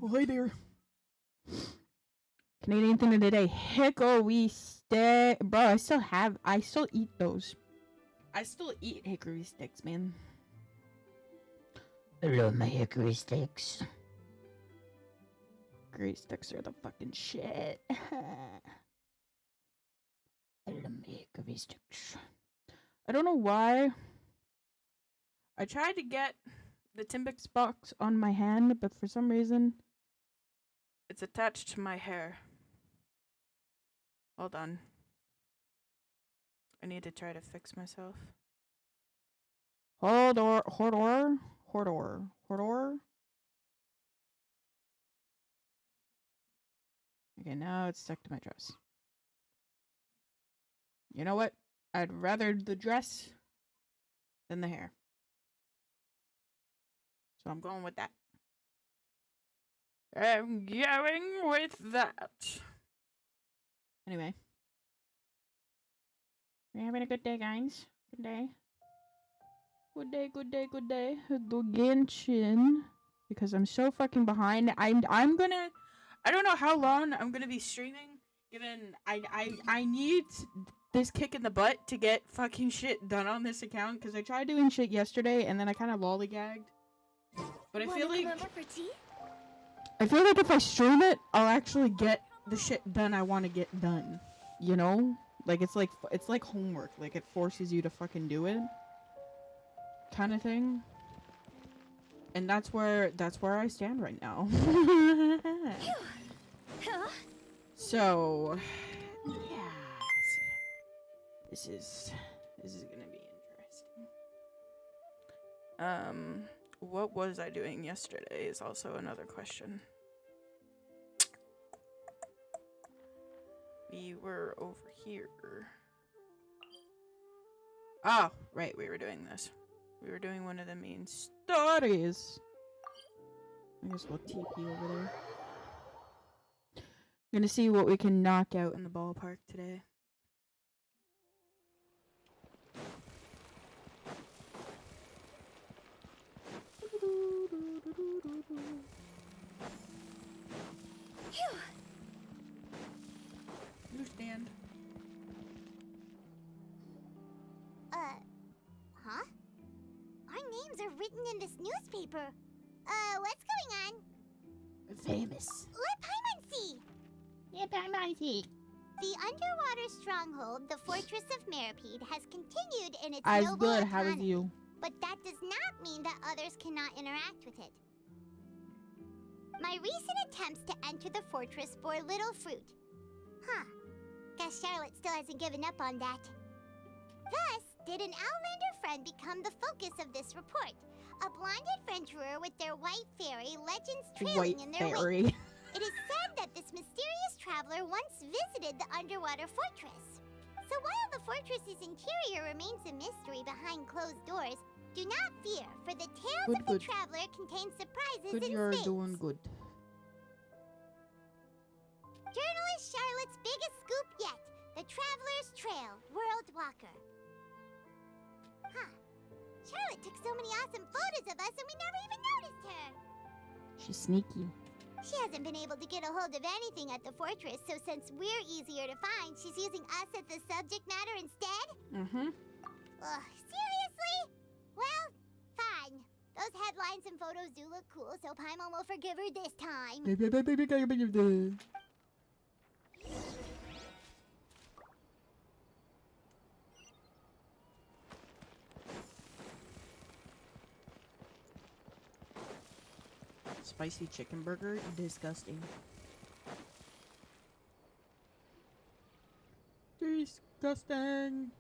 Hi there. Canadian thing of the day. Hickory stick. Bro, I still eat those. I still eat hickory sticks, man. I love my hickory sticks. Hickory sticks are the fucking shit. I love my hickory sticks. I don't know why. I tried to get the Timbix box on my hand, but for some reason, it's attached to my hair. Hold on. I need to try to fix myself. Hodor. Okay, now it's stuck to my dress. You know what? I'd rather the dress than the hair. So I'm going with that. I'm going with that. Anyway. We're having a good day, guys. Good day. Good day, good day, good day. The Genshin. Because I'm so fucking behind. I'm gonna... I don't know how long I'm gonna be streaming. Given I need this kick in the butt to get fucking shit done on this account. Because I tried doing shit yesterday and then I kind of lollygagged. But I feel like... if I stream it, I'll actually get the shit done I want to get done. You know? Like, it's like homework. Like, it forces you to fucking do it. Kind of thing. And that's where I stand right now. So, yeah. This is gonna be interesting. What was I doing yesterday is also another question. We were over here. Oh, right, we were doing this. We were doing one of the main stories. I guess we'll TP over there. I'm gonna see what we can knock out in the ballpark today. You stand. Huh? Our names are written in this newspaper. What's going on? Famous. Let Paimon see. Yeah, Paimon see. The underwater stronghold, the Fortress of Meripede, has continued in its As noble good. economy, How is you? but that does not mean that others cannot interact with it. My recent attempts to enter the fortress bore little fruit. Huh. Guess Charlotte still hasn't given up on that. Thus, did an Outlander friend become the focus of this report? A blonde adventurer with their white fairy, legends trailing in their wake. It is said that this mysterious traveler once visited the underwater fortress. So while the fortress's interior remains a mystery behind closed doors, do not fear, for the tales of the traveler contain surprises and You're things. doing good. Journalist Charlotte's biggest scoop yet, the Traveler's Trail, World Walker. Huh. Charlotte took so many awesome photos of us and we never even noticed her. She's sneaky. She hasn't been able to get a hold of anything at the fortress, so since we're easier to find, she's using us as the subject matter instead? Mm-hmm. Ugh, seriously? Well, fine. Those headlines and photos do look cool, so Paimon will forgive her this time. Spicy chicken burger? Disgusting. Disgusting.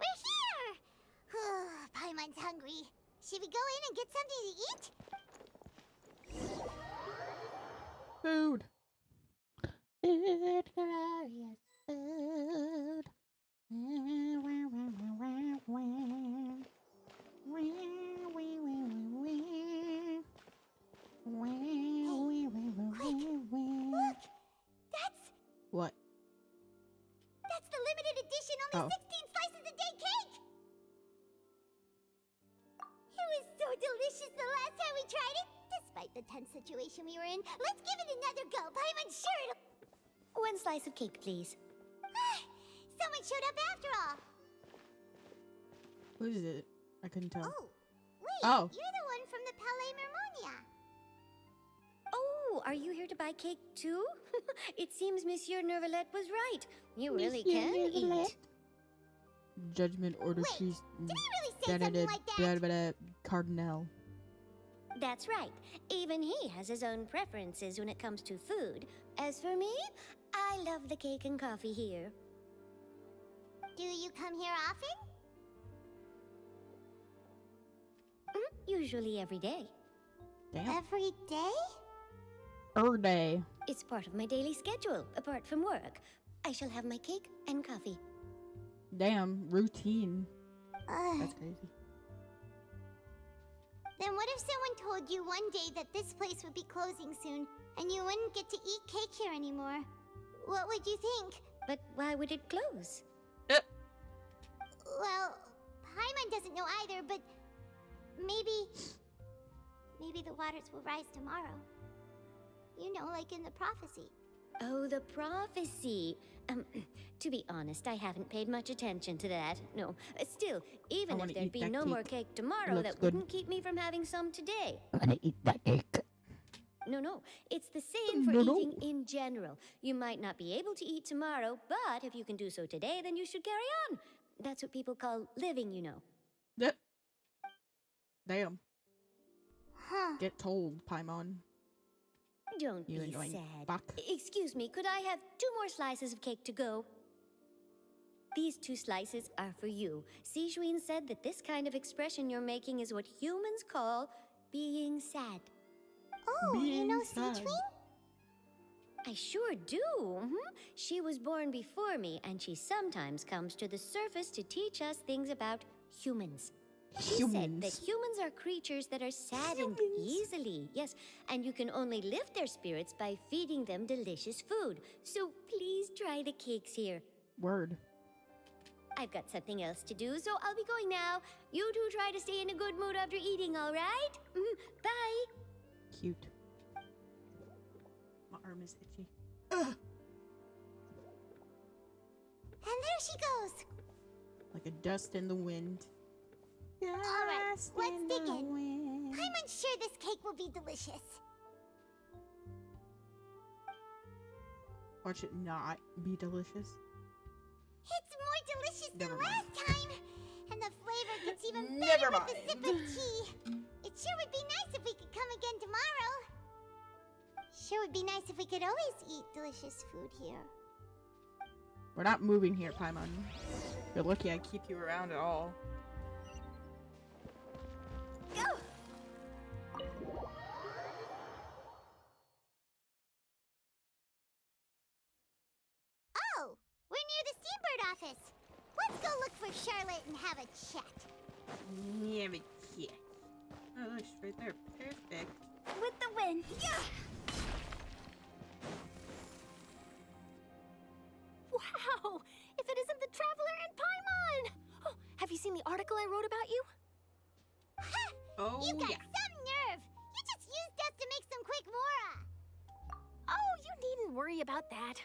We're here! Paimon's hungry. Should we go in and get something to eat? Food. Food, glorious food. Look! That's... What? That's the limited edition only 16 slices a day cake! It was so delicious the last time we tried it, despite Paimon. Let's give it another go. Paimon's sure it'll... One slice of cake, please. Someone showed up after all. Who is it? I couldn't tell. Oh, wait. Oh. You're the one from the Palais Mermonia. Oh, are you here to buy cake too? It seems Monsieur Nervalette was right. You really can eat. Judgment order Wait, priest. Did he really say something like that? Cardinal. That's right. Even he has his own preferences when it comes to food. As for me, I love the cake and coffee here. Do you come here often? Usually every day. Damn. Every day? Day. It's part of my daily schedule, apart from work. I shall have my cake and coffee. Damn. Routine. That's crazy. Then what if someone told you one day that this place would be closing soon, and you wouldn't get to eat cake here anymore? What would you think? But why would it close? Well, Paimon doesn't know either, but maybe the waters will rise tomorrow. You know, like in the prophecy. Oh, the prophecy. To be honest, I haven't paid much attention to that. No, still, even if there'd be no more cake tomorrow, that wouldn't keep me from having some today. I'm gonna eat that cake. No, it's the same for eating in general. You might not be able to eat tomorrow, but if you can do so today, then you should carry on. That's what people call living, you know. Damn. Huh. Get told, Paimon. Don't You be annoying sad. fuck. Excuse me, could I have 2 more slices of cake to go? These 2 slices are for you. Sijuin said that this kind of expression you're making is what humans call being sad. Oh, you know Sijuin? I sure do. She was born before me, and she sometimes comes to the surface to teach us things about humans. She said that humans are creatures that are saddened easily, yes, and you can only lift their spirits by feeding them delicious food. So please try the cakes here. Word. I've got something else to do, so I'll be going now. You two try to stay in a good mood after eating, all right? Bye. Cute. My arm is itchy. Ugh. And there she goes. Like a dust in the wind. Alright, let's dig in. I'm sure this cake will be delicious. Watch it not be delicious. It's more delicious than Never mind. last time. And the flavor gets even Never better with a sip mind. of tea. It sure would be nice if we could come again tomorrow. Sure would be nice if we could always eat delicious food here. We're not moving here, Paimon. You're lucky I keep you around at all. Go! Oh, we're near the Steambird office. Let's go look for Charlotte and have a chat. Yeah, but yeah. Oh, look, she's right there. Perfect. With the win. Yeah! Wow! If it isn't the Traveler and Paimon! Oh, have you seen the article I wrote about you? Ha! Oh, You got yeah. some nerve! You just used us to make some quick mora! Oh, you needn't worry about that.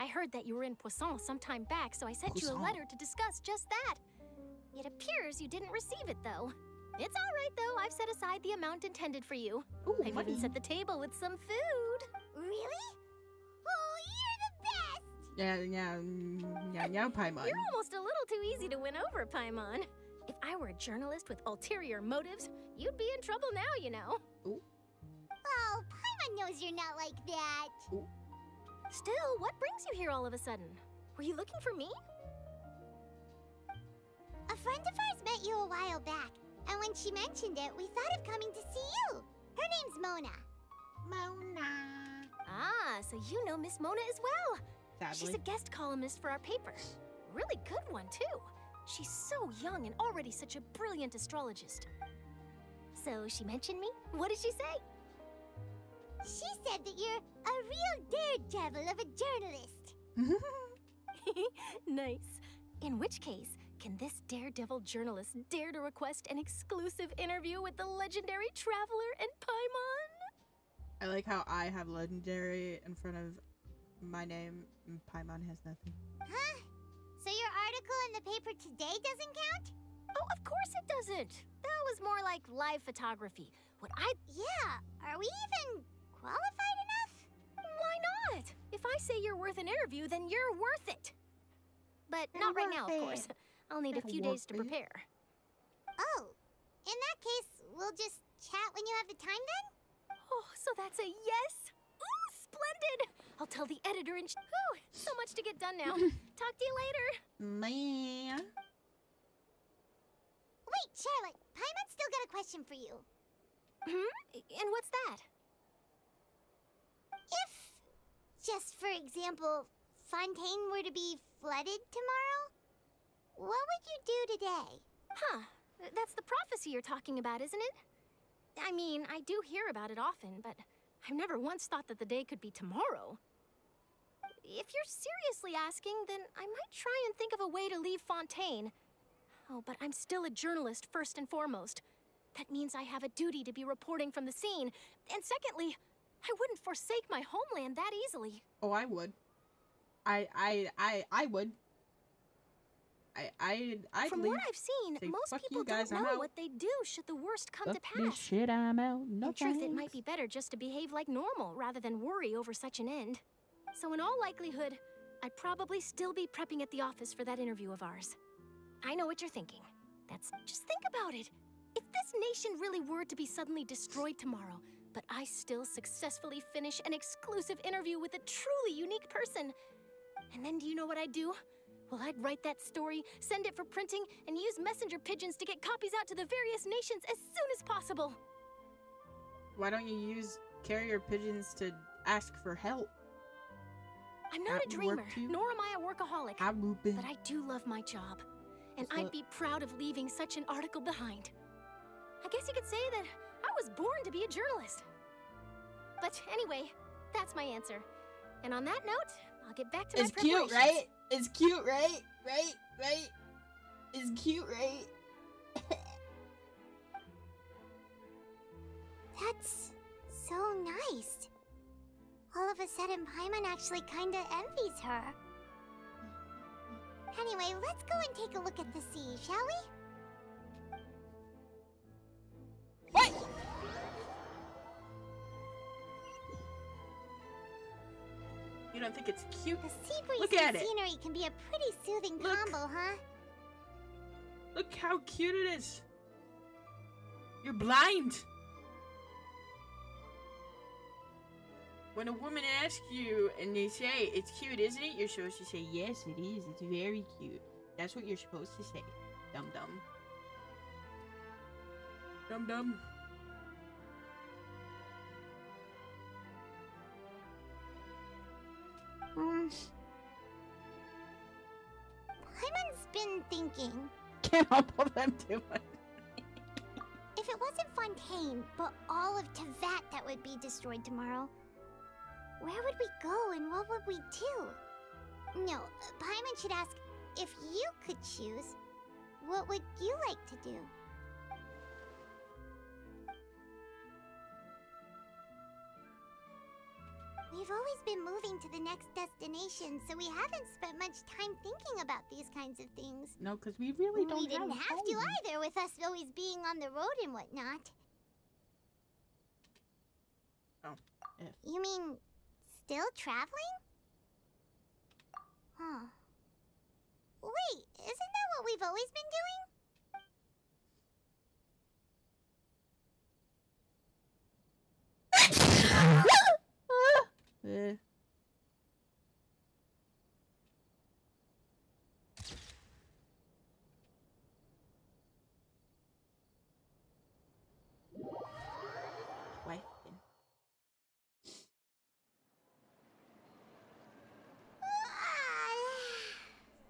I heard that you were in Poisson some time back, so I sent you a Poisson. letter to discuss just that. It appears you didn't receive it, though. It's all right, though. I've set aside the amount intended for you. Ooh, I've money. even set the table with some food. Really? Oh, you're the best! Yeah, Paimon. You're almost a little too easy to win over, Paimon. If I were a journalist with ulterior motives, you'd be in trouble now, you know. Oh, Paimon knows you're not like that. Still, what brings you here all of a sudden? Were you looking for me? A friend of ours met you a while back, and when she mentioned it, we thought of coming to see you. Her name's Mona. Mona. Ah, so you know Miss Mona as well. Sadly. She's a guest columnist for our paper. Really good one, too. She's so young and already such a brilliant astrologist. So she mentioned me? What did she say? She said that you're a real daredevil of a journalist. Nice. In which case, can this daredevil journalist dare to request an exclusive interview with the legendary Traveler and Paimon? I like how I have legendary in front of my name and Paimon has nothing. Huh? So your article in the paper today doesn't count? Oh, of course it doesn't. That was more like live photography. Yeah, are we even qualified enough? Why not? If I say you're worth an interview, then you're worth it. But not right now, of course. I'll need a few days to prepare. Oh, in that case, we'll just chat when you have the time then? Oh, so that's a yes? Ooh, splendid! I'll tell the editor and ooh, so much to get done now. Talk to you later. Man. Wait, Charlotte, Paimon's still got a question for you. And what's that? If, just for example, Fontaine were to be flooded tomorrow, what would you do today? Huh. That's the prophecy you're talking about, isn't it? I mean, I do hear about it often, but I've never once thought that the day could be tomorrow. If you're seriously asking, then I might try and think of a way to leave Fontaine. Oh, but I'm still a journalist first and foremost. That means I have a duty to be reporting from the scene. And secondly, I wouldn't forsake my homeland that easily. Oh, I would. I would. I'd From leave. what I've seen, Say, most "Fuck people you guys, don't I'm know out." what they do should the worst come to Fuck this pass. shit, I'm out. No In truth, it might thanks. be better just to behave like normal rather than worry over such an end. So in all likelihood, I'd probably still be prepping at the office for that interview of ours. I know what you're thinking. Just think about it. If this nation really were to be suddenly destroyed tomorrow, but I still successfully finish an exclusive interview with a truly unique person, and then do you know what I'd do? Well, I'd write that story, send it for printing, and use messenger pigeons to get copies out to the various nations as soon as possible. Why don't you use carrier pigeons to ask for help? I'm not That a would dreamer, work too. nor am I a workaholic. I would be. But I do love my job, and So- I'd be proud of leaving such an article behind. I guess you could say that I was born to be a journalist. But anyway, that's my answer. And on that note, I'll get back to my It's cute, preparations. right? It's cute, right? Right? It's cute, right? That's so nice. All of a sudden, Paimon actually kinda envies her. Anyway, let's go and take a look at the sea, shall we? What? You don't think it's cute? The sea breeze Look at and it. scenery can be a pretty soothing Look. combo, huh? Look how cute it is. You're blind. When a woman asks you and they say, "It's cute, isn't it?" You're supposed to say, "Yes, it is. It's very cute." That's what you're supposed to say. Dum dum. Dum dum. Paimon's been thinking, Can't help them do it. if it wasn't Fontaine, but all of Tevat that would be destroyed tomorrow, where would we go and what would we do? No, Paimon should ask, if you could choose, what would you like to do? We've always been moving to the next destination, so we haven't spent much time thinking about these kinds of things. No, because we really don't We didn't have have to either, with us always being on the road and whatnot. Oh, if. You mean, still traveling? Huh. Wait, isn't that what we've always been doing? Eh. Question.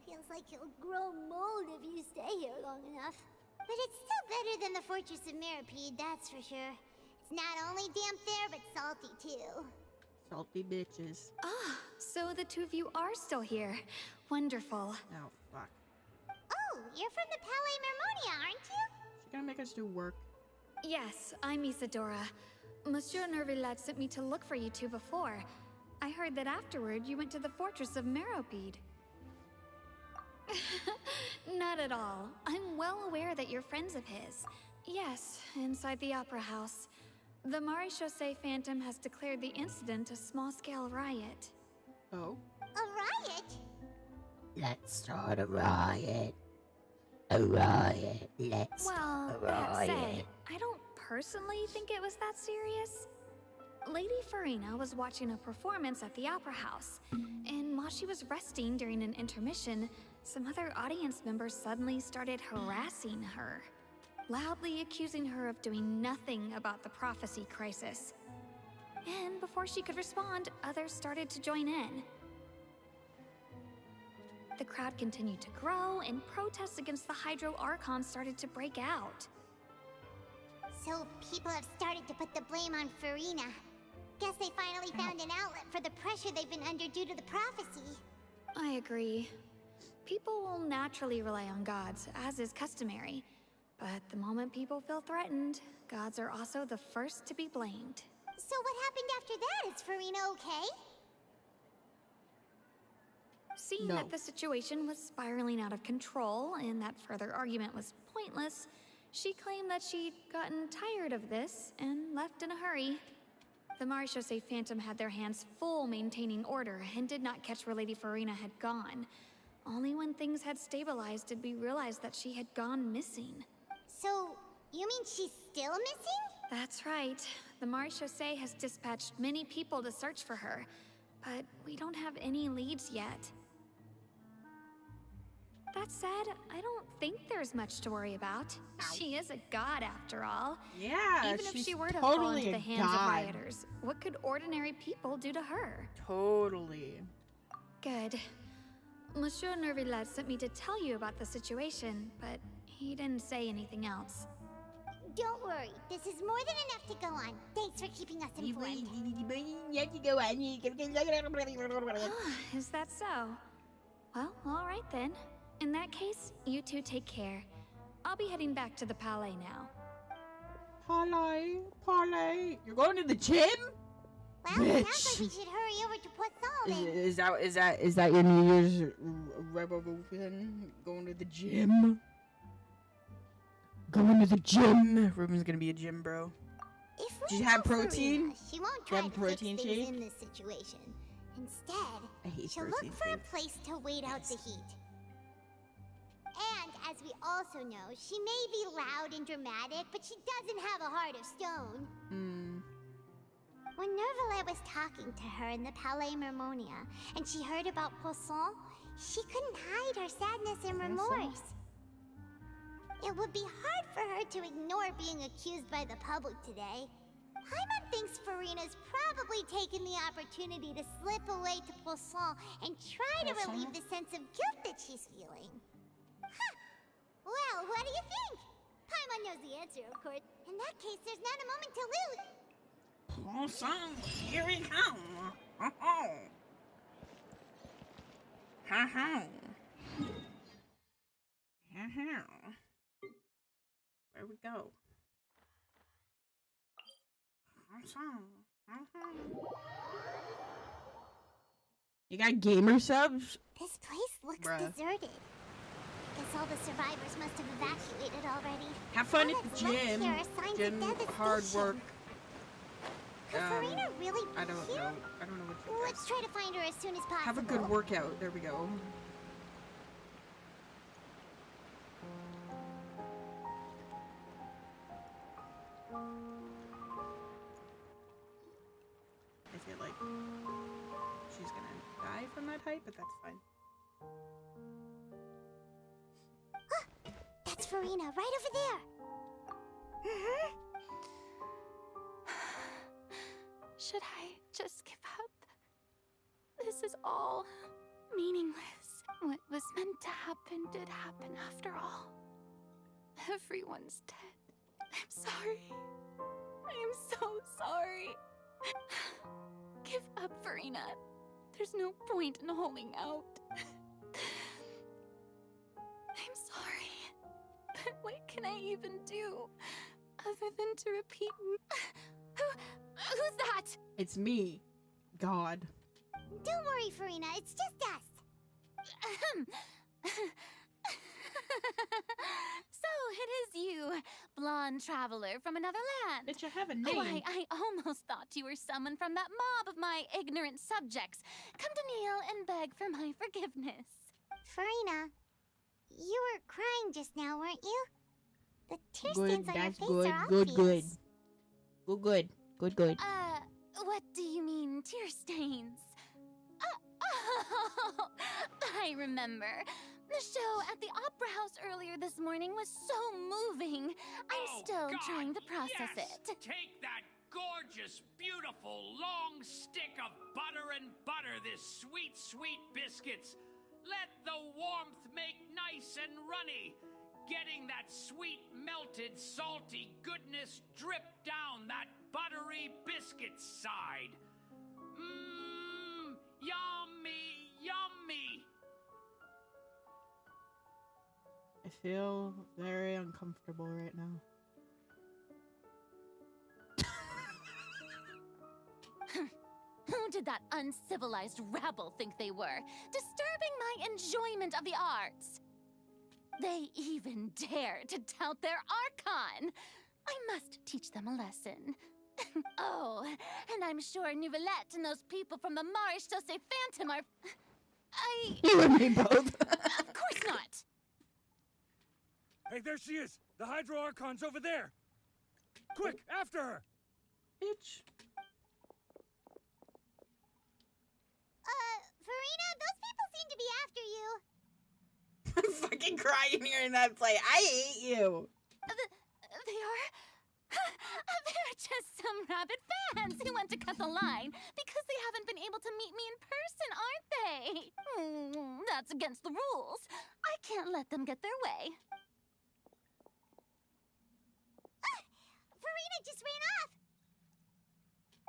Feels like you'll grow mold if you stay here long enough. But it's still better than the Fortress of Mirapede, that's for sure. It's not only damp there, but salty too. Salty bitches. Ah, so the two of you are still here. Wonderful. Oh, fuck. Oh, you're from the Palais Mermonia, aren't you? She's gonna make us do work. Yes, I'm Isadora. Monsieur Nervillat sent me to look for you two before. I heard that afterward you went to the fortress of Meropide. Not at all. I'm well aware that you're friends of his. Yes, inside the Opera House. The Maréchaussée Phantom has declared the incident a small-scale riot. Oh. A riot? Let's start a riot. A riot. Let's Well, start a that riot. said, I don't personally think it was that serious. Lady Farina was watching a performance at the Opera House, and while she was resting during an intermission, some other audience members suddenly started harassing her, loudly accusing her of doing nothing about the prophecy crisis. And before she could respond, others started to join in. The crowd continued to grow, and protests against the Hydro Archon started to break out. So people have started to put the blame on Farina. Guess they finally found an outlet for the pressure they've been under due to the prophecy. I agree. People will naturally rely on gods, as is customary. But the moment people feel threatened, gods are also the first to be blamed. So what happened after that? Is Farina okay? Seeing No. that the situation was spiraling out of control and that further argument was pointless, she claimed that she'd gotten tired of this and left in a hurry. The Maréchaussée Phantom had their hands full maintaining order and did not catch where Lady Farina had gone. Only when things had stabilized did we realize that she had gone missing. So, you mean she's still missing? That's right. The Maréchaussée has dispatched many people to search for her, but we don't have any leads yet. That said, I don't think there's much to worry about. She is a god after all. Yeah, Even if she's she were to fall totally into the a hands of god. rioters, what could ordinary people do to her? Totally. Good. Monsieur Nervillat sent me to tell you about the situation, but he didn't say anything else. Don't worry, this is more than enough to go on. Thanks for keeping us informed. Is that so? Well, all right then. In that case, you two take care. I'll be heading back to the Palais now. Parlay. You're going to the gym? Well, Bitch. sounds like we should hurry over to Poisson then. Is that your New Year's revolution? Going to the gym? Going to the gym. Ruben's gonna be a gym bro. If we Did you have know Farina, protein? she won't you try have to protein fix things shake? in this situation. Instead, I hate she'll protein look for a shakes. place to wait out the heat. And as we also know, she may be loud and dramatic, but she doesn't have a heart of stone. When Nervillet was talking to her in the Palais Mermonia, and she heard about Poisson, she couldn't hide her sadness and remorse. It would be hard for her to ignore being accused by the public today. Paimon thinks Farina's probably taken the opportunity to slip away to Poisson and try to relieve the sense of guilt that she's feeling. Huh. Well, what do you think? Paimon knows the answer, of course. In that case, there's not a moment to lose. Here we come. Where we go? You got gamer subs? This place looks Bruh. deserted. Guess all the survivors must have evacuated already. Have fun All at the that's left gym. here are signs of Gym, devastation. hard work. Could Farina really be I don't here? know. I don't know what you Let's try to find her as soon as possible. Have a good workout. There we go. I feel like she's gonna die from that height, but that's fine. That's Farina, right over there. Should I just give up? This is all meaningless. What was meant to happen did happen after all. Everyone's dead. I'm sorry. I am so sorry. Give up, Farina. There's no point in holding out. I'm sorry. But what can I even do other than to repeat Who's that? It's me. God. Don't worry, Farina. It's just us. So it is you, blonde traveler from another land. Bitch, I have a Oh, name. I almost thought you were someone from that mob of my ignorant subjects. Come to kneel and beg for my forgiveness. Farina, you were crying just now, weren't you? The tear Good, stains on your that's face good, are good, obvious. good. What do you mean, tear stains? Oh, I remember. The show at the Opera House earlier this morning was so moving. I'm still trying to process it. Take that gorgeous, beautiful, long stick of butter and butter this sweet, sweet biscuits. Let the warmth make nice and runny. Getting that sweet, melted, salty goodness drip down that buttery biscuit side. Mmm, yummy, yummy. I feel very uncomfortable right now. Who did that uncivilized rabble think they were, disturbing my enjoyment of the arts? They even dare to tout their archon. I must teach them a lesson. Oh, and I'm sure Nouvellette and those people from the Marche Chaussee Phantom are... You and me both. Of course not. Hey, there she is! The Hydro Archon's over there! Quick, after her! Bitch. Farina, those people seem to be after you. I'm fucking crying hearing that play. I hate you. They are... They're just some rabid fans who want to cut the line because they haven't been able to meet me in person, aren't they? That's against the rules. I can't let them get their way. Farina just ran off.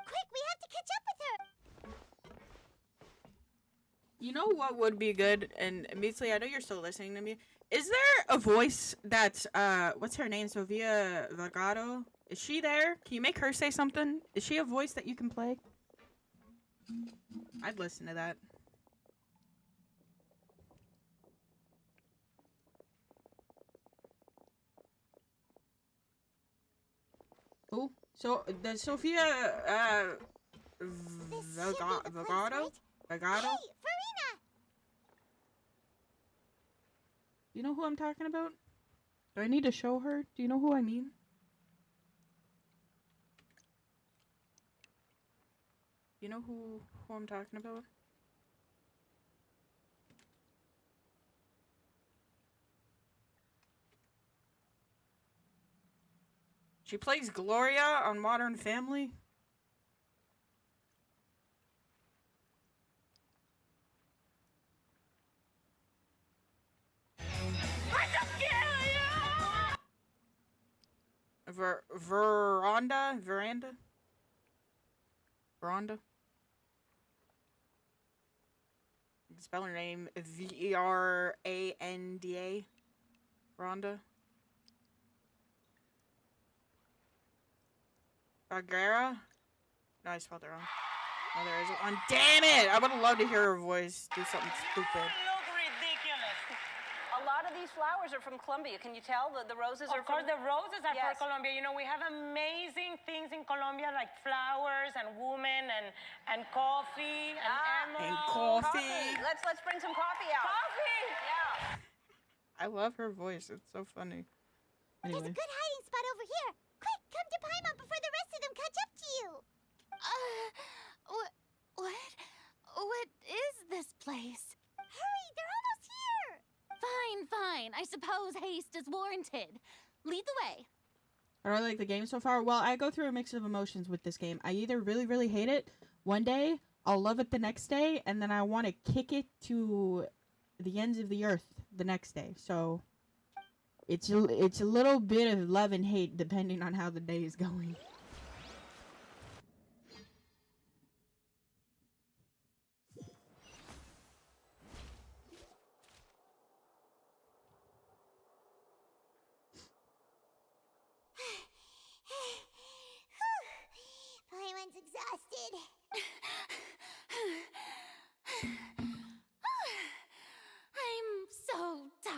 Quick, we have to catch up with her. You know what would be good? And Measley, I know you're still listening to me. Is there a voice that's, what's her name? Sofia Vergara? Is she there? Can you make her say something? Is she a voice that you can play? I'd listen to that. Oh, so the Sofia, This should be the place, Vergara? right? Vergara? Hey, Farina! You know who I'm talking about? Do I need to show her? Do you know who I mean? You know who I'm talking about? She plays Gloria on Modern Family. Veranda? You can spell her name Veranda. Veranda. Vergara? No, I spelled it wrong. Oh, there isn't one. Damn it! I would have loved to hear her voice do something stupid. Look ridiculous. A lot of these flowers are from Colombia. Can you tell? The roses are Of course, from... the roses are Yes. for Colombia. You know, we have amazing things in Colombia like flowers and women and coffee and emeralds. And coffee. Let's bring some coffee out. Coffee! Yeah. I love her voice. It's so funny. There's a Anyway. good hiding spot over here. Quick, come to Paimon before the rest of them catch up to you. What is this place? Hurry, they're almost here. Fine. I suppose haste is warranted. Lead the way. How do I like the game so far? Well, I go through a mix of emotions with this game. I either really, really hate it one day, I'll love it the next day, and then I want to kick it to the ends of the earth the next day. So it's a little bit of love and hate depending on how the day is going.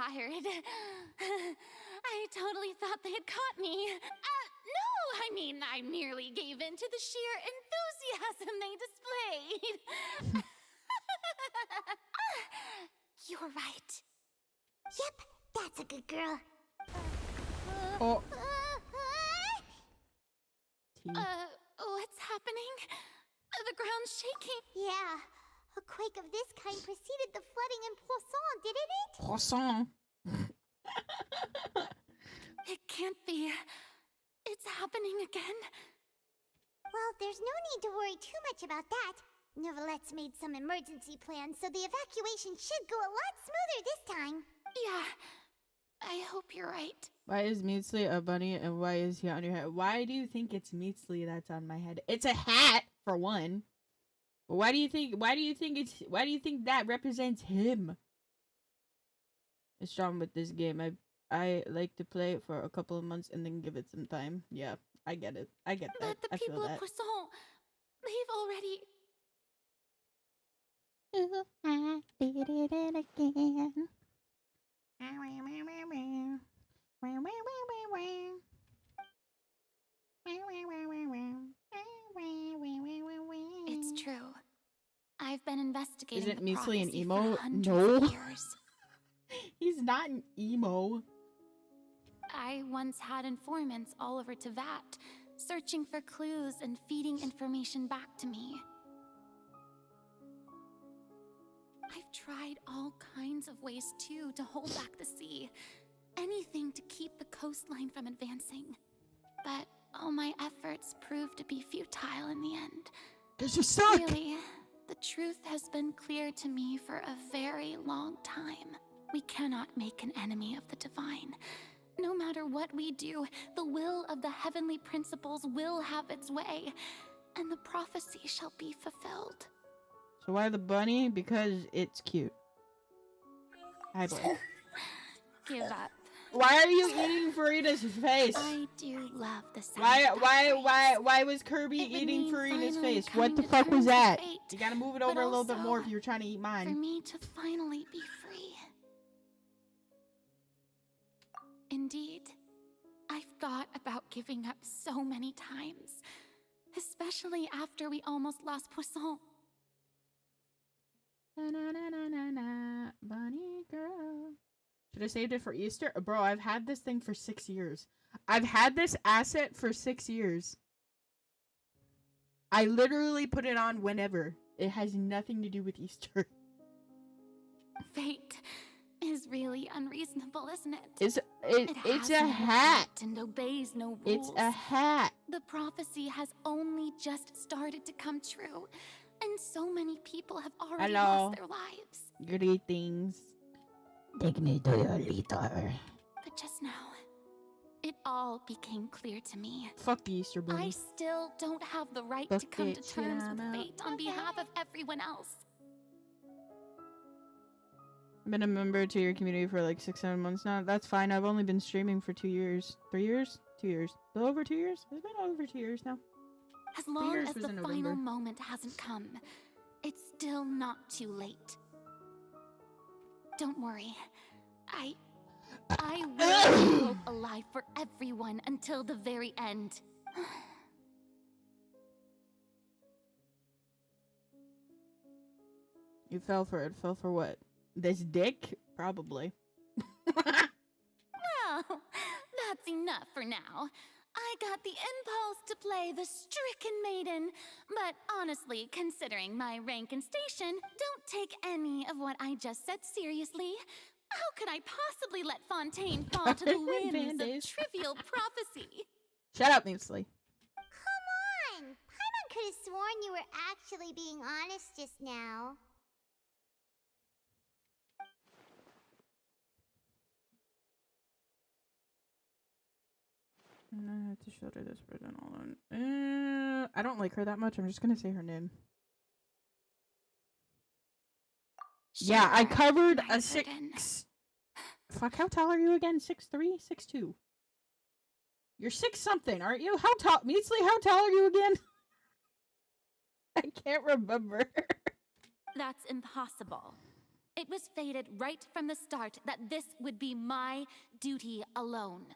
tired. I totally thought they had caught me. No, I mean, I merely gave in to the sheer enthusiasm they displayed. You're right. Yep, that's a good girl. Oh. What's happening? The ground's shaking. Yeah, a quake of this kind preceded the flooding in Poisson, didn't it? Poisson. It can't be. It's happening again. Well, there's no need to worry too much about that. Novelette's made some emergency plans, so the evacuation should go a lot smoother this time. Yeah, I hope you're right. Why is Meatsley a bunny and why is he on your head? Why do you think it's Meatsley that's on my head? It's a hat, for one. But why do you think that represents him? It's strong with this game. I like to play it for a couple of months and then give it some time. Yeah, I get it. I get that. But the people of Poisson, they've already... I did it again. It's true. I've been investigating Isn't the Measley an prophecy emo? for hundreds No. of years. He's not an emo. I once had informants all over Tevat, searching for clues and feeding information back to me. I've tried all kinds of ways, too, to hold back the sea. Anything to keep the coastline from advancing. But all my efforts proved to be futile in the end. 'Cause you suck! Really, the truth has been clear to me for a very long time. We cannot make an enemy of the divine. No matter what we do, the will of the heavenly principles will have its way, and the prophecy shall be fulfilled. So why the bunny? Because it's cute. Hi, boy. Give up. Why are you eating Farina's face? I do love the sound. Why was Kirby eating Farina's face? What the fuck was that? You gotta move it over a little bit more if you're trying to eat For mine. me to finally be free. Indeed, I've thought about giving up so many times, especially after we almost lost Poisson. Na, na, na, na, na, na, bunny girl. Should I saved it for Easter? Bro, I've had this thing for 6 years. I've had this asset for 6 years. I literally put it on whenever. It has nothing to do with Easter. Fate is really unreasonable, isn't it? It's has a no hat. heart and obeys no rules. It's a hat. The prophecy has only just started to come true, and so many people have already lost their lives. Greetings. Take me to your leader. But just now, it all became clear to me. Fuck the Easter I bunny. still don't have the right Fuck to come to it, terms with Tiana. fate on behalf of everyone else. I've been a member to your community for like 6-7 months now. That's fine. I've only been streaming for 2 years. 3 years? 2 years. A little over 2 years? It's been over 2 years now. As long years as was the in final November. moment hasn't come, it's still not too late. Don't worry. I will keep hope alive for everyone until the very end. You fell for it. Fell for what? This dick? Probably. Well, that's enough for now. I got the impulse to play the stricken maiden, but honestly, considering my rank and station, don't take any of what I just said seriously. How could I possibly let Fontaine fall to the whims of Band-Aids. trivial prophecy? Shut up, Measley. Come on! Paimon could have sworn you were actually being honest just now. And I have to shoulder this present. Hold on. I don't like her that much. I'm just gonna say her name. Yeah, I covered a 6. Fuck, how tall are you again? 6'3", 6'2". You're 6 something, aren't you? How tall? Measley, how tall are you again? I can't remember. That's impossible. It was fated right from the start that this would be my duty alone.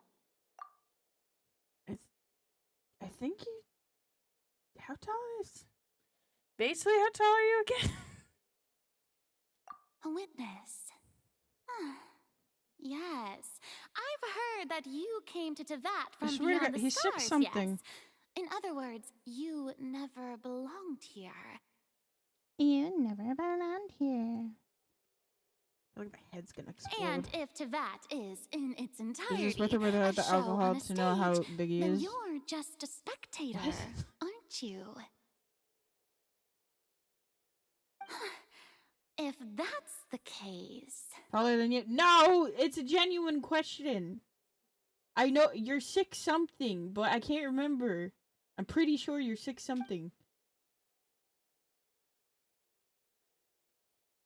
I think you... How tall is... Basically, how tall are you again? A witness. Yes. I've heard that you came to Tevat from beyond the he's stars, 6-something. yes. In other words, you never belonged here. You never belonged here. I think my head's gonna explode. And if Tevat is in its entirety It's just worth it with the a show alcohol on a to know how stage, big he then is. you're just a spectator, aren't you? If that's the case... Taller than you? No! It's a genuine question. I know you're 6-something, but I can't remember. I'm pretty sure you're 6-something.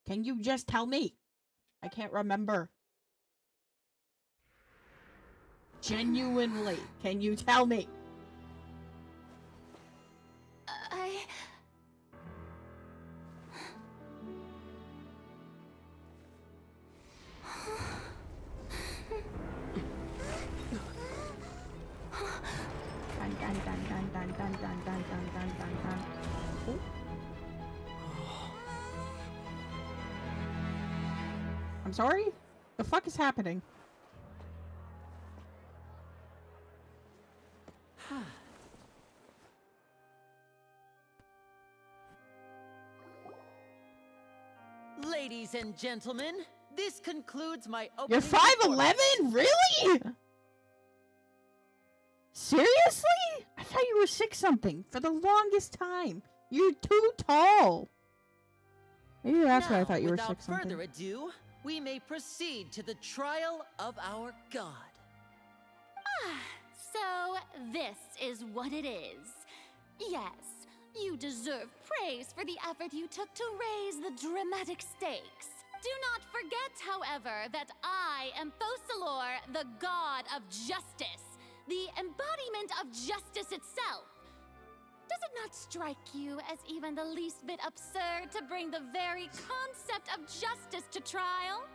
Can you just tell me? I can't remember. Genuinely, can you tell me? Oh. I'm sorry? The fuck is happening? Ladies and gentlemen, this concludes my opening. You're 5'11"? Really? Seriously? I thought you were 6-something for the longest time. You're too tall. Maybe that's why I thought you were 6-something. Without further ado, we may proceed to the trial of our god. So this is what it is. Yes, you deserve praise for the effort you took to raise the dramatic stakes. Do not forget, however, that I am Focalor, the god of justice, the embodiment of justice itself. Does it not strike you as even the least bit absurd to bring the very concept of justice to trial?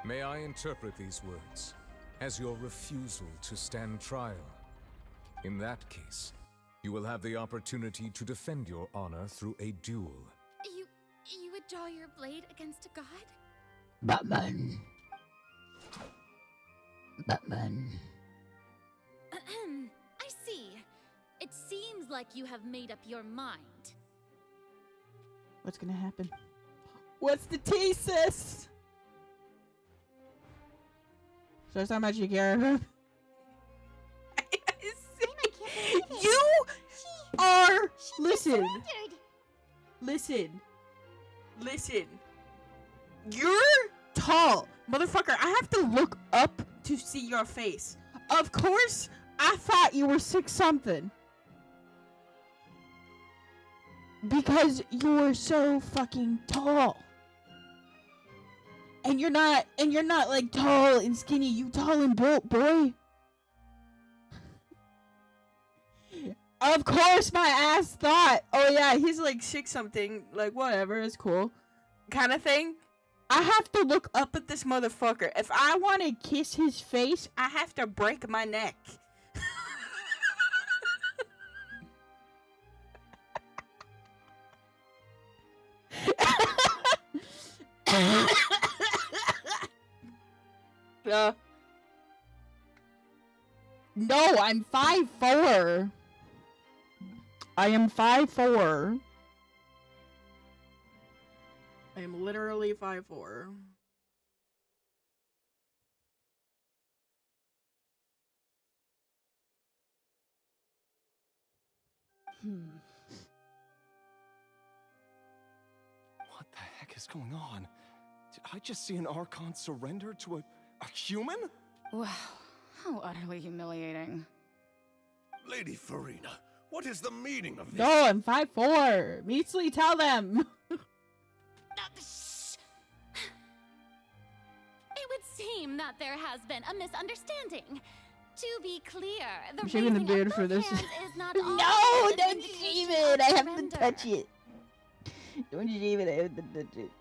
May I interpret these words as your refusal to stand trial? In that case, you will have the opportunity to defend your honor through a duel. You would draw your blade against a god? Batman. Batman. I see. It seems like you have made up your mind. What's gonna happen? What's the thesis? So that's how much you care of him? You are... Listen. Listen. You're tall. Motherfucker, I have to look up to see your face. Of course, I thought you were 6-something. Because you're so fucking tall. And you're not like tall and skinny, you tall and built, boy. Of course my ass thought, oh yeah, he's like 6-something, like whatever, it's cool. Kind of thing. I have to look up at this motherfucker. If I want to kiss his face, I have to break my neck. No, I'm 5'4". I am 5'4". I am literally 5'4". What the heck is going on? Did I just see an Archon surrender to a human? Wow, how utterly humiliating. Lady Farina, what is the meaning of this? No, I'm 5'4". Measly, tell them. It would seem that there has been a misunderstanding. To be clear, the I'm shaving the raising beard of for both this. hands is not No, always an don't indication shave of it. I have to surrender. touch it. Don't shave it. I have to touch it.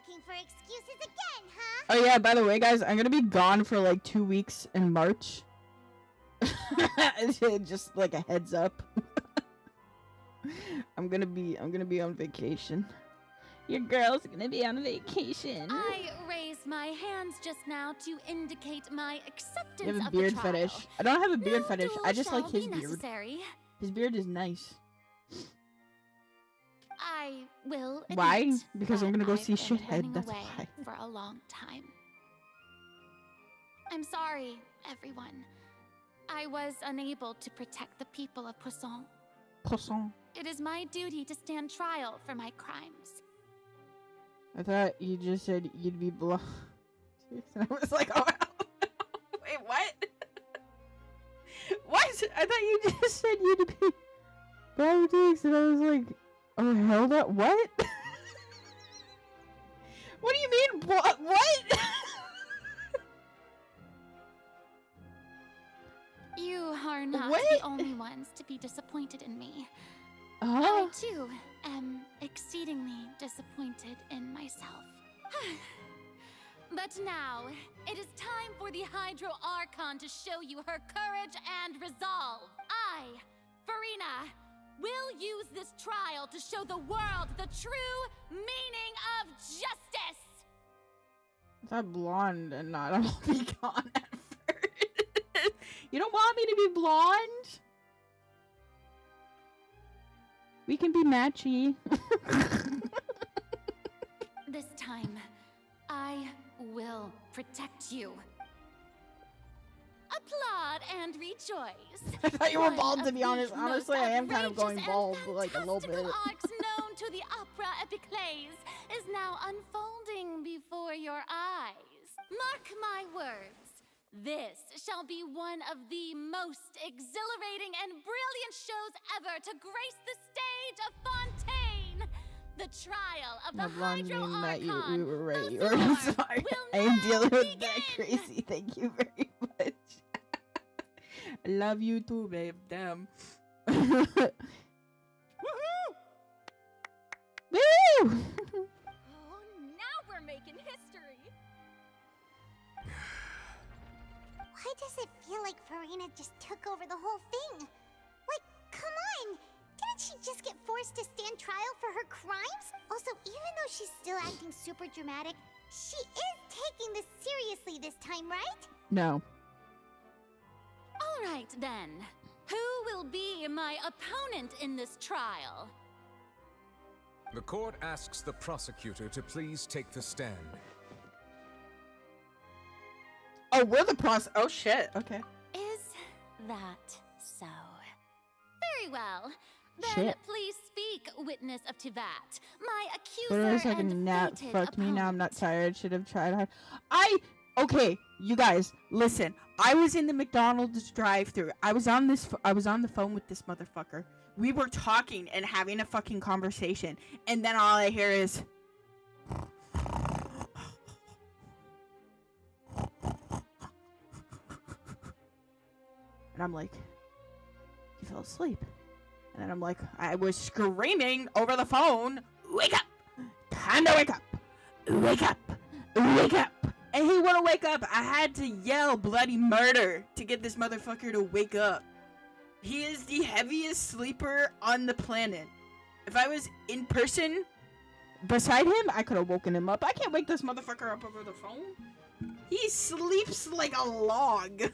looking for excuses again, huh? Oh yeah, by the way, guys, I'm gonna be gone for like 2 weeks in March. Just like a heads up. I'm gonna be on vacation. Your girl's gonna be on vacation. I raised my hands just now to indicate my acceptance You have a of beard the trial. fetish. I don't have a beard No fetish. duel I just like shall his be beard. necessary. His beard is nice. I will admit Why? Because I'm gonna go I've see been Shithead. running That's away why. for a long time. I'm sorry, everyone. I was unable to protect the people of Poisson. Poisson. It is my duty to stand trial for my crimes. I thought you just said you'd be blonde. And I was like, oh, wait, what? What? I thought you just said you'd be blonde cheeks, and I was like, oh, hell no, what? What do you mean, what? You are not What? the only ones to be disappointed in me. Oh. I, too, am exceedingly disappointed in myself. But now, it is time for the Hydro Archon to show you her courage and resolve. I, Farina, will use this trial to show the world the true meaning of justice! I thought blonde and not all be gone at first. You don't want me to be blonde? We can be matchy. This time, I will protect you. Applaud and rejoice. I thought you were One bald, to of be honest. the Honestly, I am kind of going outrageous bald, and like a little bit. fantastical arcs known to the opera epiclese is now unfolding before your eyes. Mark my words. This shall be one of the most exhilarating and brilliant shows ever to grace the stage of Fontaine. The trial of the My blondes Hydro mean that Archon. we were right. You the were sword sorry. will I am now dealing with begin. that crazy. Thank you very much. I love you too, babe. Damn. Woo! Oh, now we're making history. Why does it feel like Farina just took over the whole thing? Like, come on! Didn't she just get forced to stand trial for her crimes? Also, even though she's still acting super dramatic, she is taking this seriously this time, right? No. All right, then. Who will be my opponent in this trial? The court asks the prosecutor to please take the stand. Oh, we're the oh shit. Okay. Is that so? Very well. Then Shit. please speak, witness of Tivat, my Literally accuser like a and nap fated fucked me. Now I'm opponent. not tired. Should have tried hard. Okay, you guys, listen. I was in the McDonald's drive-thru. I was on the phone with this motherfucker. We were talking and having a fucking conversation, and then all I hear is and I'm like, he fell asleep. And then I'm like, I was screaming over the phone, wake up! Time to wake up! Wake up! Wake up! And he wouldn't wake up. I had to yell bloody murder to get this motherfucker to wake up. He is the heaviest sleeper on the planet. If I was in person beside him, I could have woken him up. I can't wake this motherfucker up over the phone. He sleeps like a log.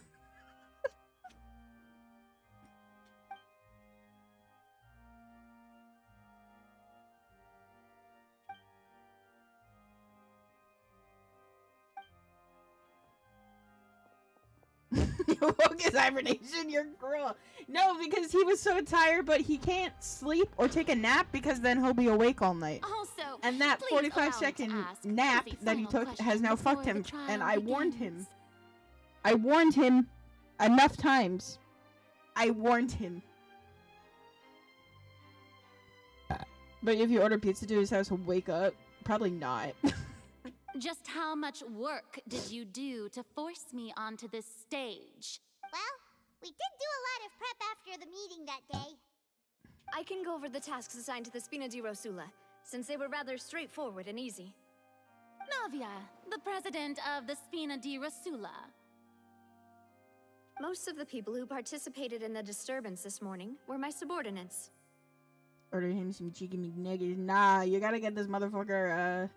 You woke his hibernation, your girl. No, because he was so tired, but he can't sleep or take a nap because then he'll be awake all night. Also, And that please allow me to 45-second ask nap the that he final took question has now before fucked the him, trial and I warned him. begins. I warned him enough times. I warned him. But if you order pizza to his house, he'll wake up. Probably not. Just how much work did you do to force me onto this stage? Well, we did do a lot of prep after the meeting that day. I can go over the tasks assigned to the Spina di Rosula, since they were rather straightforward and easy. Navia, the president of the Spina di Rasula. Most of the people who participated in the disturbance this morning were my subordinates. Order him some chicken McNuggets. Nah, you gotta get this motherfucker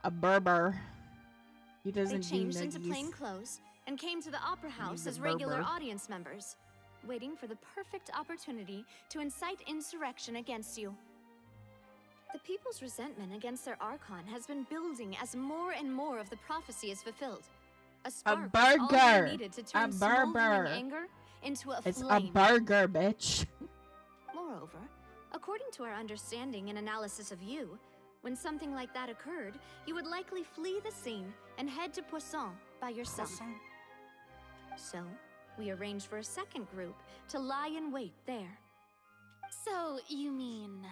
a Berber. He doesn't They changed do into nuggies. plain clothes and came to the opera house a as regular Berber. audience members, waiting for the perfect opportunity to incite insurrection against you. The people's resentment against their Archon has been building as more and more of the prophecy is fulfilled. A spark was all burger. they needed to turn A smoldering burger. anger into a It's flame. a burger, bitch. Moreover, according to our understanding and analysis of you, when something like that occurred, you would likely flee the scene and head to Poisson by yourself. So, we arranged for a second group to lie in wait there. So, you mean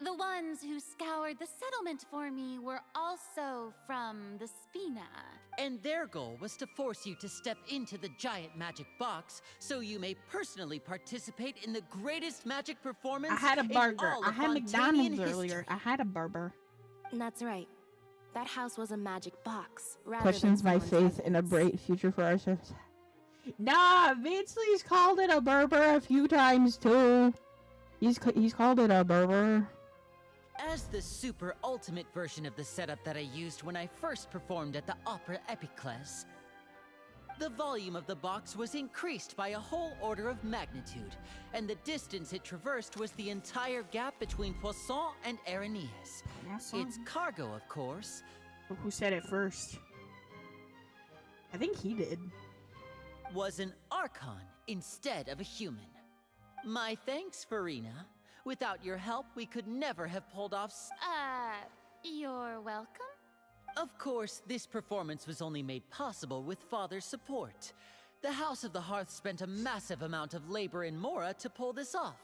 the ones who scoured the settlement for me were also from the Spina? And their goal was to force you to step into the giant magic box so you may personally participate in the greatest magic performance I had a in burger. all I of had Fontanian McDonald's history. earlier. I had a burger. That's right. That house was a magic box, rather Questions than my someone's faith in a residence. bright future for our service. Nah, Vinsley's called it a Berber a few times too. He's called it a Berber. As the super ultimate version of the setup that I used when I first performed at the Opera Epiclese, the volume of the box was increased by a whole order of magnitude, and the distance it traversed was the entire gap between Poisson and Areneas. Its cargo, of course. Who said it first? I think he did. Was an Archon instead of a human. My thanks, Farina. Without your help, we could never have pulled off You're welcome? Of course, this performance was only made possible with Father's support. The House of the Hearth spent a massive amount of labor in Mora to pull this off.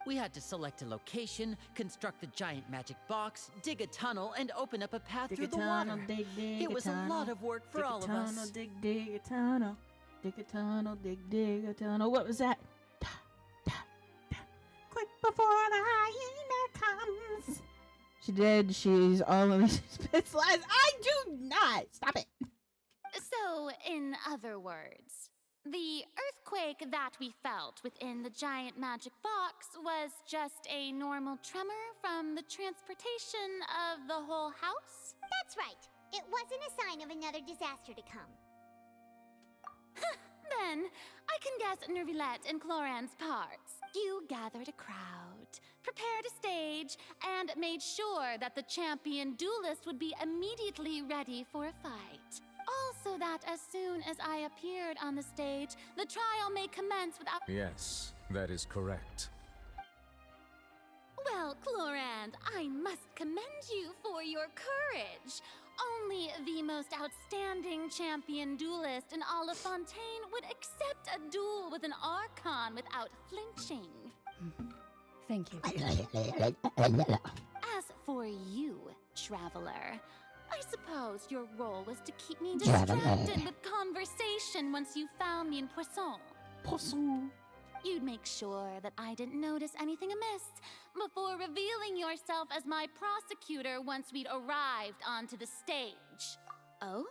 We had to select a location, construct the giant magic box, dig a tunnel, and open up a path Dig through a the tunnel, water. dig It was a lot of work for all of us. Dig a tunnel, dig a tunnel, dig a tunnel. What was that? Quick before the hyena comes. She did. She's all of these spits lies. I do not. Stop it. So, in other words, the earthquake that we felt within the giant magic box was just a normal tremor from the transportation of the whole house? That's right. It wasn't a sign of another disaster to come. Then, I can guess Nervilette and Cloran's parts. You gathered a crowd, prepared a stage, and made sure that the champion duelist would be immediately ready for a fight. Also that as soon as I appeared on the stage, the trial may commence without— Yes, that is correct. Well, Clorand, I must commend you for your courage. Only the most outstanding champion duelist in all of Fontaine would accept a duel with an Archon without flinching. Thank you. As for you, Traveler, I suppose your role was to keep me Traveler. distracted with conversation once you found me in Poisson. Poisson. You'd make sure that I didn't notice anything amiss before revealing yourself as my prosecutor once we'd arrived onto the stage. Oh?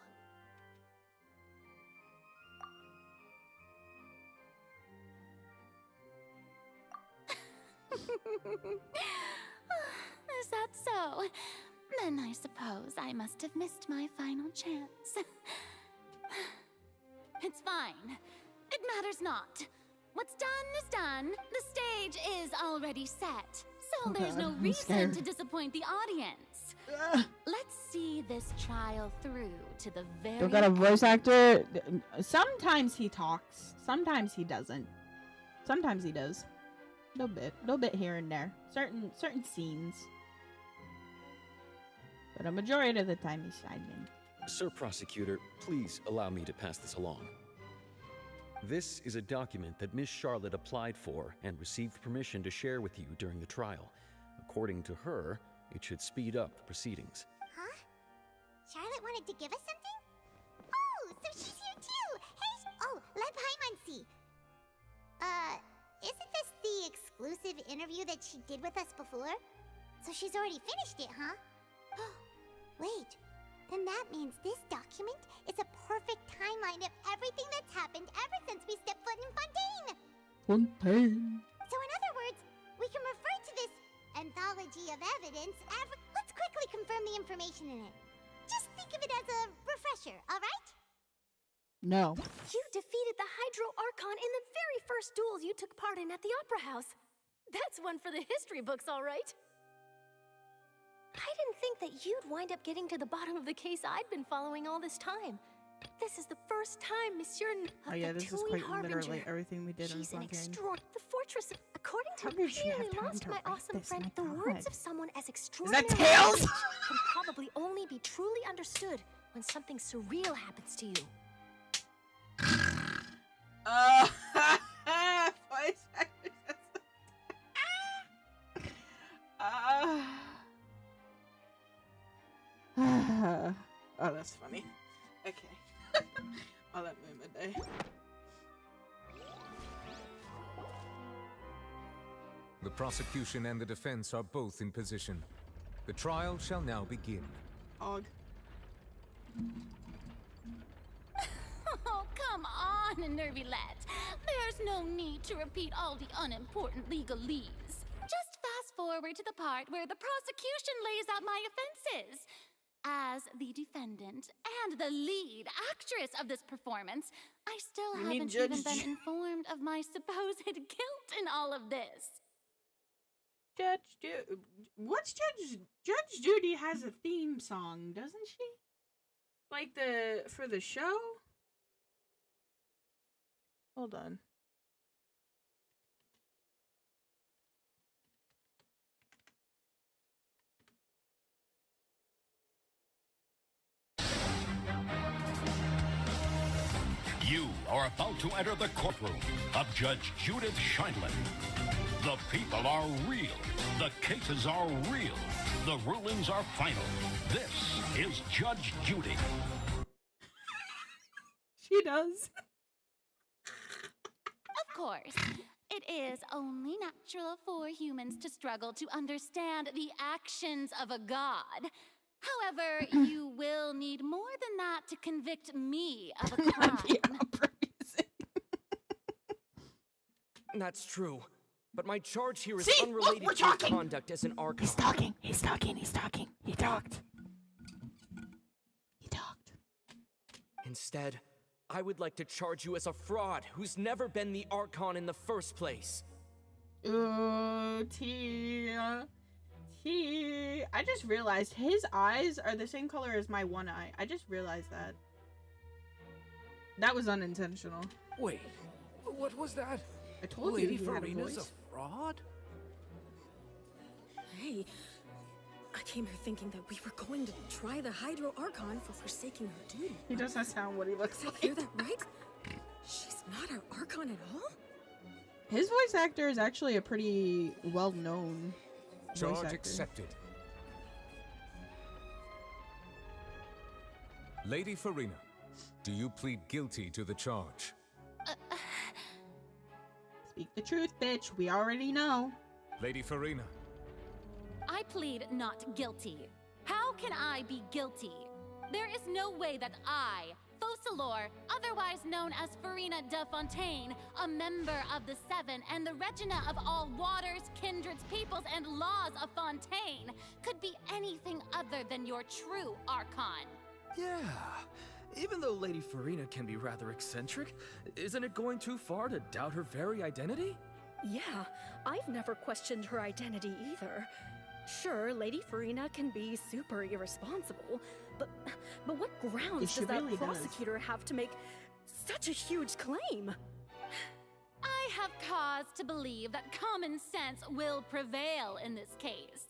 Is that so? Then I suppose I must have missed my final chance. It's fine. It matters not. What's done is done. The stage is already set. So there's no I'm reason scared. to disappoint the audience. Let's see this trial through to the very Don't got a voice actor. Sometimes he talks. Sometimes he doesn't. Sometimes he does. Little bit here and there. Certain scenes. But a majority of the time he's silent. Sir Prosecutor, please allow me to pass this along. This is a document that Miss Charlotte applied for and received permission to share with you during the trial. According to her, it should speed up the proceedings. Huh? Charlotte wanted to give us something? Oh, so she's here too! Hey, oh, let Paimon see. Isn't this the exclusive interview that she did with us before? So she's already finished it, huh? Wait, Then that means this document is a perfect timeline of everything that's happened ever since we stepped foot in Fontaine. Fontaine. So in other words, we can refer to this anthology of evidence. Let's quickly confirm the information in it. Just think of it as a refresher, alright? No. You defeated the Hydro Archon in the very first duels you took part in at the Opera House. That's one for the history books, all right. I didn't think that you'd wind up getting to the bottom of the case I'd been following all this time. This is the first time Monsieur Oh yeah, this is quite literally everything we did in Fontaine. The fortress, according to How did she have really time lost to my write awesome this? friend, My the words God. of someone as Is extraordinary that Tails? can probably only be truly understood when something surreal happens to you. Voice actors. Oh, that's funny. Okay. I'll let me midday. The prosecution and the defense are both in position. The trial shall now begin. Og. Oh, come on, Nervylette. There's no need to repeat all the unimportant legalese. Just fast forward to the part where the prosecution lays out my offenses. As the defendant and the lead actress of this performance, I still haven't even been informed of my supposed guilt in all of this. Judge Judy. What's Judge Judy has a theme song, doesn't she? Like for the show? Hold on. You are about to enter the courtroom of Judge Judith Scheindlin. The people are real. The cases are real. The rulings are final. This is Judge Judy. She does. Of course, it is only natural for humans to struggle to understand the actions of a god. However, you will need more than that to convict me of a crime. That's true. But my charge here is unrelated to your conduct as an Archon. He's talking. He talked. Instead, I would like to charge you as a fraud who's never been the Archon in the first place. Ooh, Tia. I just realized his eyes are the same color as my one eye. I just realized that. That was unintentional. Wait, what was that? I told Lady you he had a Farina's voice. a fraud? Hey, I came here thinking that we were going to try the Hydro Archon for forsaking her duty. He doesn't sound what he looks like. Hear that right? She's not our Archon at all? His voice actor is actually a pretty well-known voice Charge actor. accepted. Lady Farina, do you plead guilty to the charge? Speak the truth, bitch. We already know. Lady Farina. I plead not guilty. How can I be guilty? There is no way that I, Focalor, otherwise known as Farina de Fontaine, a member of the Seven and the Regina of all waters, kindreds, peoples, and laws of Fontaine, could be anything other than your true Archon. Yeah. Even though Lady Farina can be rather eccentric, isn't it going too far to doubt her very identity? Yeah, I've never questioned her identity either. Sure, Lady Farina can be super irresponsible, but what grounds She does that really does. prosecutor have to make such a huge claim? I have cause to believe that common sense will prevail in this case.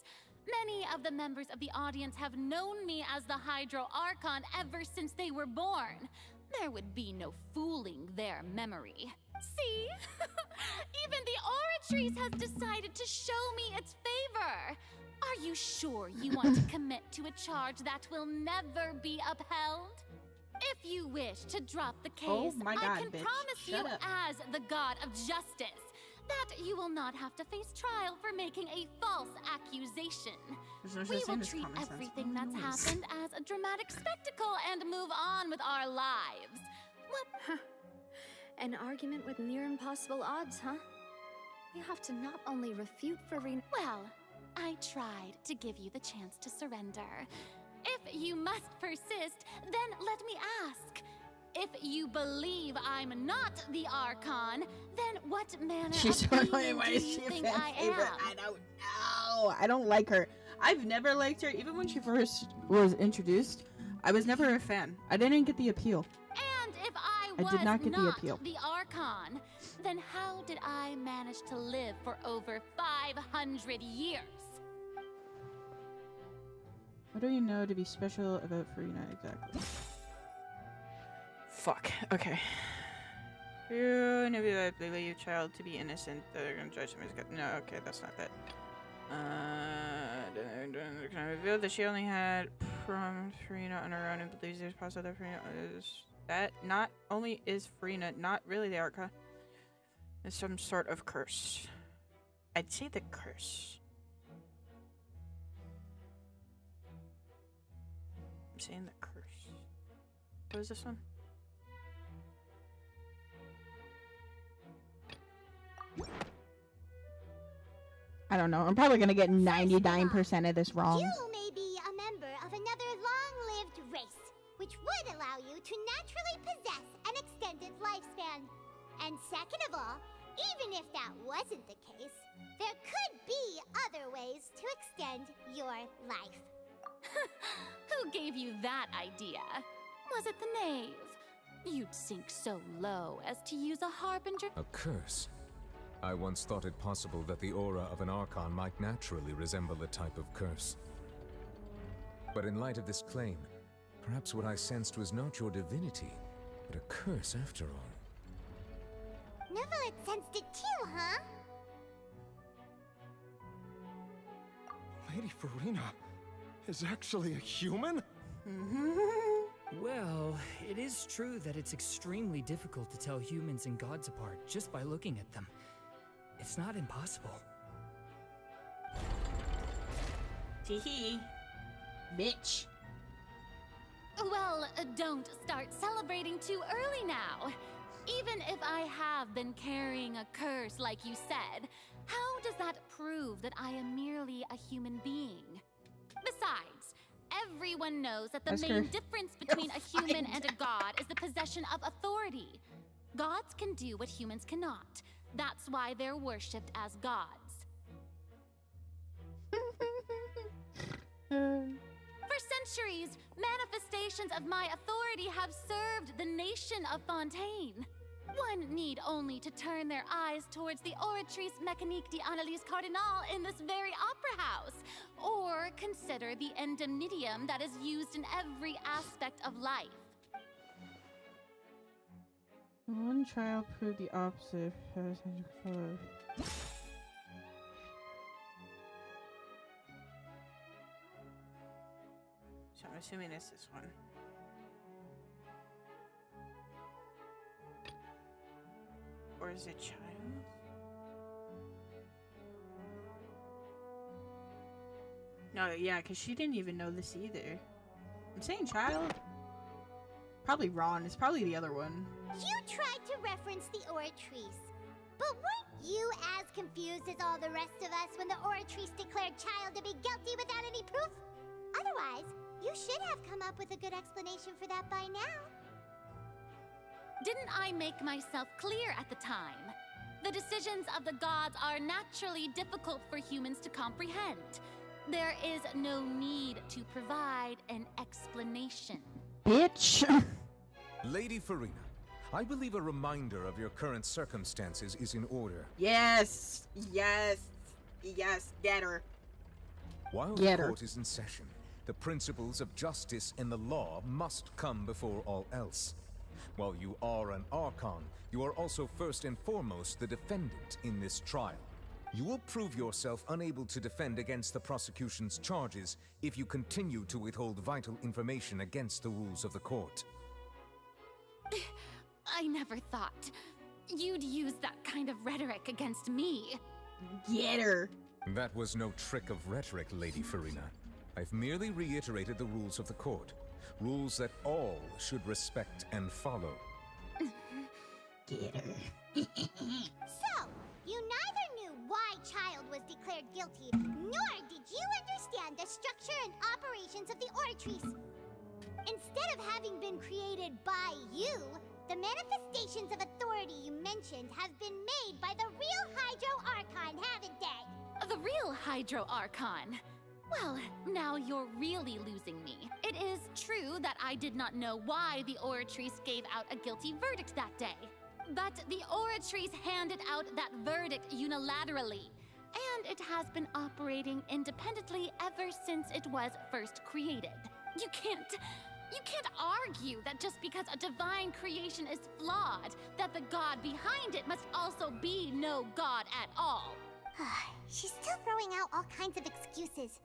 Many of the members of the audience have known me as the Hydro Archon ever since they were born. There would be no fooling their memory. See? Even the Oratrice has decided to show me its favor. Are you sure you want to commit to a charge that will never be upheld? If you wish to drop the case, Oh my God, I can bitch. promise Shut you up. as the god of justice that you will not have to face trial for making a false accusation. There's no We such will thing as treat common sense. everything Oh, that's nice. happened as a dramatic spectacle and move on with our lives. What? An argument with near impossible odds, huh? We have to not only refute Farina. Well, I tried to give you the chance to surrender. If you must persist, then let me ask. If you believe I'm not the Archon, then what manner She's of totally being my do you think I favorite. am? I don't know. I don't like her. I've never liked her. Even when she first was introduced, I was never a fan. I didn't get the appeal. And if I was did not get the appeal. the Archon, then how did I manage to live for over 500 years? What do you know to be special about Farina exactly? Fuck. Okay. You never believe your child to be innocent. They're gonna judge him as good. No, okay, that's not that. Can I reveal that she only had from Farina on her own and believes there's possible that Farina is that not only is Farina not really the Arca. It's some sort of curse. I'd say the curse. I'm saying the curse. What is this one? I don't know. I'm probably gonna get 99% of this wrong. You may be a member of another long-lived race, which would allow you to naturally possess an extended lifespan. And second of all, even if that wasn't the case, there could be other ways to extend your life. Who gave you that idea? Was it the knave? You'd sink so low as to use a harbinger. A curse? I once thought it possible that the aura of an Archon might naturally resemble a type of curse. But in light of this claim, perhaps what I sensed was not your divinity, but a curse after all. Neverlet sensed it too, huh? Lady Farina is actually a human? Well, it is true that it's extremely difficult to tell humans and gods apart just by looking at them. It's not impossible. Teehee. Bitch. Well, don't start celebrating too early now. Even if I have been carrying a curse like you said, how does that prove that I am merely a human being? Besides, everyone knows that the Ask main her. difference between a human and a god is the possession of authority. Gods can do what humans cannot. That's why they're worshipped as gods. For centuries, manifestations of my authority have served the nation of Fontaine. One need only to turn their eyes towards the Oratrice Mécanique d'Analyse Cardinal in this very opera house, or consider the indemnitium that is used in every aspect of life. One trial proved the opposite. So I'm assuming it's this one. Or is it child? No, yeah, because she didn't even know this either. I'm saying child. Probably Ron. It's probably the other one. You tried to reference the Oratrice, but weren't you as confused as all the rest of us when the Oratrice declared child to be guilty without any proof? Otherwise, you should have come up with a good explanation for that by now. Didn't I make myself clear at the time? The decisions of the gods are naturally difficult for humans to comprehend. There is no need to provide an explanation. Bitch. Lady Farina, I believe a reminder of your current circumstances is in order. Yes. Yes. Yes. Get her. While Get the her. court is in session, the principles of justice and the law must come before all else. While you are an Archon, you are also first and foremost the defendant in this trial. You will prove yourself unable to defend against the prosecution's charges if you continue to withhold vital information against the rules of the court. I never thought you'd use that kind of rhetoric against me. Get her. That was no trick of rhetoric, Lady Farina. I've merely reiterated the rules of the court. Rules that all should respect and follow. Get her. So, you neither knew why Child was declared guilty, nor did you understand the structure and operations of the Oratrice. Instead of having been created by you, the manifestations of authority you mentioned have been made by the real Hydro Archon, haven't they? The real Hydro Archon? Well, now you're really losing me. It is true that I did not know why the Oratrice gave out a guilty verdict that day. But the Oratrice handed out that verdict unilaterally, and it has been operating independently ever since it was first created. You can't argue that just because a divine creation is flawed, that the god behind it must also be no god at all. She's still throwing out all kinds of excuses.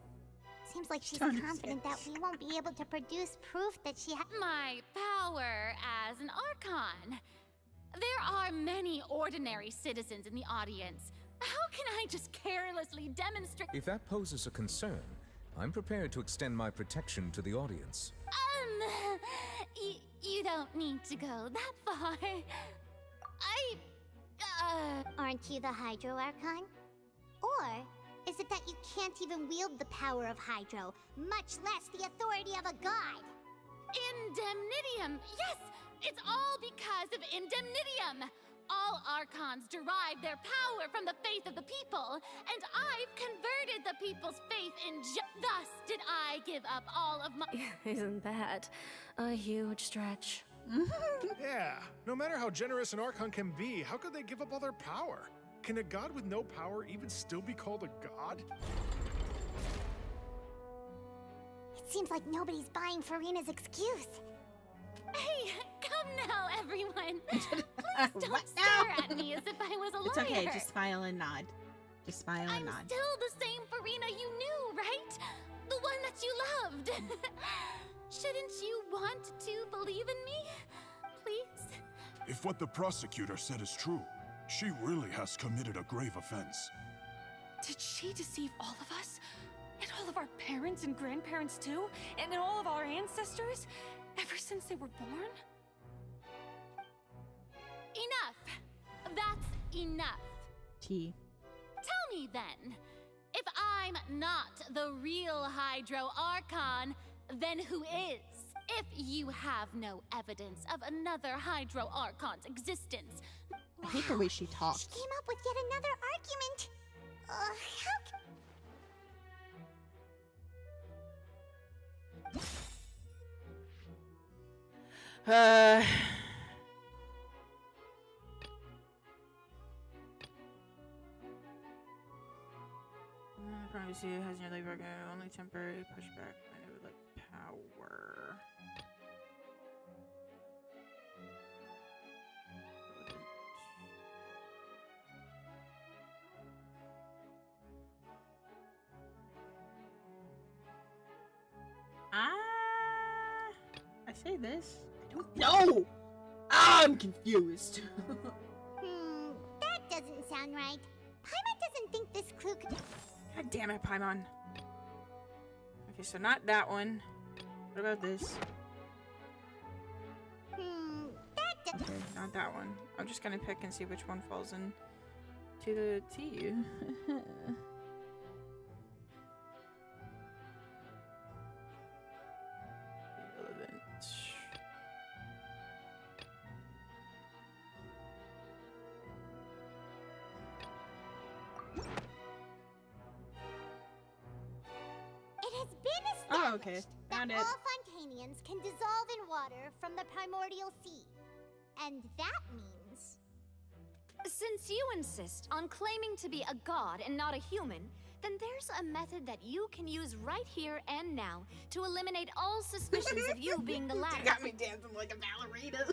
Seems like she's confident that we won't be able to produce proof that she My power as an Archon. There are many ordinary citizens in the audience. How can I just carelessly demonstrate— If that poses a concern, I'm prepared to extend my protection to the audience. You don't need to go that far. Aren't you the Hydro Archon? Or is it that you can't even wield the power of Hydro, much less the authority of a god? Indemnitium! Yes! It's all because of Indemnitium! All Archons derive their power from the faith of the people, and I've converted the people's faith in thus did I give up all of my— Isn't that a huge stretch? Yeah, no matter how generous an Archon can be, how could they give up all their power? Can a god with no power even still be called a god? It seems like nobody's buying Farina's excuse. Hey, come now, everyone! Please don't stare at me as if I was a liar! It's okay, just smile and nod. Just smile and nod. I'm still the same Farina you knew, right? The one that you loved! Shouldn't you want to believe in me? Please? If what the prosecutor said is true, she really has committed a grave offense. Did she deceive all of us? And all of our parents and grandparents too? And all of our ancestors? Ever since they were born? Enough! That's enough. T. Tell me then, if I'm not the real Hydro Archon, then who is? If you have no evidence of another Hydro Archon's existence— I hate the way she talks. She came up with yet another argument. Privacy has nearly broken. Only temporary pushback. I would like power. I say this. I don't know. I'm confused. That doesn't sound right. Paimon doesn't think this clue could— God damn it, Paimon. Okay, so not that one. What about this? Okay, not that one. I'm just gonna pick and see which one falls in to the T. Relevant. It has been established Found that it. all Fontanians can dissolve in water from the primordial sea. And that means— Since you insist on claiming to be a god and not a human, then there's a method that you can use right here and now to eliminate all suspicions of you being the latter. You got me dancing like a ballerina.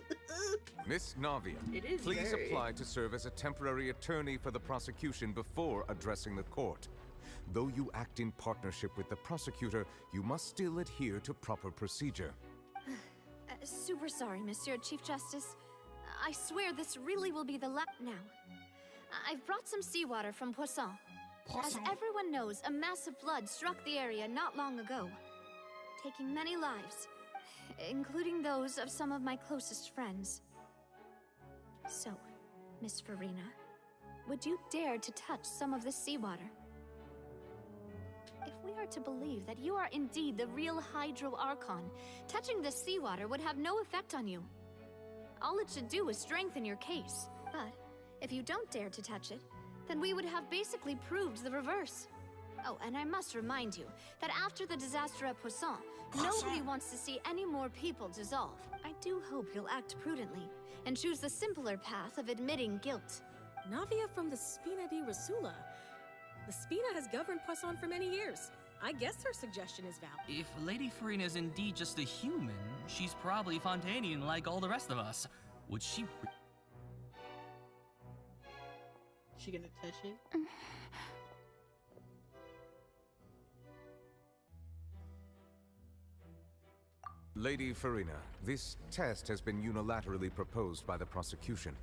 Miss Navia, It is please very- apply to serve as a temporary attorney for the prosecution before addressing the court. Though you act in partnership with the prosecutor, you must still adhere to proper procedure. Super sorry, Monsieur Chief Justice. I swear this really will be the now. I've brought some seawater from Poisson. As everyone knows, a massive flood struck the area not long ago, taking many lives, including those of some of my closest friends. So, Miss Farina, would you dare to touch some of the seawater? If we are to believe that you are indeed the real Hydro Archon, touching the seawater would have no effect on you. All it should do is strengthen your case. But if you don't dare to touch it, then we would have basically proved the reverse. Oh, and I must remind you that after the disaster at Poisson, nobody wants to see any more people dissolve. I do hope you'll act prudently and choose the simpler path of admitting guilt. Navia from the Spina di Rasula. The Spina has governed Poisson for many years. I guess her suggestion is valid. If Lady Farina is indeed just a human, she's probably Fontanian like all the rest of us. Would she... She gonna touch it? Lady Farina, this test has been unilaterally proposed by the prosecution.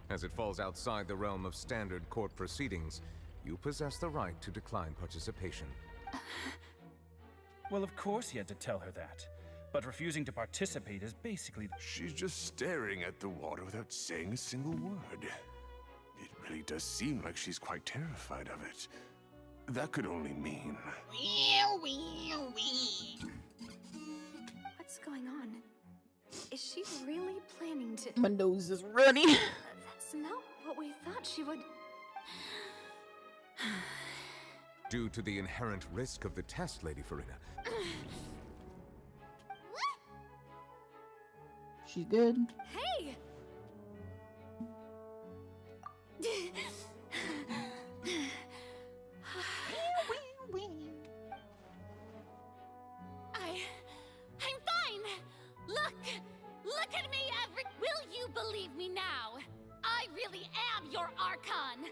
As it falls outside the realm of standard court proceedings, you possess the right to decline participation. Well, of course he had to tell her that. But refusing to participate is basically... She's just staring at the water without saying a single word. It really does seem like she's quite terrified of it. That could only mean... What's going on? Is she really planning to... My nose is running. That's not what we thought she would... Due to the inherent risk of the test, Lady Farina. She's good. Hey! I'm fine! Look at me, Will you believe me now? I really am your Archon!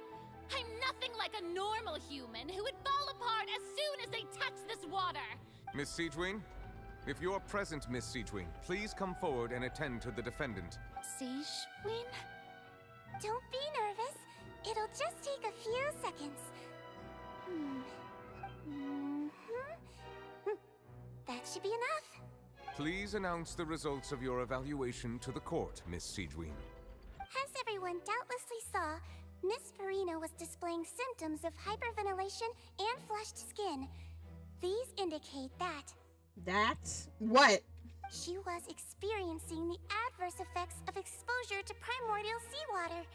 I'm nothing like a normal human who would fall apart as soon as they touch this water! Miss Siegewien? If you're present, Miss Siegewien, please come forward and attend to the defendant. Siegewien? Don't be nervous. It'll just take a few seconds. That should be enough. Please announce the results of your evaluation to the court, Miss Siegewien. As everyone doubtlessly saw, Miss Farina was displaying symptoms of hyperventilation and flushed skin. These indicate that... That's what? She was experiencing the adverse effects of exposure to primordial seawater.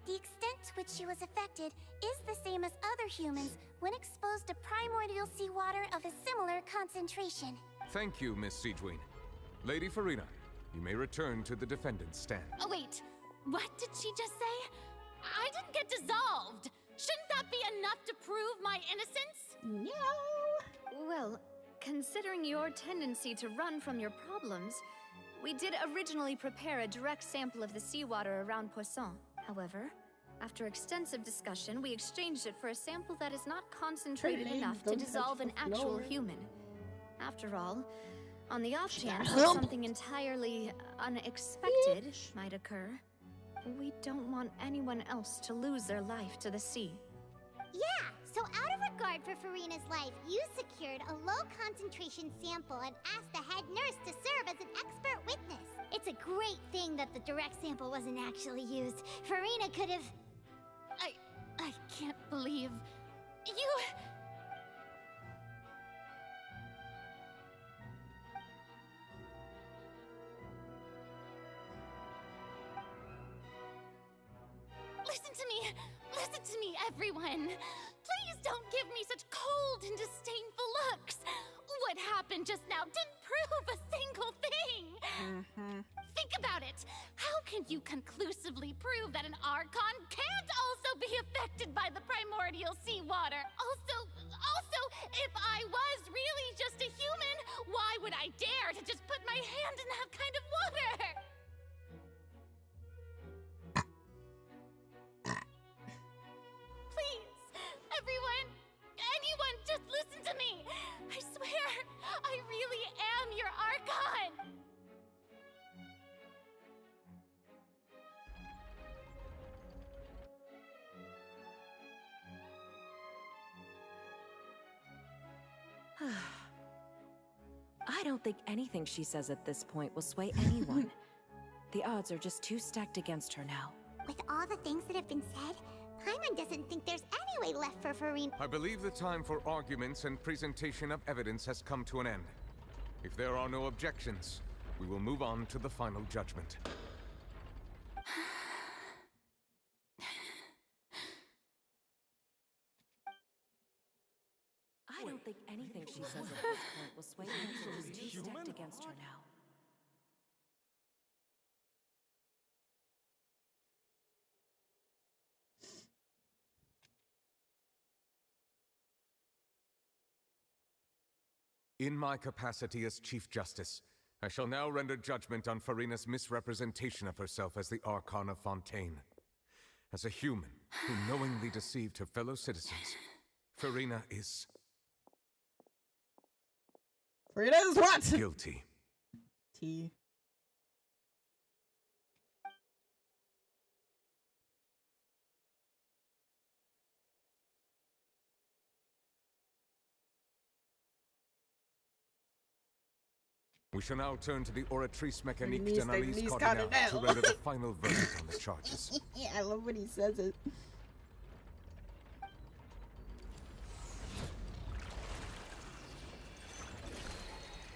The extent to which she was affected is the same as other humans when exposed to primordial seawater of a similar concentration. Thank you, Miss Siegewien. Lady Farina, you may return to the defendant's stand. Oh wait, what did she just say? I didn't get dissolved! Shouldn't that be enough to prove my innocence? No! Well, considering your tendency to run from your problems, we did originally prepare a direct sample of the seawater around Poisson. However, after extensive discussion, we exchanged it for a sample that is not concentrated enough to dissolve an actual human. After all, on the off chance that something entirely unexpected might occur, we don't want anyone else to lose their life to the sea. Yeah, so out of regard for Farina's life, you secured a low-concentration sample and asked the head nurse to serve as an expert witness. It's a great thing that the direct sample wasn't actually used. Farina could have... I can't believe... You... Listen to me, everyone! Please don't give me such cold and disdainful looks! What happened just now didn't prove a single thing! Think about it! How can you conclusively prove that an Archon can't also be affected by the primordial seawater? Also, if I was really just a human, why would I dare to just put my hand in that kind of water? Please, anyone, just listen to me! I swear, I really am your Archon! I don't think anything she says at this point will sway anyone. The odds are just too stacked against her now. With all the things that have been said, Paimon doesn't think there's any way left for Farina. I believe the time for arguments and presentation of evidence has come to an end. If there are no objections, we will move on to the final judgment. I don't think anything she says at this point will sway anyone. She's too stacked against her now. In my capacity as Chief Justice, I shall now render judgment on Farina's misrepresentation of herself as the Archon of Fontaine. As a human who knowingly deceived her fellow citizens, Farina is... Farina is what? Guilty. T. We shall now turn to the Oratrice Mécanique d'Analyse Cardinal to render the final verdict on the charges. Yeah, I love when he says it.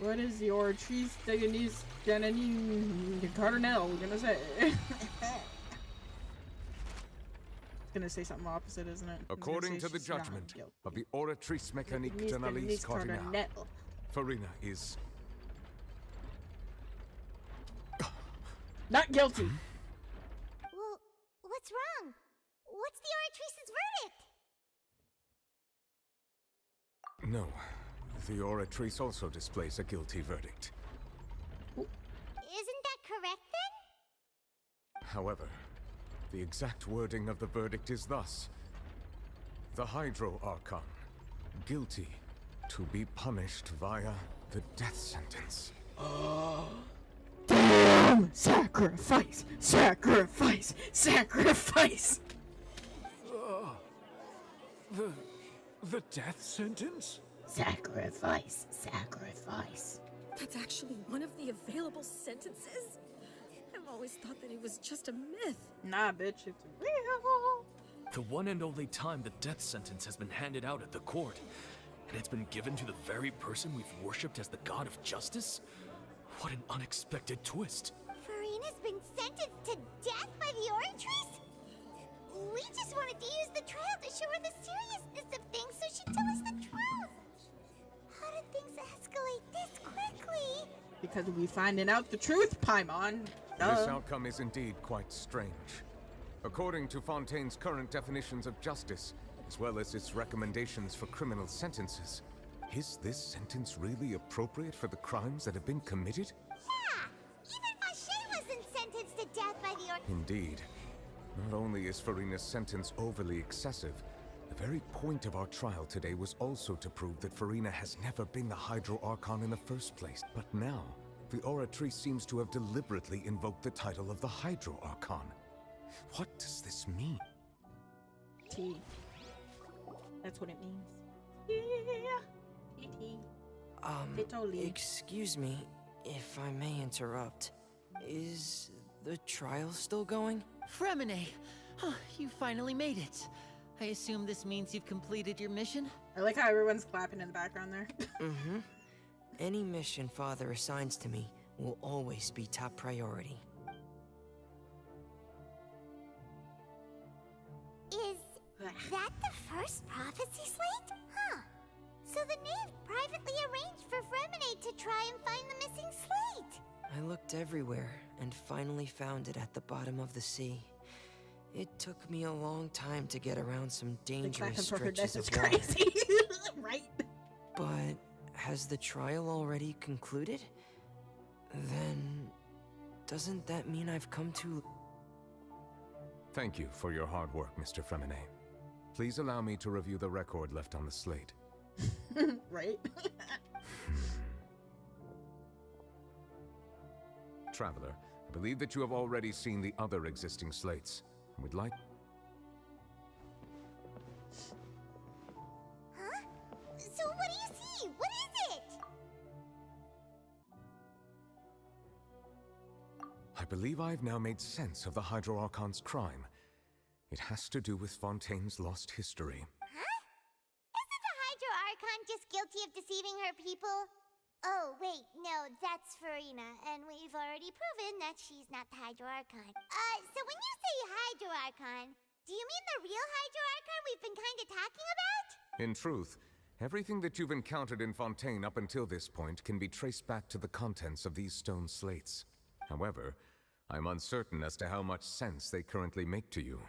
What is the Oratrice d'Analyse Cardinal gonna say? It's gonna say something opposite, isn't it? According to the judgment of the Oratrice Mécanique d'Analyse Cardinal, Farina is... not guilty. Well, what's wrong? What's the Oratrice's verdict? No. The Oratrice also displays a guilty verdict. Isn't that correct then? However, the exact wording of the verdict is thus. The Hydro Archon, guilty to be punished via the death sentence. Damn! Sacrifice! Sacrifice! Sacrifice! The death sentence? Sacrifice, sacrifice. That's actually one of the available sentences? I've always thought that it was just a myth. Nah, bitch, it's real. The one and only time the death sentence has been handed out at the court, and it's been given to the very person we've worshipped as the god of justice? What an unexpected twist. Farina's been sentenced to death by the Oratrice? We just wanted to use the trial to show her the seriousness of things so she'd tell us the truth. How did things escalate this quickly? Because we finding out the truth, Paimon. This outcome is indeed quite strange. According to Fontaine's current definitions of justice, as well as its recommendations for criminal sentences, is this sentence really appropriate for the crimes that have been committed? Yeah! Even Vache wasn't sentenced to death by the Oratrice. Indeed. Not only is Farina's sentence overly excessive, the very point of our trial today was also to prove that Farina has never been the Hydro Archon in the first place. But now, the Oratrice seems to have deliberately invoked the title of the Hydro Archon. What does this mean? T. That's what it means. Yeah. T. Excuse me, if I may interrupt. Is the trial still going? Fremine! Oh, you finally made it. I assume this means you've completed your mission? I like how everyone's clapping in the background there. Mm-hmm. Any mission Father assigns to me will always be top priority. Is that the first prophecy slate? Huh. So the knave privately arranged for Fremine to try and find the missing slate. I looked everywhere and finally found it at the bottom of the sea. It took me a long time to get around some dangerous stretches of water. Crazy. Right? But has the trial already concluded? Then doesn't that mean I've come to... Thank you for your hard work, Mr. Fremine. Please allow me to review the record left on the slate. Right? Traveler, I believe that you have already seen the other existing slates. Would like... Huh? So what do you see? What is it? I believe I've now made sense of the Hydro Archon's crime. It has to do with Fontaine's lost history. Huh? Isn't the Hydro Archon just guilty of deceiving her people? Oh, wait, no, that's Farina, and we've already proven that she's not the Hydro Archon. So when you say Hydro Archon, do you mean the real Hydro Archon we've been kinda talking about? In truth, everything that you've encountered in Fontaine up until this point can be traced back to the contents of these stone slates. However, I'm uncertain as to how much sense they currently make to you.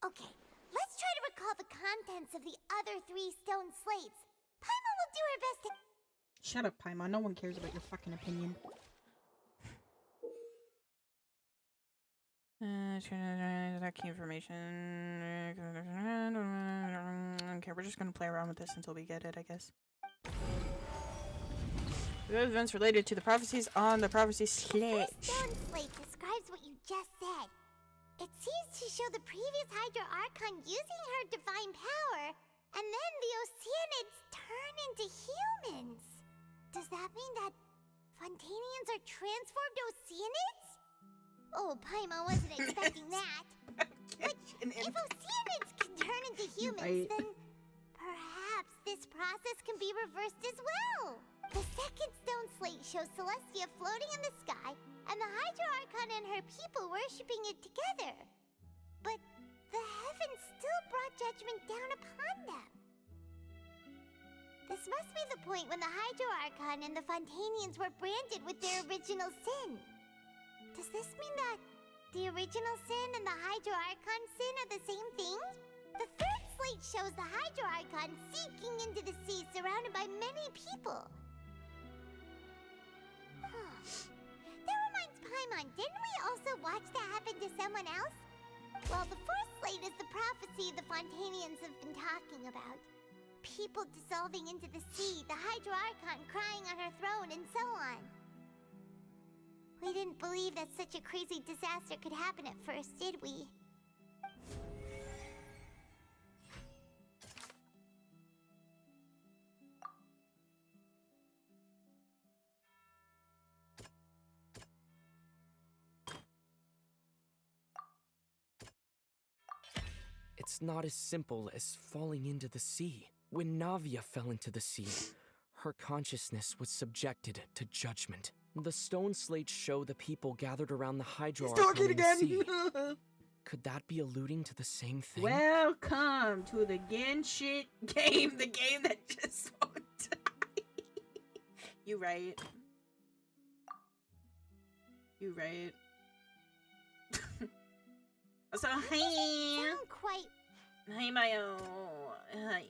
Okay, let's try to recall the contents of the other 3 stone slates. Paimon will do her best to... Shut up, Paimon. No one cares about your fucking opinion. That key information. Okay, we're just gonna play around with this until we get it, I guess. The events related to the prophecies on the prophecy slate. The stone slate describes what you just said. It seems to show the previous Hydro Archon using her divine power, and then the Oceanids turn into humans. Does that mean that Fontainians are transformed Oceanids? Oh, Paimon wasn't expecting that. But if Oceanids can turn into humans, then perhaps this process can be reversed as well. The second stone slate shows Celestia floating in the sky, and the Hydro Archon and her people worshipping it together. But the heavens still brought judgment down upon them. This must be the point when the Hydro Archon and the Fontainians were branded with their original sin. Does this mean that the original sin and the Hydro Archon sin are the same thing? The third slate shows the Hydro Archon sinking into the sea surrounded by many people. That reminds Paimon, didn't we also watch that happen to someone else? Well, the fourth slate is the prophecy the Fontainians have been talking about. People dissolving into the sea, the Hydro Archon crying on her throne, and so on. We didn't believe that such a crazy disaster could happen at first, did we? It's not as simple as falling into the sea. When Navia fell into the sea, her consciousness was subjected to judgment. The stone slates show the people gathered around the Hydro Archon in the sea. Could that be alluding to the same thing? Welcome to the Genshin game, the game that just won't die. You right. You right. So hey, hey Mayo, hi.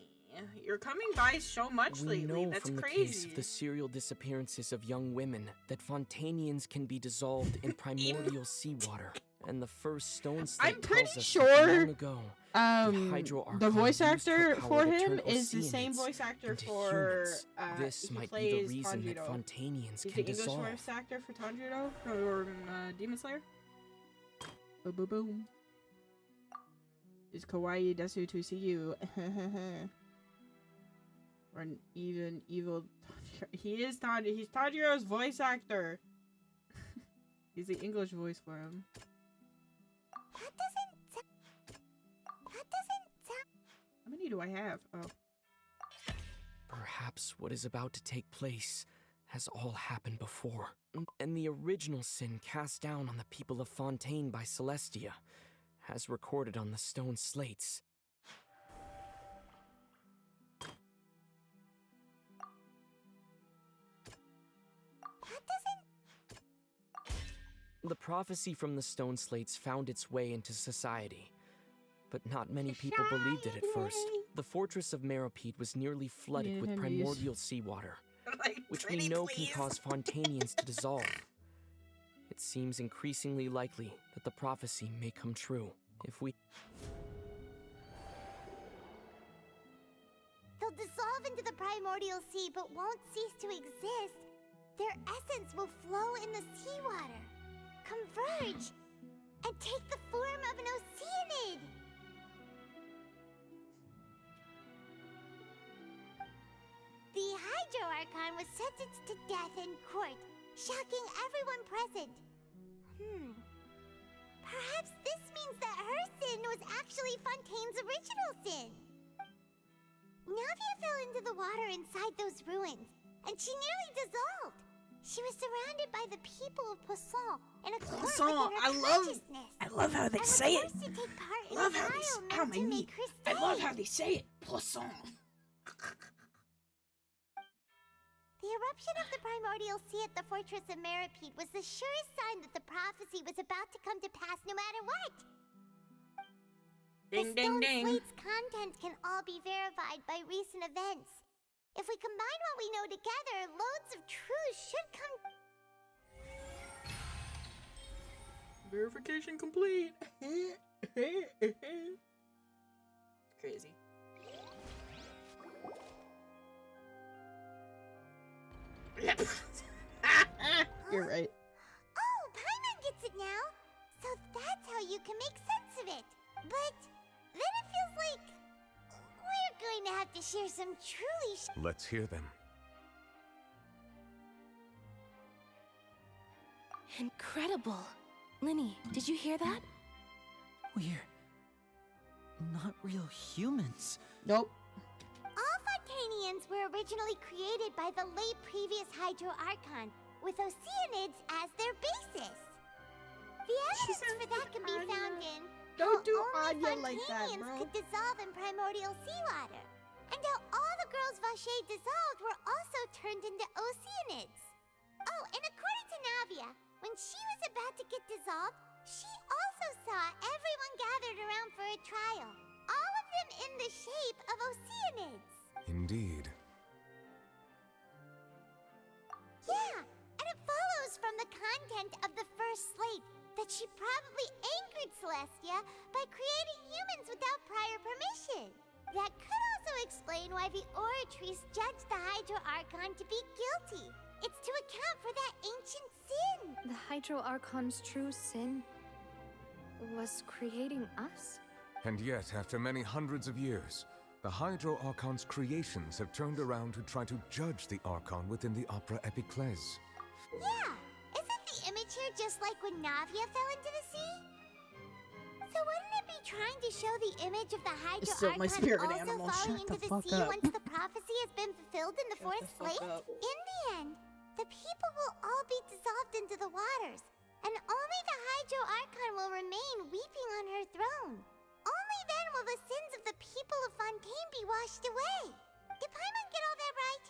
You're coming by so much lately. We know That's from crazy. The case of the serial disappearances of young women that Fontainians can be dissolved in primordial seawater. And the first stone slate I'm pretty tells us sure that long ago, the voice actor for him is the same voice actor for this might be the reason that Fontainians He's can the English dissolve. voice actor for Tanjiro or Demon Slayer. Boom boom boom. It's kawaii desu to see you. Or an even evil. He's Tanjiro's voice actor. He's the English voice for him. That doesn't sound. How many do I have? Oh. Perhaps what is about to take place has all happened before. And the original sin cast down on the people of Fontaine by Celestia, as recorded on the stone slates. The prophecy from the stone slates found its way into society, but not many people believed it at first. The fortress of Meropide was nearly flooded with primordial seawater, which we know can cause Fontainians to dissolve. It seems increasingly likely that the prophecy may come true if we... They'll dissolve into the primordial sea but won't cease to exist. Their essence will flow in the seawater, converge, and take the form of an Oceanid. The Hydro Archon was sentenced to death in court, shocking everyone present. Perhaps this means that her sin was actually Fontaine's original sin. Navia fell into the water inside those ruins, and she nearly dissolved. She was surrounded by the people of Poisson in a court within her consciousness. I love how they say it. To take part in Love a how trial they, ow, meant my to knee. make her I love stay. how they say it. Poisson. The eruption of the primordial sea at the fortress of Meripede was the surest sign that the prophecy was about to come to pass no matter what. Ding, the ding, stone ding. slate's contents can all be verified by recent events. If we combine what we know together, loads of truth should come. Verification complete. Crazy. You're right. Oh, Paimon gets it now. So that's how you can make sense of it. But then it feels like we're going to have to share some truly Let's hear them. Incredible. Linny, did you hear that? We're not real humans. Nope. All Fontanians were originally created by the late previous Hydro Archon, with Oceanids as their basis. The evidence for that can be found in Don't do how only Anya like that, Fontanians bro. could dissolve in primordial seawater, and how all the girls Vacher dissolved were also turned into Oceanids. Oh, and according to Navia, when she was about to get dissolved, she also saw everyone gathered around for a trial, all of them in the shape of Oceanids. Indeed. Yeah, and it follows from the content of the first slate that she probably angered Celestia by creating humans without prior permission. That could also explain why the Oratrice judged the Hydro Archon to be guilty. It's to account for that ancient sin. The Hydro Archon's true sin was creating us? And yet, after many hundreds of years, the Hydro Archon's creations have turned around to try to judge the Archon within the Opera Epiclese. Yeah, isn't the image here just like when Navia fell into the sea? So wouldn't it be trying to show the image of the Hydro It's still my Archon spirit also animal. falling Shut into the the fuck sea up. once the prophecy has been fulfilled in the fourth fuck slate? up. In the end, the people will all be dissolved into the waters, and only the Hydro Archon will remain weeping on her throne. Only then will the sins of the people of Fontaine be washed away. Did Paimon get all that right?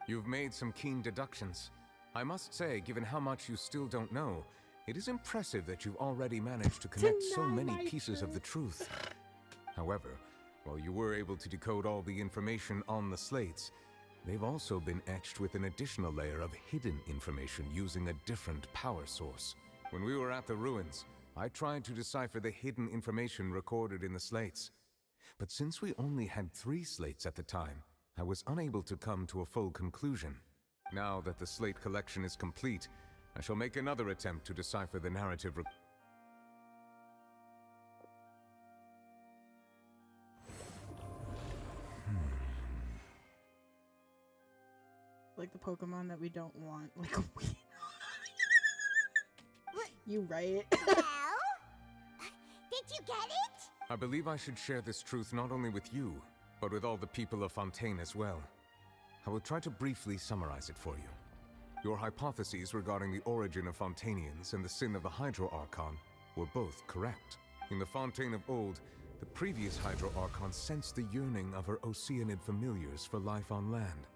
You've made some keen deductions. I must say, given how much you still don't know, it is impressive that you've already managed to connect so many pieces of the truth. However, while you were able to decode all the information on the slates, they've also been etched with an additional layer of hidden information using a different power source. When we were at the ruins, I tried to decipher the hidden information recorded in the slates. But since we only had 3 slates at the time, I was unable to come to a full conclusion. Now that the slate collection is complete, I shall make another attempt to decipher the narrative. Like the Pokemon that we don't want. Like you right. Well, did you get it? I believe I should share this truth not only with you, but with all the people of Fontaine as well. I will try to briefly summarize it for you. Your hypotheses regarding the origin of Fontainians and the sin of the Hydro Archon were both correct. In the Fontaine of old, the previous Hydro Archon sensed the yearning of her Oceanid familiars for life on land.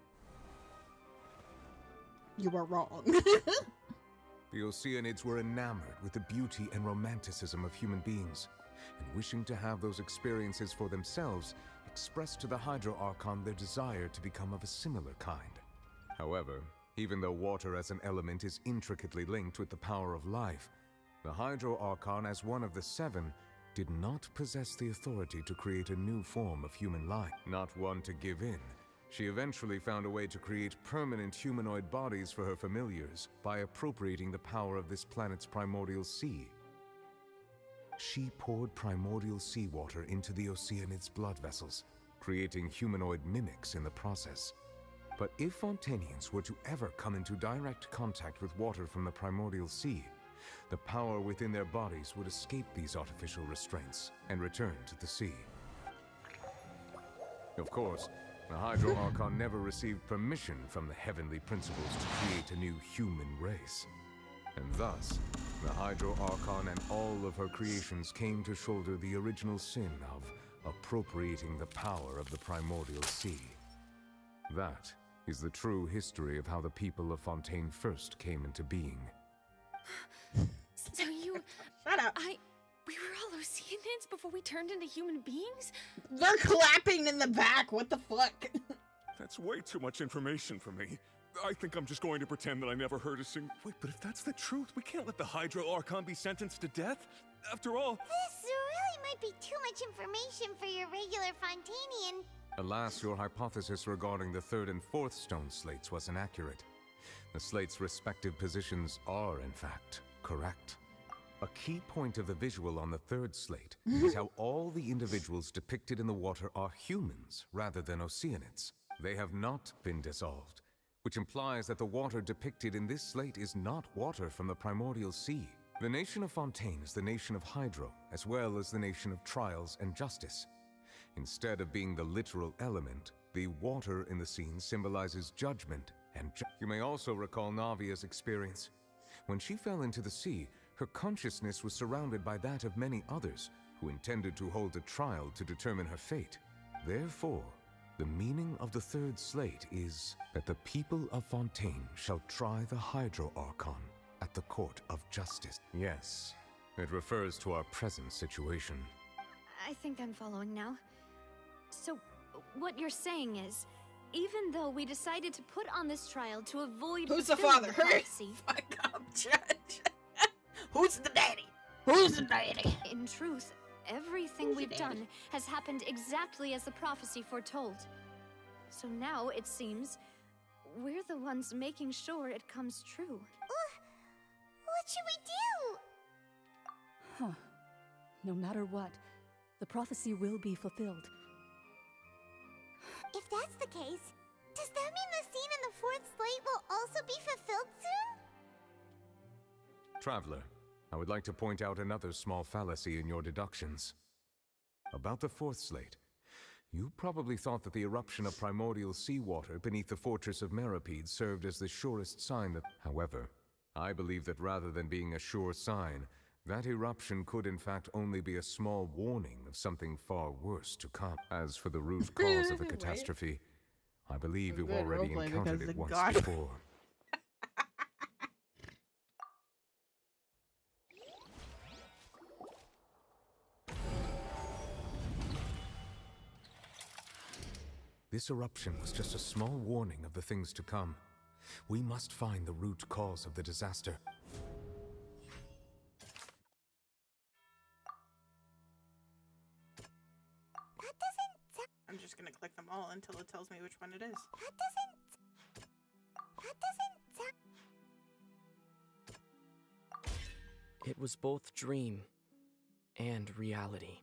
You are wrong. The Oceanids were enamored with the beauty and romanticism of human beings, and wishing to have those experiences for themselves, expressed to the Hydro Archon their desire to become of a similar kind. However, even though water as an element is intricately linked with the power of life, the Hydro Archon, as one of the 7, did not possess the authority to create a new form of human life. Not one to give in, she eventually found a way to create permanent humanoid bodies for her familiars by appropriating the power of this planet's primordial sea. She poured primordial seawater into the Oceanids' blood vessels, creating humanoid mimics in the process. But if Fontainians were to ever come into direct contact with water from the primordial sea, the power within their bodies would escape these artificial restraints and return to the sea. Of course, the Hydro Archon never received permission from the heavenly principles to create a new human race. And thus, the Hydro Archon and all of her creations came to shoulder the original sin of appropriating the power of the primordial sea. That is the true history of how the people of Fontaine first came into being. So you... Shut up. We were all Oceanids before we turned into human beings? They're clapping in the back. What the fuck? That's way too much information for me. I think I'm just going to pretend that I never heard a single... Wait, but if that's the truth, we can't let the Hydro Archon be sentenced to death. After all... This really might be too much information for your regular Fontainian. Alas, your hypothesis regarding the 3rd and 4th stone slates was inaccurate. The slates' respective positions are, in fact, correct. A key point of the visual on the 3rd slate is how all the individuals depicted in the water are humans rather than Oceanids. They have not been dissolved, which implies that the water depicted in this slate is not water from the primordial sea. The nation of Fontaine is the nation of Hydro, as well as the nation of trials and justice. Instead of being the literal element, the water in the scene symbolizes judgment and you may also recall Navia's experience. When she fell into the sea, her consciousness was surrounded by that of many others who intended to hold a trial to determine her fate. Therefore, the meaning of the 3rd slate is that the people of Fontaine shall try the Hydro Archon at the court of justice. Yes, it refers to our present situation. I think I'm following now. So, what you're saying is, even though we decided to put on this trial to avoid Who's the fulfilling father? prophecy, Fuck up, Judge. Who's the daddy? Who's the daddy? In truth, everything we've done has happened exactly as the prophecy foretold. So now, it seems, we're the ones making sure it comes true. What should we do? Huh. No matter what, the prophecy will be fulfilled. If that's the case, does that mean the scene in the 4th slate will also be fulfilled soon? Traveler, I would like to point out another small fallacy in your deductions. About the 4th slate, you probably thought that the eruption of primordial seawater beneath the fortress of Meripede served as the surest sign that... However, I believe that rather than being a sure sign, that eruption could in fact only be a small warning of something far worse to come. As for the root cause of the catastrophe, I believe you've already encountered it once before. This eruption was just a small warning of the things to come. We must find the root cause of the disaster. That doesn't... I'm just gonna click them all until it tells me which one it is. That doesn't... It was both dream and reality.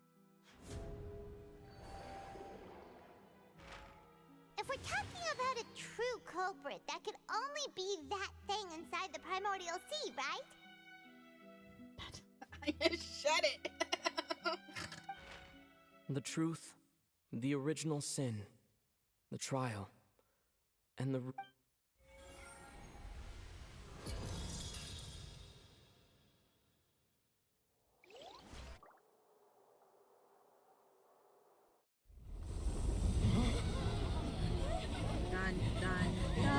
If we're talking about a true culprit, that could only be that thing inside the primordial sea, right? Shut it! The truth, the original sin, the trial, and the... Dun, dun, dun.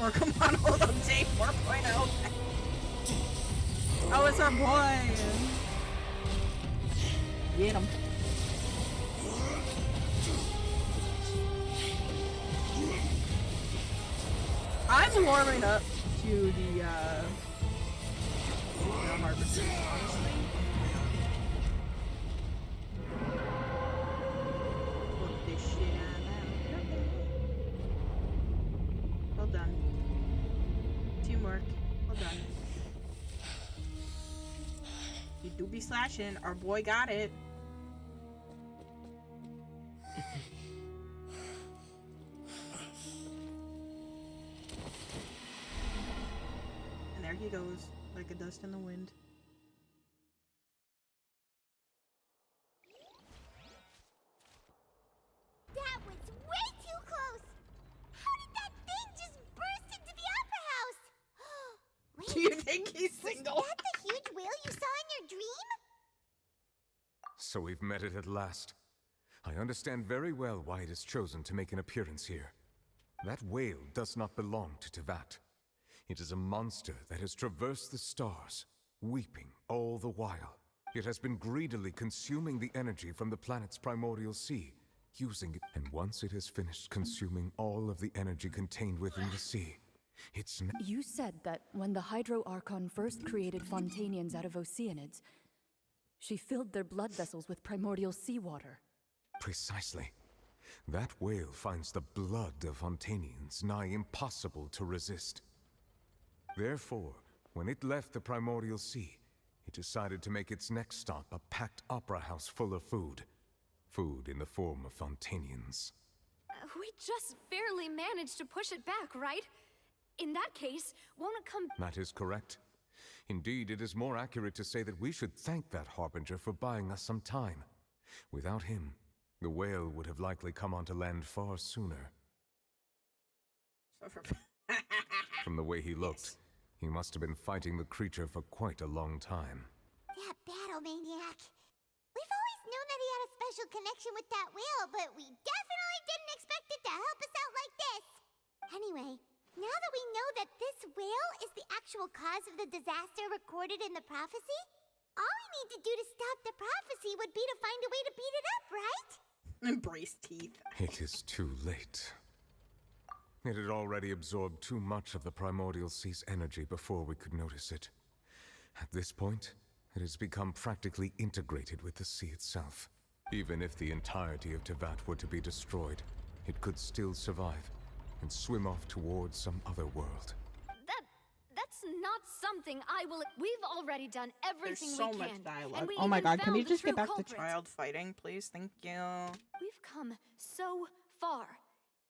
Or come on, hold up, J 4.0. Oh, it's our boy. Get him. I'm warming up to the Harbinger, honestly. Fuck this shit, I'm out. Okay. Well done. Teamwork. Well done. You do be slashing. Our boy got it. And there he goes, like a dust in the wind. That was way too close! How did that thing just burst into the opera house? Wait, Do you think he's single? Was that the huge whale you saw in your dream? So we've met it at last. I understand very well why it has chosen to make an appearance here. That whale does not belong to Teyvat. It is a monster that has traversed the stars, weeping all the while. It has been greedily consuming the energy from the planet's primordial sea, using it, and once it has finished consuming all of the energy contained within the sea, it's You said that when the Hydro Archon first created Fontanians out of Oceanids, she filled their blood vessels with primordial seawater. Precisely. That whale finds the blood of Fontanians nigh impossible to resist. Therefore, when it left the primordial sea, it decided to make its next stop a packed opera house full of food. Food in the form of Fontanians. We just barely managed to push it back, right? In that case, won't it come... That is correct. Indeed, it is more accurate to say that we should thank that Harbinger for buying us some time. Without him, the whale would have likely come onto land far sooner. From the way he looked, he must have been fighting the creature for quite a long time. That battle maniac. We've always known that he had a special connection with that whale, but we definitely didn't expect it to help us out like this. Anyway, now that we know that this whale is the actual cause of the disaster recorded in the prophecy, all we need to do to stop the prophecy would be to find a way to beat it up, right? Embrace teeth. It is too late. It had already absorbed too much of the primordial sea's energy before we could notice it. At this point, it has become practically integrated with the sea itself. Even if the entirety of Teyvat were to be destroyed, it could still survive and swim off towards some other world. That's not something I will... We've already done everything we can. There's so much dialogue. And we Oh my even god, can we found the just get true back culprit. to child fighting, please? Thank you. We've come so far.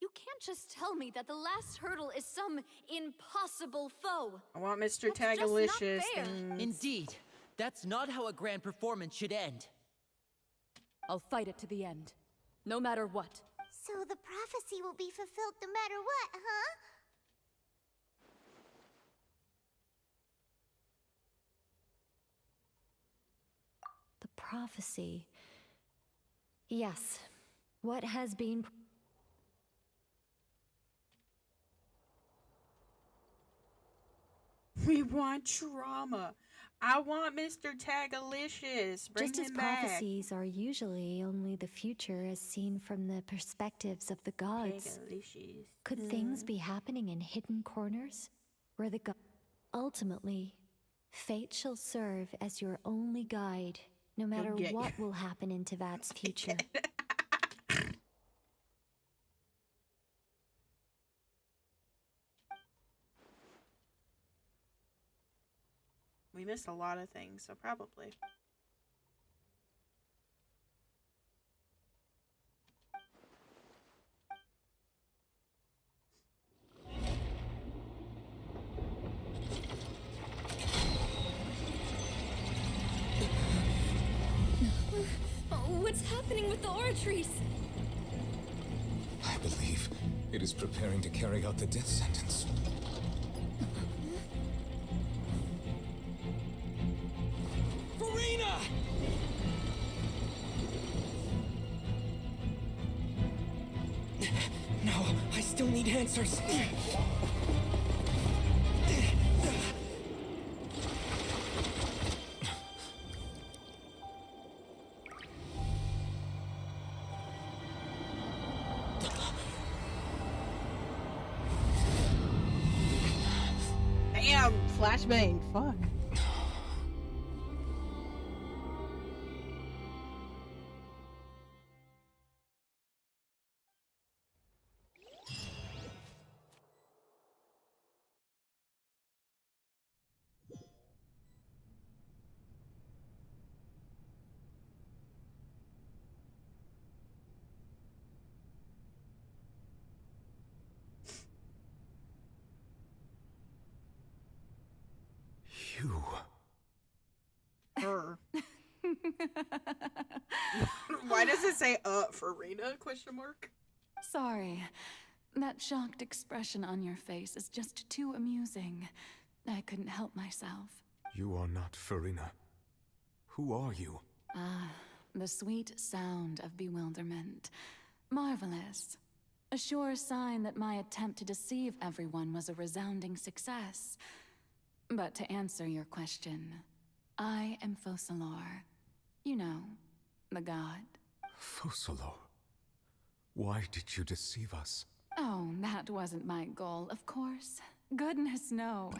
You can't just tell me that the last hurdle is some impossible foe. I want Mr. That's just not Tagalicious. fair. Indeed. That's not how a grand performance should end. I'll fight it to the end. No matter what. So the prophecy will be fulfilled no matter what, huh? The prophecy. Yes. What has been... We want trauma. I want Mr. Tagalicious. Bring Just as him back. prophecies are usually only the future as seen from the perspectives of the gods, Tagalicious. could things be happening in hidden corners where the ultimately, fate shall serve as your only guide, no matter get what will happen in Teyvat's future. We missed a lot of things, so probably. What's happening with the oratories? I believe it is preparing to carry out the death sentence. Farina! No, I still need answers. Flashbang. Fuck. You. Her. Why does it say Farina? Question mark. Sorry. That shocked expression on your face is just too amusing. I couldn't help myself. You are not Farina. Who are you? Ah, the sweet sound of bewilderment. Marvelous. A sure sign that my attempt to deceive everyone was a resounding success. But to answer your question, I am Focalor. You know, the god. Focalor. Why did you deceive us? Oh, that wasn't my goal, of course. Goodness, no.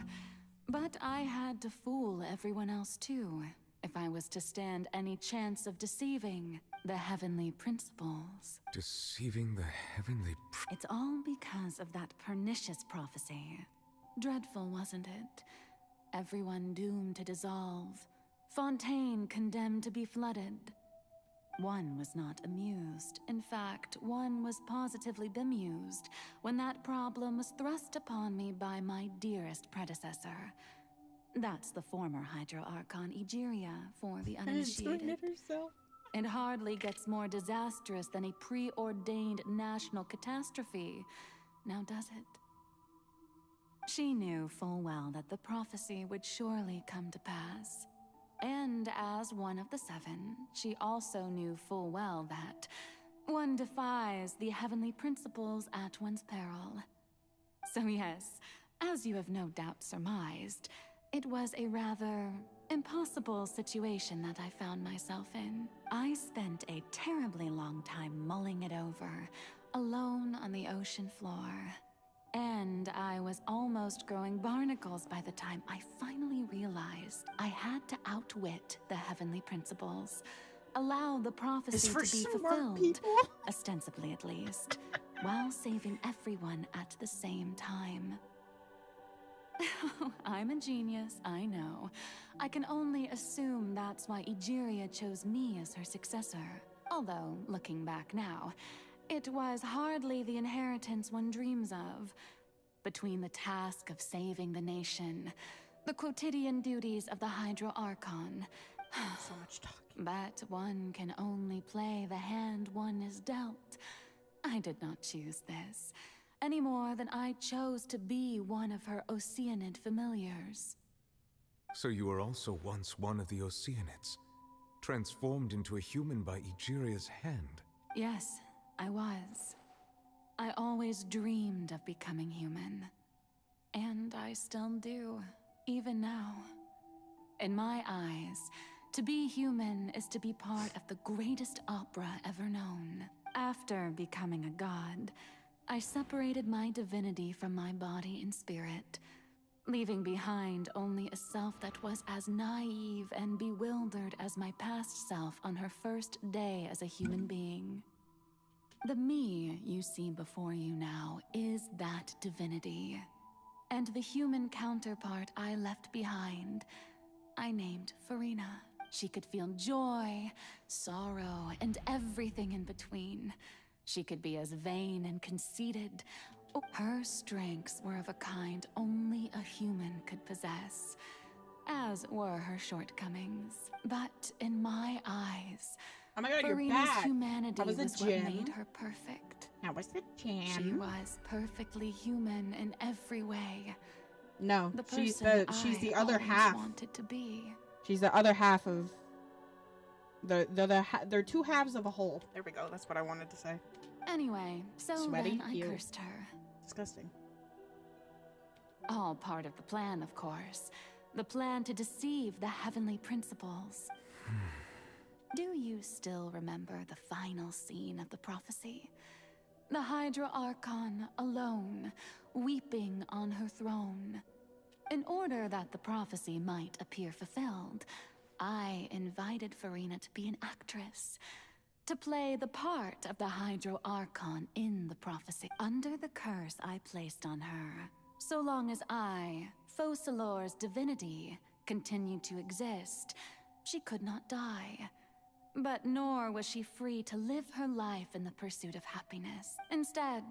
But I had to fool everyone else too, if I was to stand any chance of deceiving the heavenly principles. Deceiving the heavenly It's all because of that pernicious prophecy. Dreadful, wasn't it? Everyone doomed to dissolve. Fontaine condemned to be flooded. One was not amused. In fact, one was positively bemused when that problem was thrust upon me by my dearest predecessor. That's the former Hydro Archon Egeria for the uninitiated. It hardly gets more disastrous than a preordained national catastrophe, now does it? She knew full well that the prophecy would surely come to pass. And as one of the seven, she also knew full well that one defies the heavenly principles at one's peril. So yes, as you have no doubt surmised, it was a rather impossible situation that I found myself in. I spent a terribly long time mulling it over, alone on the ocean floor. And I was almost growing barnacles by the time I finally realized I had to outwit the heavenly principles, allow the prophecy to be fulfilled, ostensibly at least, while saving everyone at the same time. I'm a genius, I know. I can only assume that's why Egeria chose me as her successor. Although, looking back now, it was hardly the inheritance one dreams of. Between the task of saving the nation, the quotidian duties of the Hydro Archon. So much talking. But one can only play the hand one is dealt. I did not choose this, any more than I chose to be one of her Oceanid familiars. So you were also once one of the Oceanids, transformed into a human by Egeria's hand. Yes, I was. I always dreamed of becoming human. And I still do, even now. In my eyes, to be human is to be part of the greatest opera ever known. After becoming a god, I separated my divinity from my body and spirit, leaving behind only a self that was as naive and bewildered as my past self on her first day as a human being. The me you see before you now is that divinity. And the human counterpart I left behind, I named Farina. She could feel joy, sorrow, and everything in between. She could be as vain and conceited. Her strengths were of a kind only a human could possess, as were her shortcomings. But in my eyes, oh my God, Farina's you're back. humanity was what made her perfect. That was the gem. She was perfectly human in every way. No, The she's person she's the I other always half. wanted to be. She's the other half of they're two halves of a whole. There we go. That's what I wanted to say. Anyway, so Sweaty, then I cute. cursed her. Disgusting. All part of the plan, of course. The plan to deceive the heavenly principles. Do you still remember the final scene of the prophecy? The Hydra Archon alone, weeping on her throne. In order that the prophecy might appear fulfilled, I invited Farina to be an actress, to play the part of the Hydro Archon in the prophecy, under the curse I placed on her. So long as I, Focalor's divinity, continued to exist, she could not die. But nor was she free to live her life in the pursuit of happiness. Instead,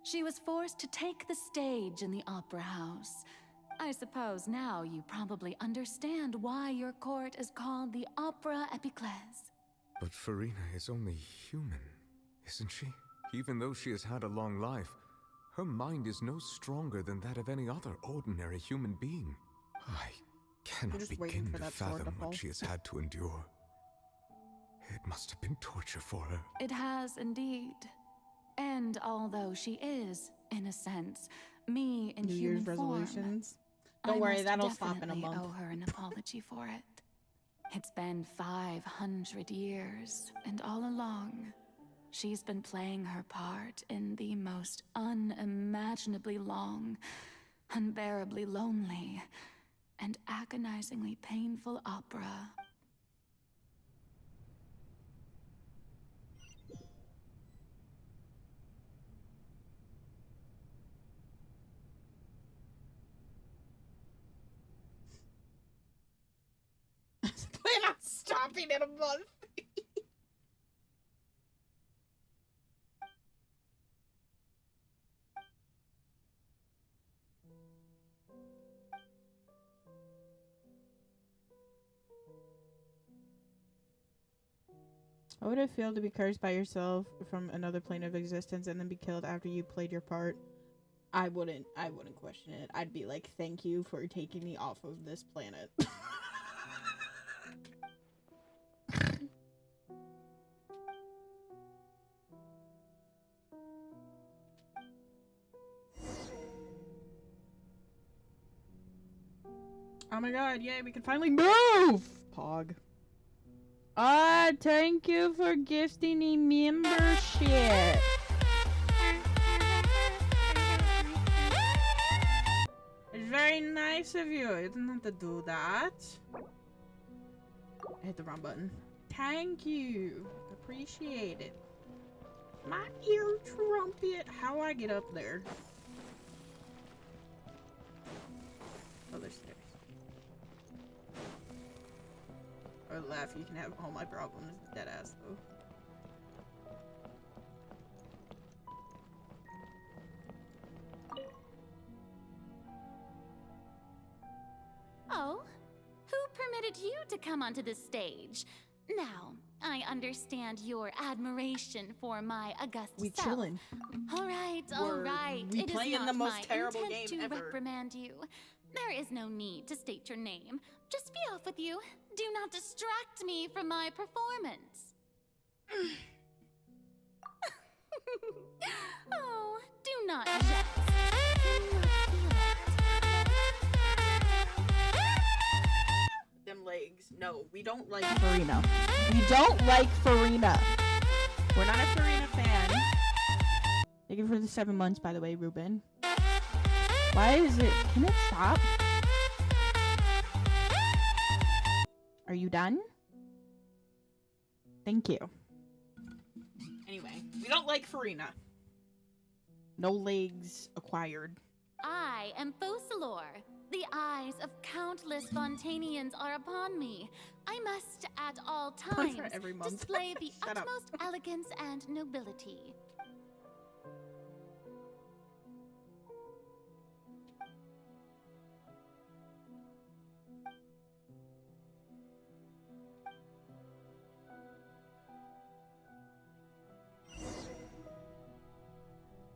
she was forced to take the stage in the opera house. I suppose now you probably understand why your court is called the Opera Epiclese. But Farina is only human, isn't she? Even though she has had a long life, her mind is no stronger than that of any other ordinary human being. I cannot begin to fathom what she has had to endure. It must have been torture for her. It has indeed. And although she is, in a sense, me in New human Year's resolutions. form, Don't worry, must that'll stop in a definitely month. owe her an apology for it. It's been 500 years, and all along, she's been playing her part in the most unimaginably long, unbearably lonely, and agonizingly painful opera. Plan on stopping in a month. How would it feel to be cursed by yourself from another plane of existence and then be killed after you played your part? I wouldn't question it. I'd be like, thank you for taking me off of this planet. Oh my god, yay, we can finally move! Pog. Thank you for gifting me membership. It's very nice of you. You didn't have to do that. I hit the wrong button. Thank you. Appreciate it. My ear trumpet. How do I get up there? Oh, there's stairs. Or left, you can have all my problems. Dead ass though. Oh, who permitted you to come onto the stage? Now, I understand your admiration for my august We self. chillin'. All right. We It is playing not the most my terrible intent game to ever. reprimand you. There is no need to state your name. Just be off with you. Do not distract me from my performance. Oh, do not jest. Do not feel it. Them legs. No, we don't like Farina. We don't like Farina. We're not a Farina fan. Thank you for the 7 months, by the way, Ruben. Why is it? Can it stop? Are you done? Thank you. Anyway, we don't like Farina. No legs acquired. I am Focalor. The eyes of countless Fontanians are upon me. I must, at all times, every month. display the Shut up. utmost elegance and nobility.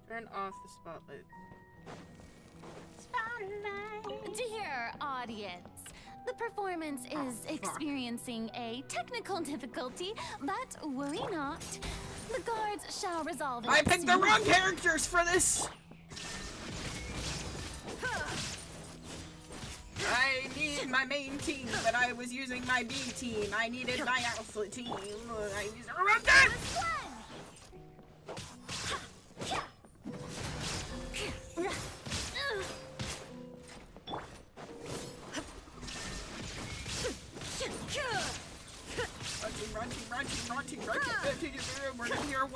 Turn off the spotlight. Dear audience, the performance is experiencing a technical difficulty, but worry not. The guards shall resolve it. I picked the soon. wrong characters for this! I need my main team, but I was using my B team. I needed my alpha team. I used the wrong team!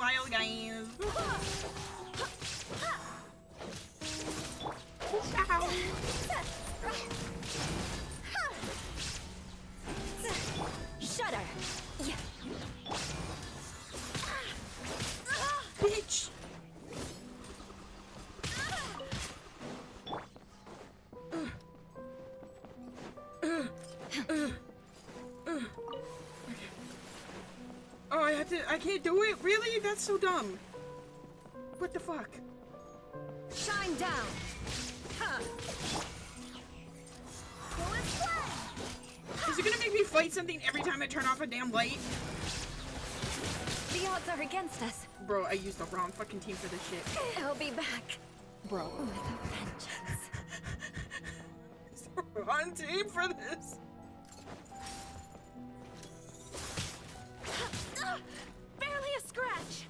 while, guys. Ow. Shudder. Bitch. Oh, I can't do it? Really? That's so dumb. What the fuck? Shine down. Is it gonna make me fight something every time I turn off a damn light? The odds are against us. Bro, I used the wrong fucking team for this shit. I'll be back. Bro. With a vengeance. It's the wrong team for this. Barely a scratch.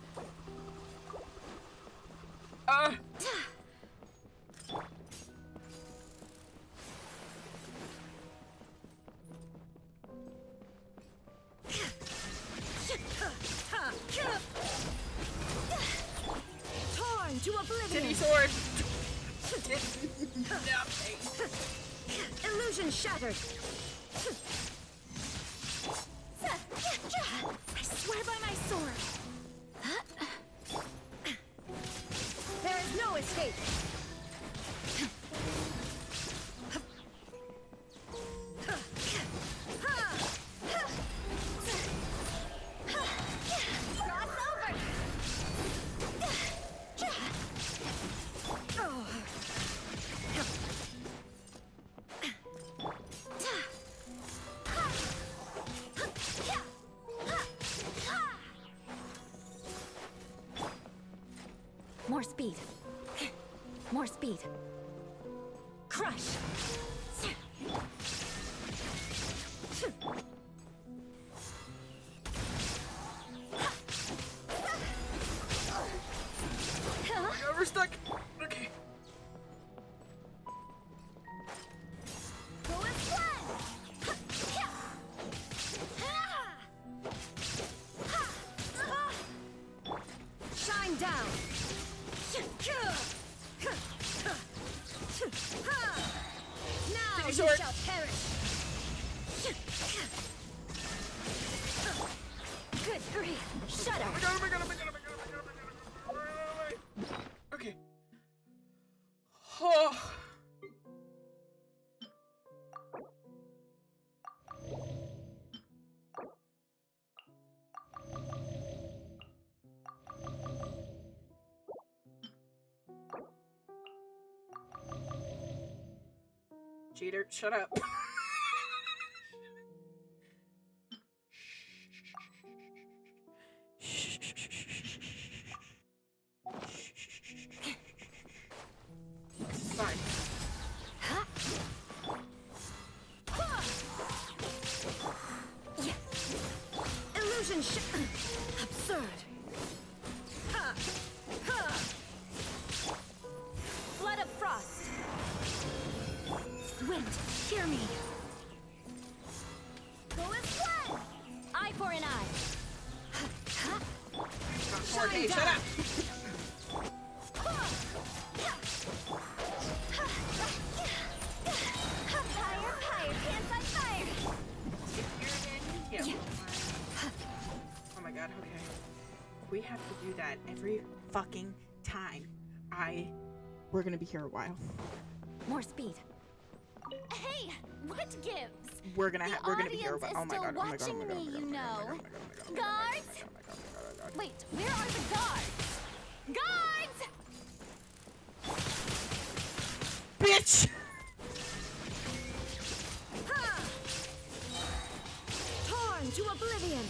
Torn to oblivion. Titty sword. Illusion shattered. I swear by my sword. There is no escape. More speed. More speed. Crush. We're stuck. Okay. Shine down. Now you sword. shall perish. Good grief. Shudder. Oh my god, oh my god, oh my god, oh my god, oh my god, oh my god. Okay. Oh. Cheater, shut up. Fine. Illusion absurd. Flood of frost. Wind, hear me. Go and play. Eye for an eye. Hey, shut up. Fire, fire, pants on fire. Yeah. Oh my god, okay. We have to do that every fucking time. We're gonna be here a while. More speed. Hey, what gives? We're gonna be here a while. Oh my god, oh my god, oh my god, oh my god, Watching oh my me, god, you oh my know. god, oh my god, oh my god, oh my god, oh my god, Guards? oh my god, oh my god. Wait, where are the guards? Guards! Bitch! Torn to oblivion.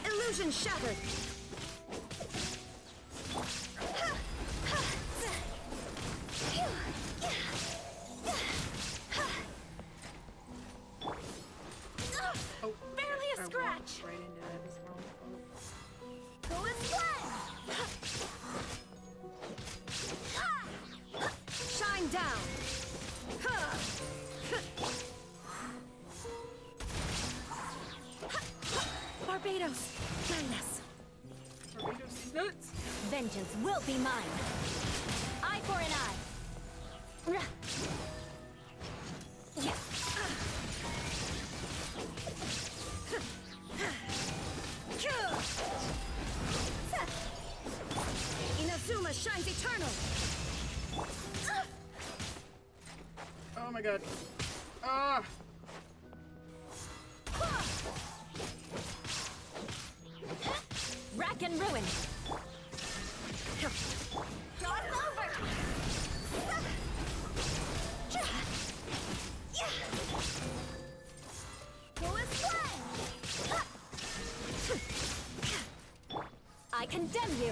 Illusion shattered. Oh, barely a scratch. Right into that as well. Go and play. vengeance will be mine. Eye for an eye. Inazuma shines eternal. Oh my god. Ah. Rack and ruin. God's over. Fullest flame. I condemn you.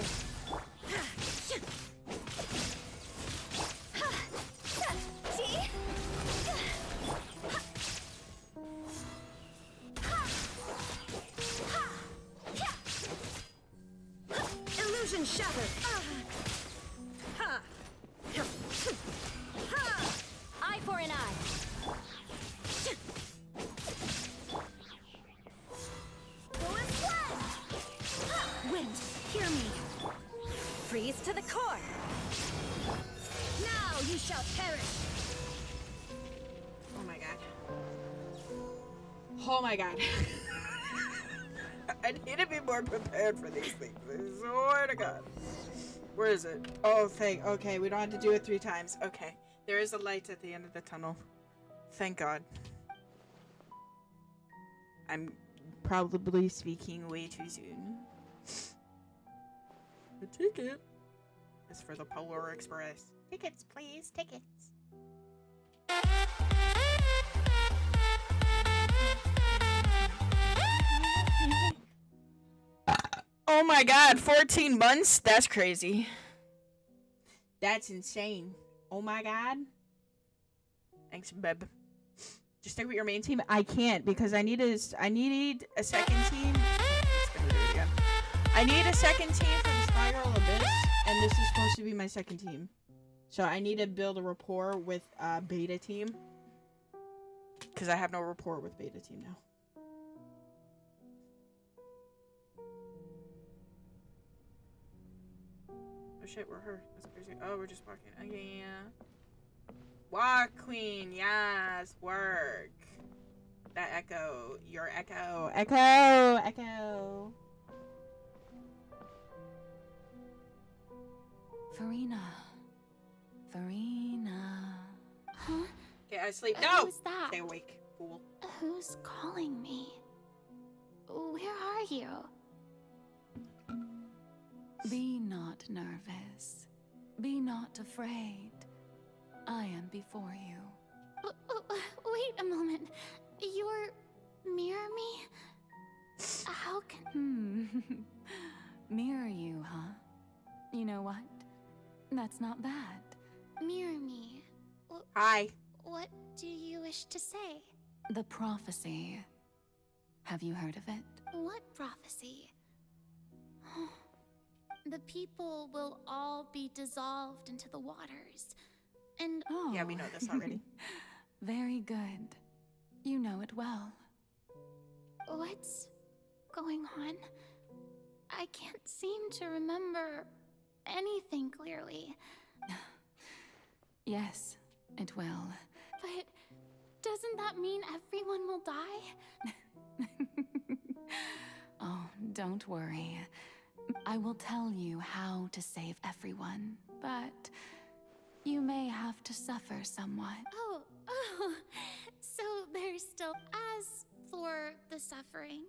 Illusion shattered. Eye for an eye. Wind, hear me. Freeze to the core. Now you shall perish. Oh my god. Oh my god. I need to be more prepared for these things. I swear to god. Where is it? Oh, okay, we don't have to do it 3 times. Okay. There is a light at the end of the tunnel. Thank god. I'm probably speaking way too soon. The ticket is for the Polar Express. Tickets, please. Tickets. Oh my god, 14 months? That's crazy. That's insane. Oh my god. Thanks, babe. Just stick with your main team. I can't because I need a second team. I need a second team from Spiral Abyss, and this is supposed to be my second team. So I need to build a rapport with beta team. Because I have no rapport with beta team now. Oh shit, we're her. That's crazy. Oh, we're just walking. Okay, yeah. Walk, queen. Yes, work. That echo. Your echo. Echo. Echo. Farina. Huh? Okay, I sleep. No! Who's that? Stay awake, fool. Who's calling me? Where are you? Be not nervous. Be not afraid. I am before you. Wait a moment. You're mirror me? How can... Mirror you, huh? You know what? That's not bad. Mirror me. Hi. What do you wish to say? The prophecy. Have you heard of it? What prophecy? The people will all be dissolved into the waters. And oh. Yeah, we know this already. Very good. You know it well. What's going on? I can't seem to remember anything clearly. Yes, it will. But doesn't that mean everyone will die? Oh, don't worry. I will tell you how to save everyone, but you may have to suffer somewhat. Oh, so there's still... As for the suffering,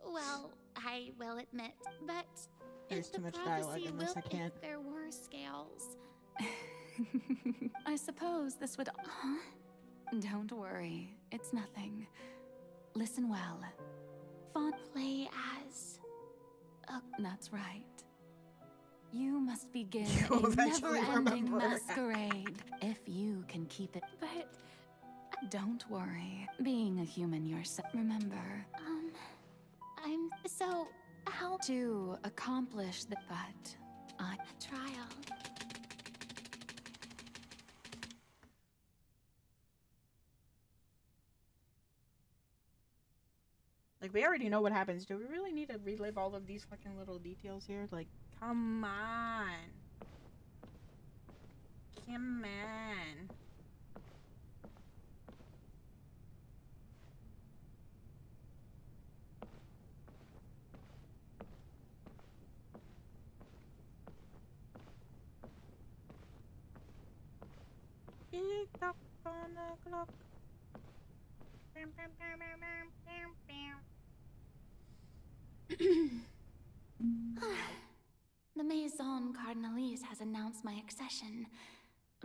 well, I will admit, but there's too much dialogue in this, I can't. If there were scales... I suppose this would... Huh? Don't worry, it's nothing. Listen well. Play as... That's right. You must begin a never-ending masquerade if you can keep it. But... Don't worry. Being a human yourself, remember. I'm... So... How... To accomplish the... But... A trial. Like, we already know what happens. Do we really need to relive all of these fucking little details here? Like, Come on. Come on. Tick-tock on the clock. The Maison Cardinalise has announced my accession.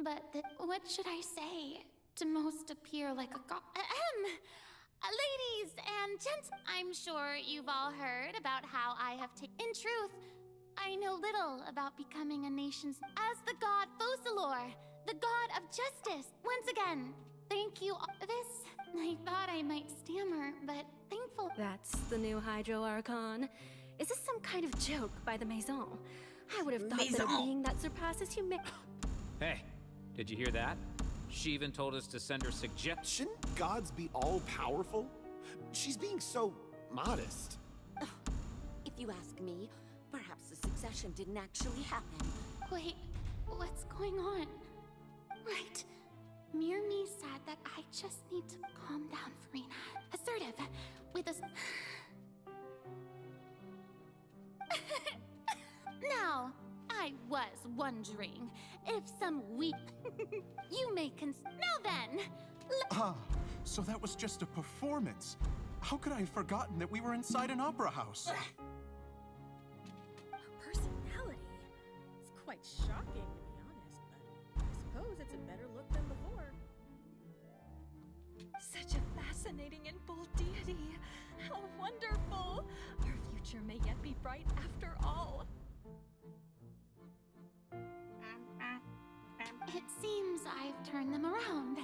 But what should I say to most appear like a ladies and gents, I'm sure you've all heard about how I have taken. In truth, I know little about becoming a nation's as the god Focalor, the god of justice. Once again, thank you. I thought I might stammer, but thankful. That's the new Hydro Archon. Is this some kind of joke by the Maison? I would have thought that a being that surpasses humanity. Hey, did you hear that? She even told us to send her suggestions. Shouldn't gods be all-powerful? She's being so modest. If you ask me, perhaps the succession didn't actually happen. Wait, what's going on? Right. Mirmi said that I just need to calm down, Farina. Assertive, with a... Now, I was wondering if some weep... you may Now then... So that was just a performance. How could I have forgotten that we were inside an opera house? Her personality. It's quite shocking, to be honest, but I suppose it's a better look than before. Such a fascinating and bold deity. How wonderful! Our future may yet be bright after all. It seems I've turned them around.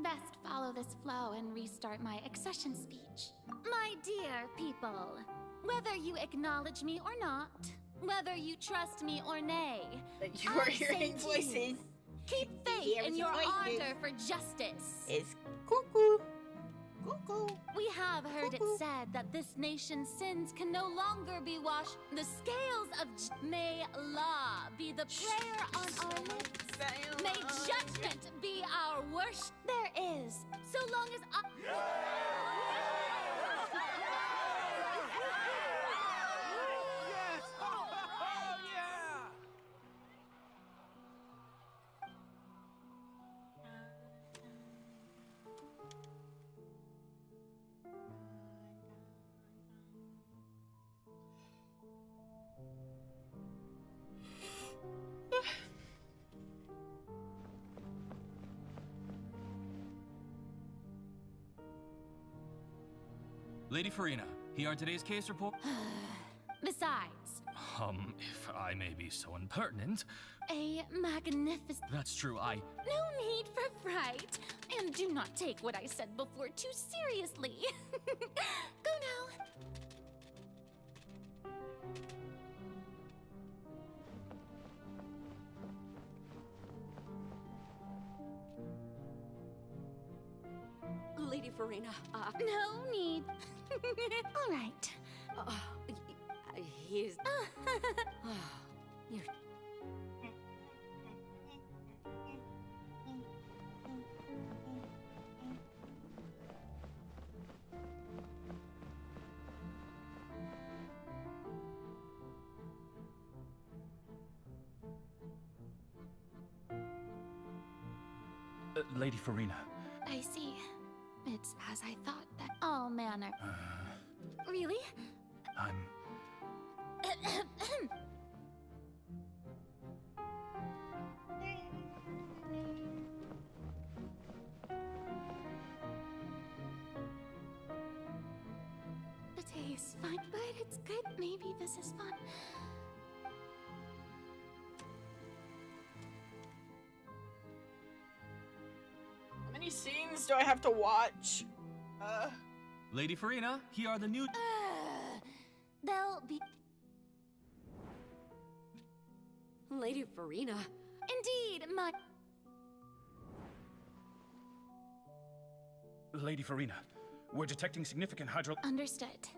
Best follow this flow and restart my accession speech. My dear people, whether you acknowledge me or not, whether you trust me or nay, you are hearing voices. Keep faith in your ardor for justice. It's cuckoo. Cuckoo. We have heard it said that this nation's sins can no longer be washed. The scales of may law be the prayer on our lips. May judgment be our worship. There is, so long as I... Yes! Oh, yeah! Lady Farina, here are today's case report. Besides, If I may be so impertinent. a magnificent... That's true, No need for fright. And do not take what I said before too seriously. Go now. Lady Farina, No need. All right. He's... You're... Lady Farina. I see. It's as I thought that all manner... Really? I'm... The day is fun, but it's good. Maybe this is fun. How many scenes do I have to watch? Lady Farina, here are the new... They'll be... Lady Farina. Indeed, my... Lady Farina, we're detecting significant hydro... Understood.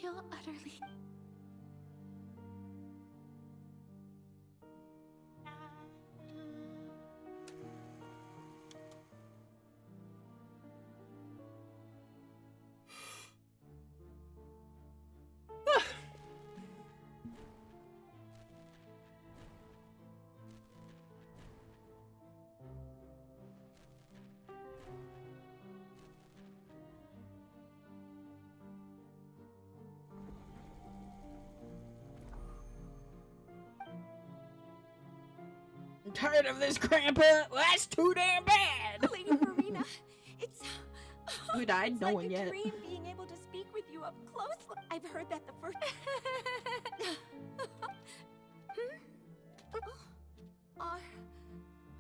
feel utterly... I'm tired of this, Grandpa. That's too damn bad. Lady Farina, it's Who died? it's No like one a yet. dream being able to speak with you up close. I've heard that the first.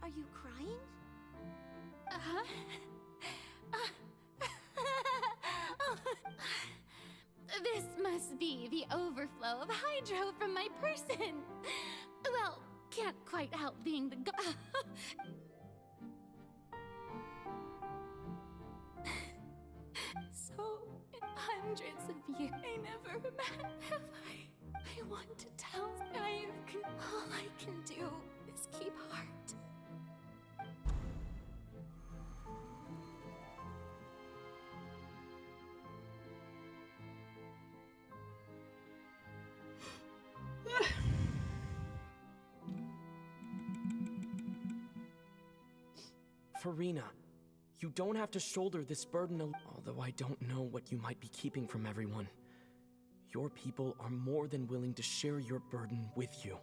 Are you crying? This must be the overflow of hydro from my person. Well, can't quite help being the So, in hundreds of years, I never met have I want to tell all I can do is keep heart. Farina, you don't have to shoulder this burden although I don't know what you might be keeping from everyone. Your people are more than willing to share your burden with you.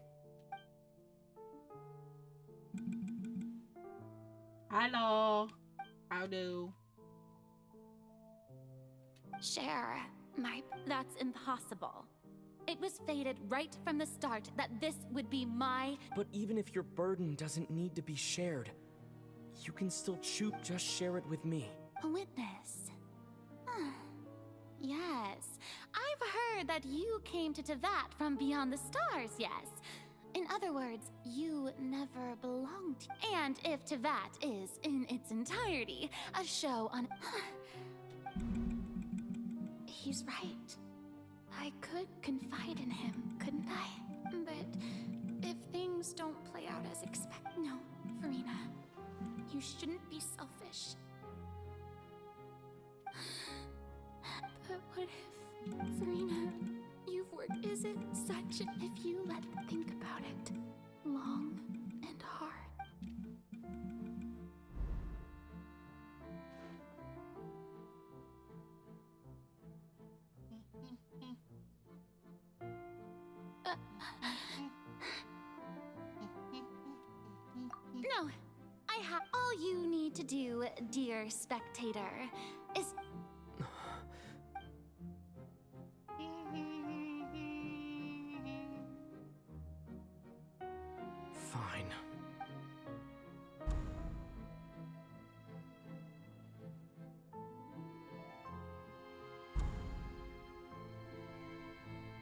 Hello. How do? Share that's impossible. It was fated right from the start that this would be my... But even if your burden doesn't need to be shared, you can still just share it with me. A witness. Yes, I've heard that you came to Tevat from beyond the stars, yes. In other words, you never belonged. And if Tevat is, in its entirety, a show on... He's right. I could confide in him, couldn't I? But if things don't play out as expected... No, Farina. You shouldn't be selfish. But what if, Farina, you've worked... Is it such... If you think about it, long and hard. No, I have... All you need to do, dear spectator, is... Fine.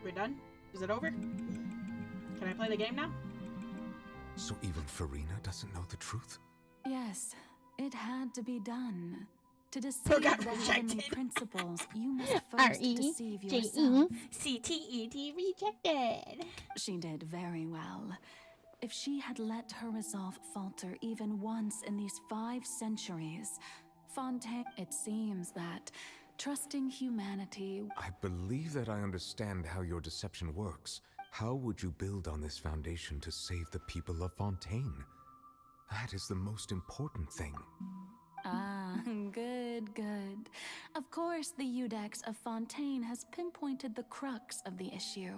We're done? Is it over? Can I play the game now? So even Farina doesn't know the truth? Yes, it had to be done. To deceive the heavenly principles, you must first deceive yourself. R-E-J-E-C-T-E-D rejected. She did very well. If she had let her resolve falter even once in these 5 centuries, Fontaine, it seems that trusting humanity... I believe that I understand how your deception works. How would you build on this foundation to save the people of Fontaine? That is the most important thing. Ah, good, good. Of course, the Iudex of Fontaine has pinpointed the crux of the issue.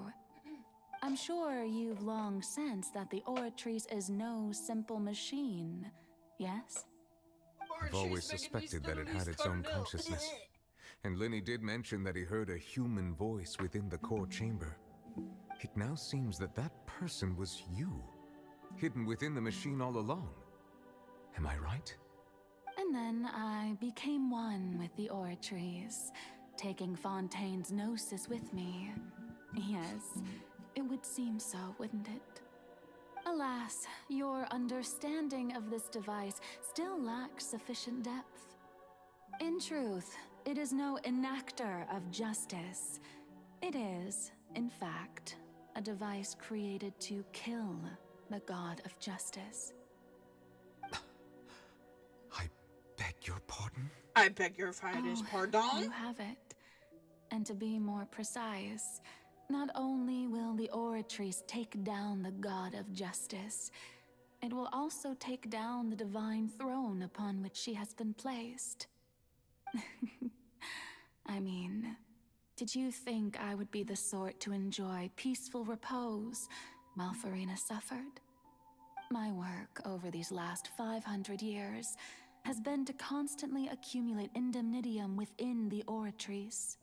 I'm sure you've long sensed that the Oratrice is no simple machine, yes? I've always suspected that it had its own consciousness. And Lenny did mention that he heard a human voice within the core chamber. It now seems that that person was you, hidden within the machine all along. Am I right? And then I became one with the Oratrice, taking Fontaine's gnosis with me. Yes, it would seem so, wouldn't it? Alas, your understanding of this device still lacks sufficient depth. In truth, it is no enactor of justice. It is, in fact, a device created to kill the god of justice. I beg your pardon? I beg your pardon. You have it. And to be more precise, not only will the Oratrice take down the god of justice, it will also take down the divine throne upon which she has been placed. I mean, did you think I would be the sort to enjoy peaceful repose while Farina suffered? My work over these last 500 years has been to constantly accumulate indemnitium within the Oratrice.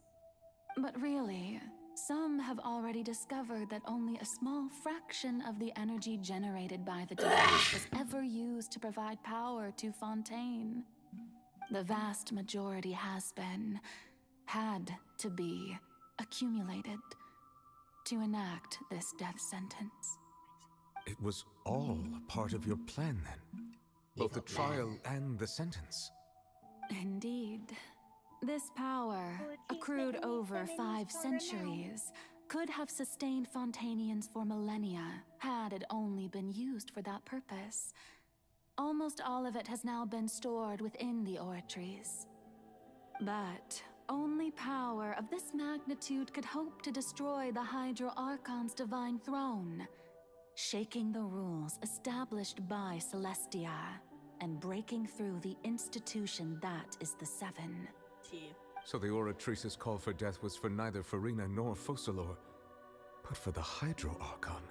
But really, some have already discovered that only a small fraction of the energy generated by the device was ever used to provide power to Fontaine. The vast majority had to be, accumulated to enact this death sentence. It was all a part of your plan, then? Both the trial and the sentence? Indeed. This power, accrued over 5 centuries, could have sustained Fontainians for millennia, had it only been used for that purpose. Almost all of it has now been stored within the Oratrice. But only power of this magnitude could hope to destroy the Hydro Archon's divine throne, shaking the rules established by Celestia, and breaking through the institution that is the Seven. So the Oratrice's call for death was for neither Farina nor Focalor, but for the Hydro Archon.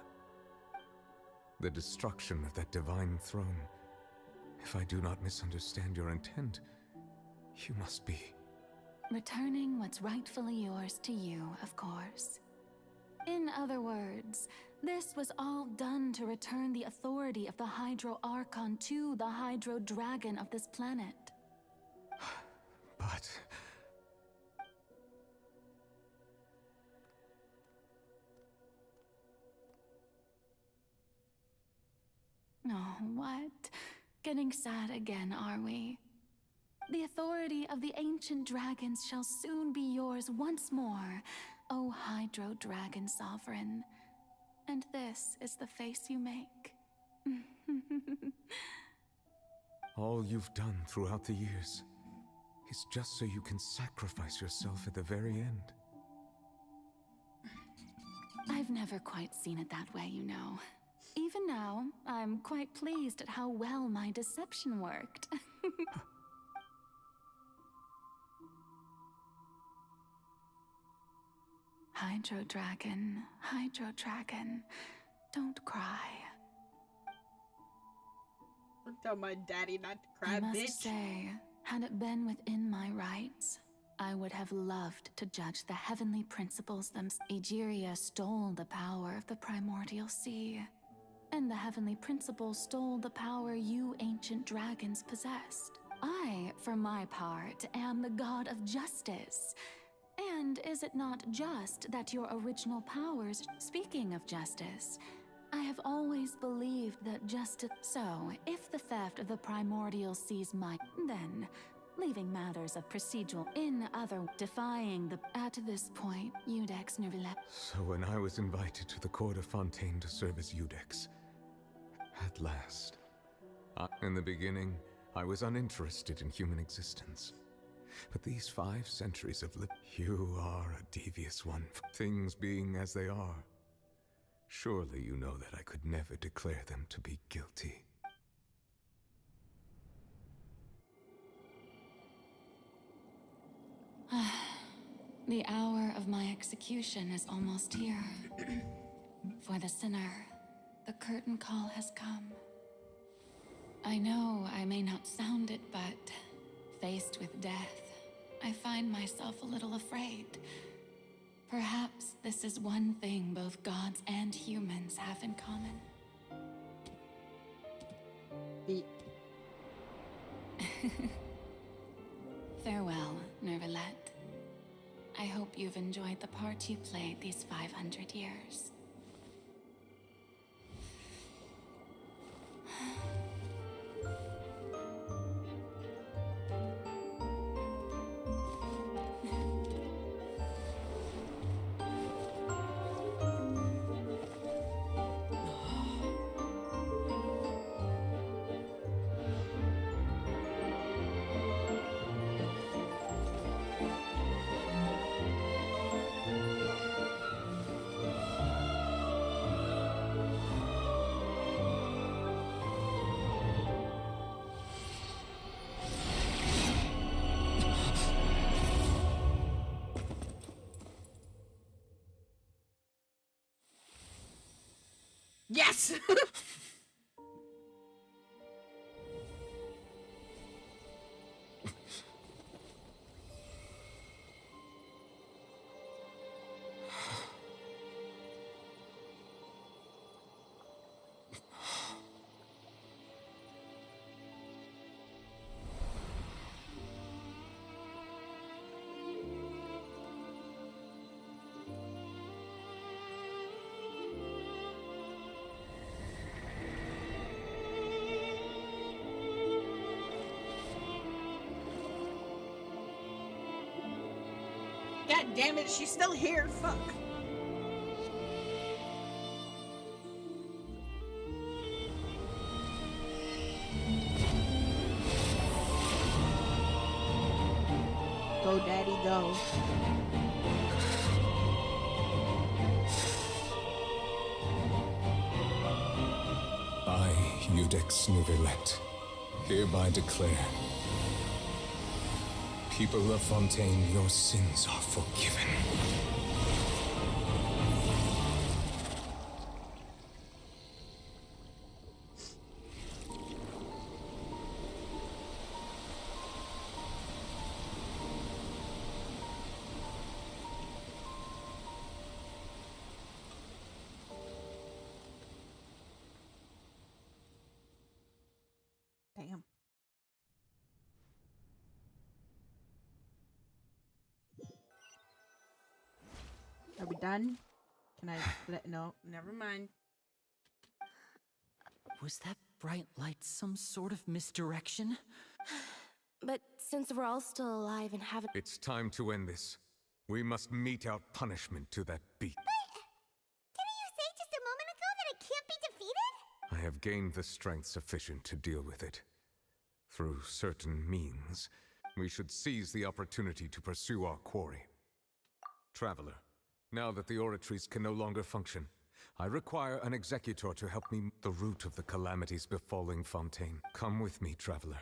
The destruction of that divine throne. If I do not misunderstand your intent, you must be... Returning what's rightfully yours to you, of course. In other words, this was all done to return the authority of the Hydro Archon to the Hydro Dragon of this planet. But... Oh, what? Getting sad again, are we? The authority of the ancient dragons shall soon be yours once more, O Hydro Dragon Sovereign. And this is the face you make. All you've done throughout the years is just so you can sacrifice yourself at the very end. I've never quite seen it that way, you know. Even now, I'm quite pleased at how well my deception worked. Hydro Dragon, don't cry. Tell my daddy not to cry, I must bitch. say, had it been within my rights, I would have loved to judge the heavenly principles themselves. Egeria stole the power of the primordial sea, and the heavenly principles stole the power you ancient dragons possessed. I, for my part, am the god of justice. And is it not just that your original powers... Speaking of justice, I have always believed that justice... So, if the theft of the primordial seas might... Then, leaving matters of procedural in other... Defying the... At this point, Iudex Nervillet... So when I was invited to the court of Fontaine to serve as Iudex, at last... in the beginning, I was uninterested in human existence. But these 5 centuries of you are a devious one, things being as they are. Surely you know that I could never declare them to be guilty. The hour of my execution is almost here. For the sinner, the curtain call has come. I know I may not sound it, but faced with death, I find myself a little afraid. Perhaps this is one thing both gods and humans have in common. Farewell, Nervillet. I hope you've enjoyed the part you played these 500 years. Yes! God damn it, she's still here. Fuck. Go, daddy, go. I, Iudex Nuvilet, hereby declare, people of Fontaine, your sins are forgiven. Damn. Are we done? Can I no, never mind. Was that bright light some sort of misdirection? But since we're all still alive and haven't... It's time to end this. We must mete out punishment to that beast. Didn't you say just a moment ago that it can't be defeated? I have gained the strength sufficient to deal with it. Through certain means, we should seize the opportunity to pursue our quarry. Traveler, now that the oratories can no longer function, I require an executor to help me the root of the calamities befalling Fontaine. Come with me, traveler.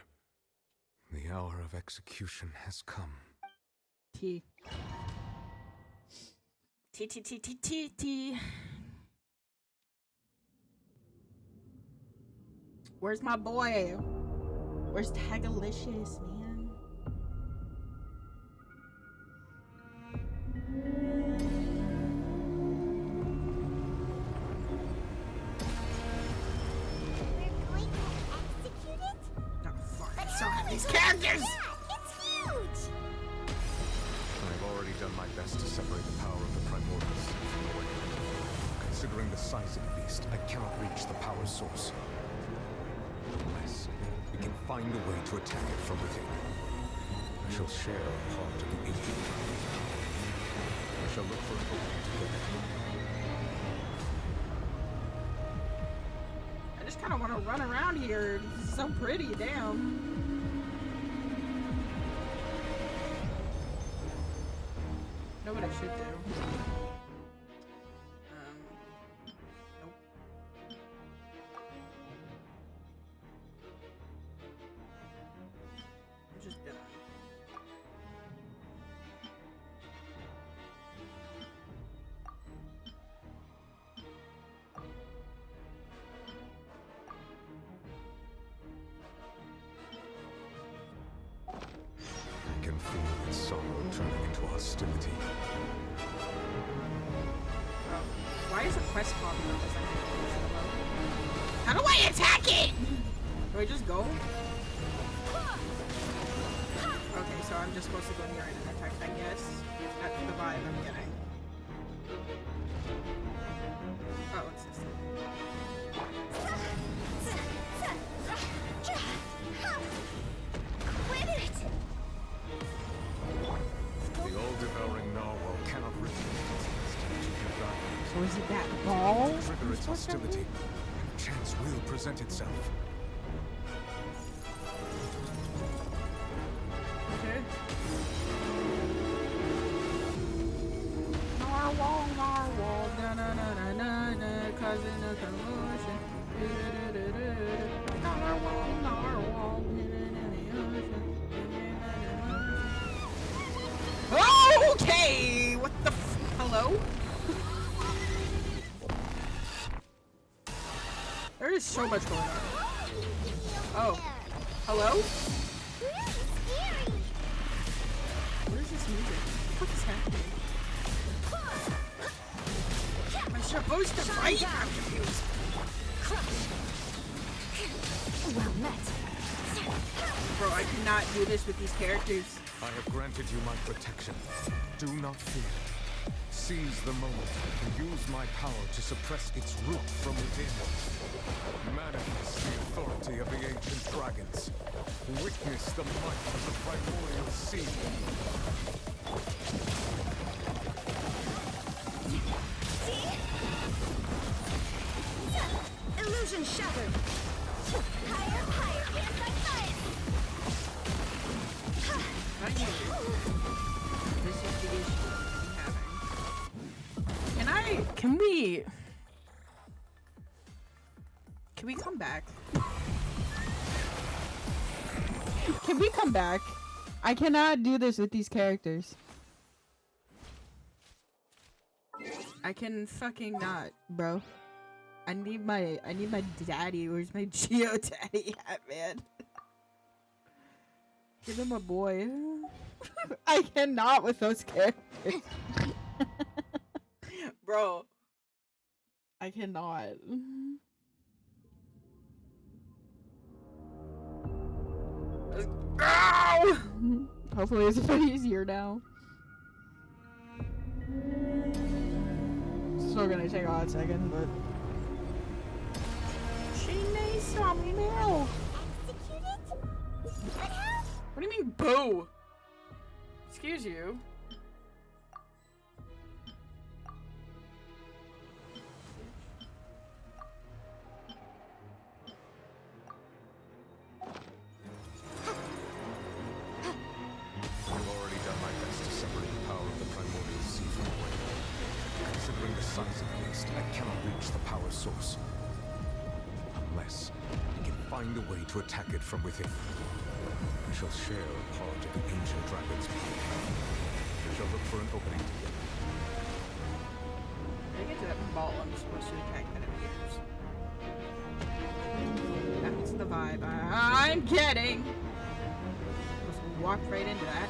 The hour of execution has come. T. T, T, T, T, T, T. Where's my boy? Where's Tagalicious, man? These characters! Yeah, it's huge! I've already done my best to separate the power of the primordial sea from the wind. Considering the size of the beast, I cannot reach the power source. Unless we can find a way to attack it from within. I shall share a part of the ancient power. I shall look for an opening together. I just kind of want to run around here. This is so pretty, damn. Know what I should do. Nope. I'm just gonna. I can feel its sorrow turning into hostility. Why is a quest popping up as I How do I attack it? Do I just go? Okay, so I'm just supposed to go here and attack, I guess. That's the vibe I'm getting. Oh, what's this? Quit it! The all-devouring narwhal cannot resist. So is it that ball? Trigger its hostility, and chance will present itself. Okay. Narwhal, narwhal, na na na na na na, causing a commotion. Narwhal, narwhal, hidden in the ocean. Okay, what the hello? is so much going on. Oh. Hello? What is this music? What is happening? I'm supposed to fight? I'm confused. Well met. Bro, I cannot do this with these characters. I have granted you my protection. Do not fear. Seize the moment and use my power to suppress its root from within. Manifest the authority of the ancient dragons. Witness the might of the primordial sea. Illusion shattered. Higher, higher, anti-science. This is the issue I'm having. Can we come back? Can we come back? I cannot do this with these characters. I can fucking not, bro. I need my daddy. Where's my Geo daddy at, man? Give him a boy. I cannot with those characters. Bro. I cannot. Go! Hopefully it's a bit easier now. Still gonna take a hot second, but she needs some milk. What do you mean, boo? Excuse you. I've already done my best to separate the power of the primordial sea from the wind. Considering the size of the beast, I cannot reach the power source. Unless I can find a way to attack it from within. I shall share a part of the ancient dragon's power. I shall look for an opening together. When I get to that ball, I'm supposed to attack enemies. That's the vibe I'm getting. Just walk right into that.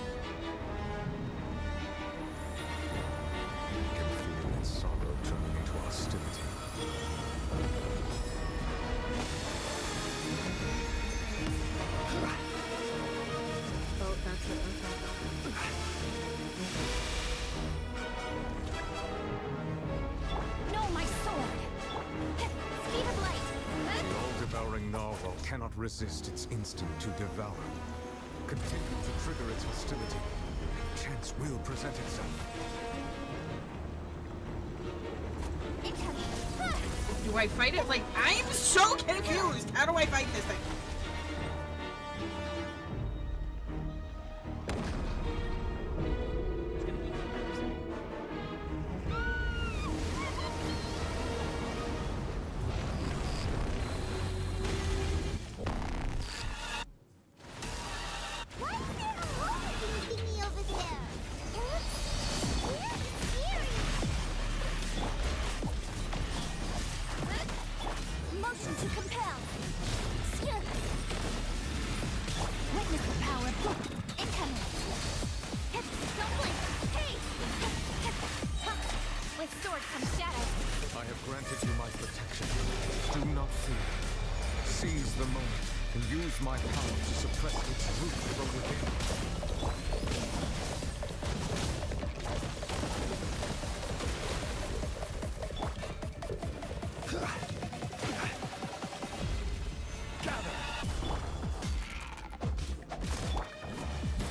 I can feel its sorrow turning into hostility. Oh, that's it. No, my sword. Speed of light. The all-devouring narwhal cannot resist its instinct to devour. Continue to trigger its hostility. Chance will present itself. Do I fight it like I'm so confused? How do I fight this thing? Motion to compel. Witness the power. Incoming. Don't blink. Hey! With sword comes shadow. I have granted you my protection. Do not fear. Seize the moment and use my power to suppress its root from within.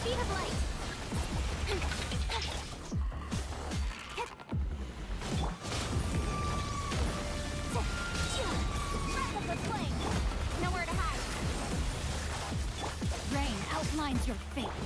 Speed of light. Breath of the flame. Nowhere to hide. Rain outlines your fate.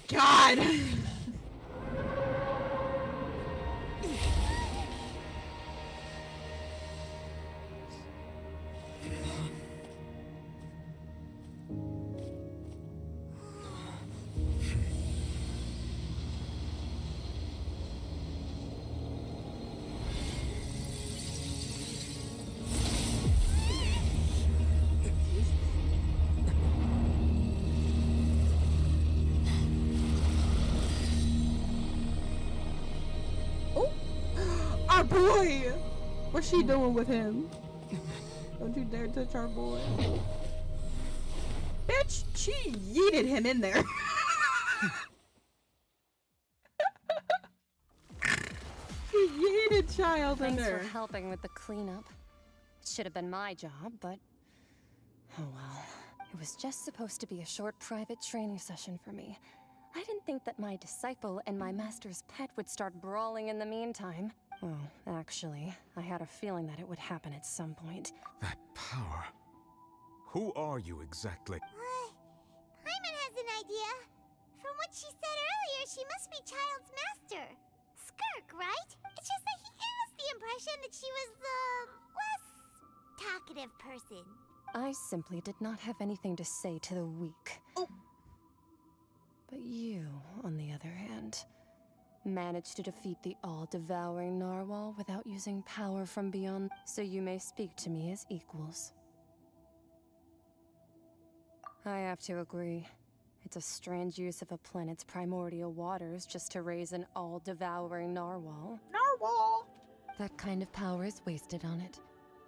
God! Our boy! What's she doing with him? Don't you dare touch our boy. Bitch, she yeeted him in there. She yeeted child in Thanks there. for helping with the cleanup. It should have been my job, but oh well. It was just supposed to be a short private training session for me. I didn't think that my disciple and my master's pet would start brawling in the meantime. Well, actually, I had a feeling that it would happen at some point. That power. Who are you exactly? Paimon has an idea. From what she said earlier, she must be Child's master. Skirk, right? It's just that he gave us the impression that she was the less talkative person. I simply did not have anything to say to the weak. Oh. But you, on the other hand, managed to defeat the all-devouring narwhal without using power from beyond, so you may speak to me as equals. I have to agree. It's a strange use of a planet's primordial waters just to raise an all-devouring narwhal. Narwhal! That kind of power is wasted on it.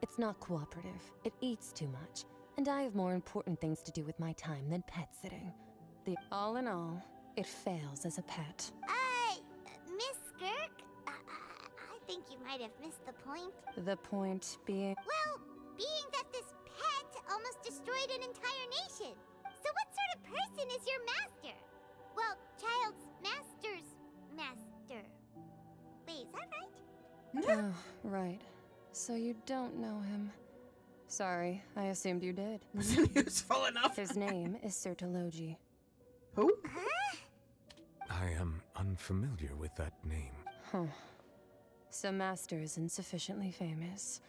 It's not cooperative. It eats too much. And I have more important things to do with my time than pet sitting. All in all, it fails as a pet. Miss Skirk? I think you might have missed the point. The point being... Well, being that this pet almost destroyed an entire nation. So what sort of person is your master? Well, Child's master's master. Wait, is that right? Oh, right. So you don't know him. Sorry, I assumed you did. Wasn't useful enough. His name is Sertologi. Who? I am unfamiliar with that name. Huh. So Master isn't sufficiently famous.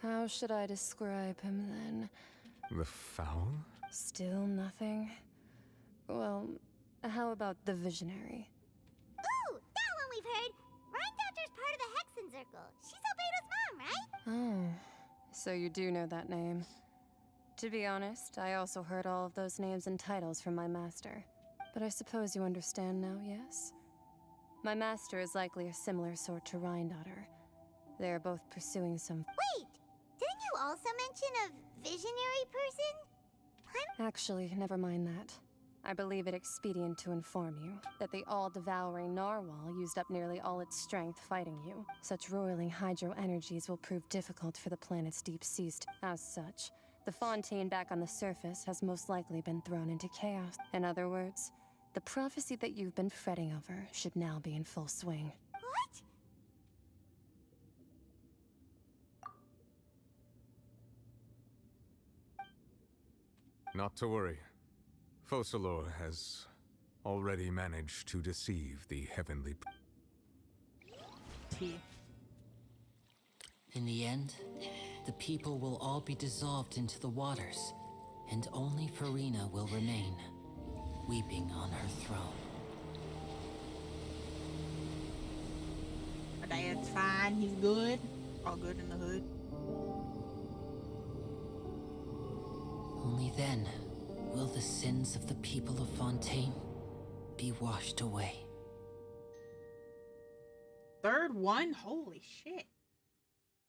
How should I describe him then? The Foul? Still nothing? Well, how about the Visionary? Ooh, that one we've heard. Rhine part of the Hexen Circle. She's Albedo's mom, right? Oh, so you do know that name. To be honest, I also heard all of those names and titles from my master. But I suppose you understand now, yes? My master is likely a similar sort to Rhine-daughter. They are both pursuing some... Wait! Didn't you also mention a visionary person? Actually, never mind that. I believe it expedient to inform you that the all-devouring narwhal used up nearly all its strength fighting you. Such roiling hydro energies will prove difficult for the planet's deep seas. As such, the fontaine back on the surface has most likely been thrown into chaos. In other words, the prophecy that you've been fretting over should now be in full swing. What? Not to worry. Focalor has already managed to deceive the heavenly... In the end, the people will all be dissolved into the waters, and only Farina will remain, weeping on her throne. My dad's fine, he's good. All good in the hood. Only then will the sins of the people of Fontaine be washed away. Third one? Holy shit.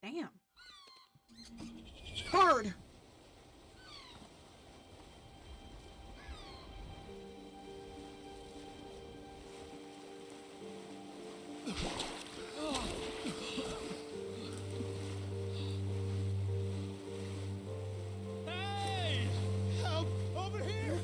Damn. Bird! Hey! Help! Over here!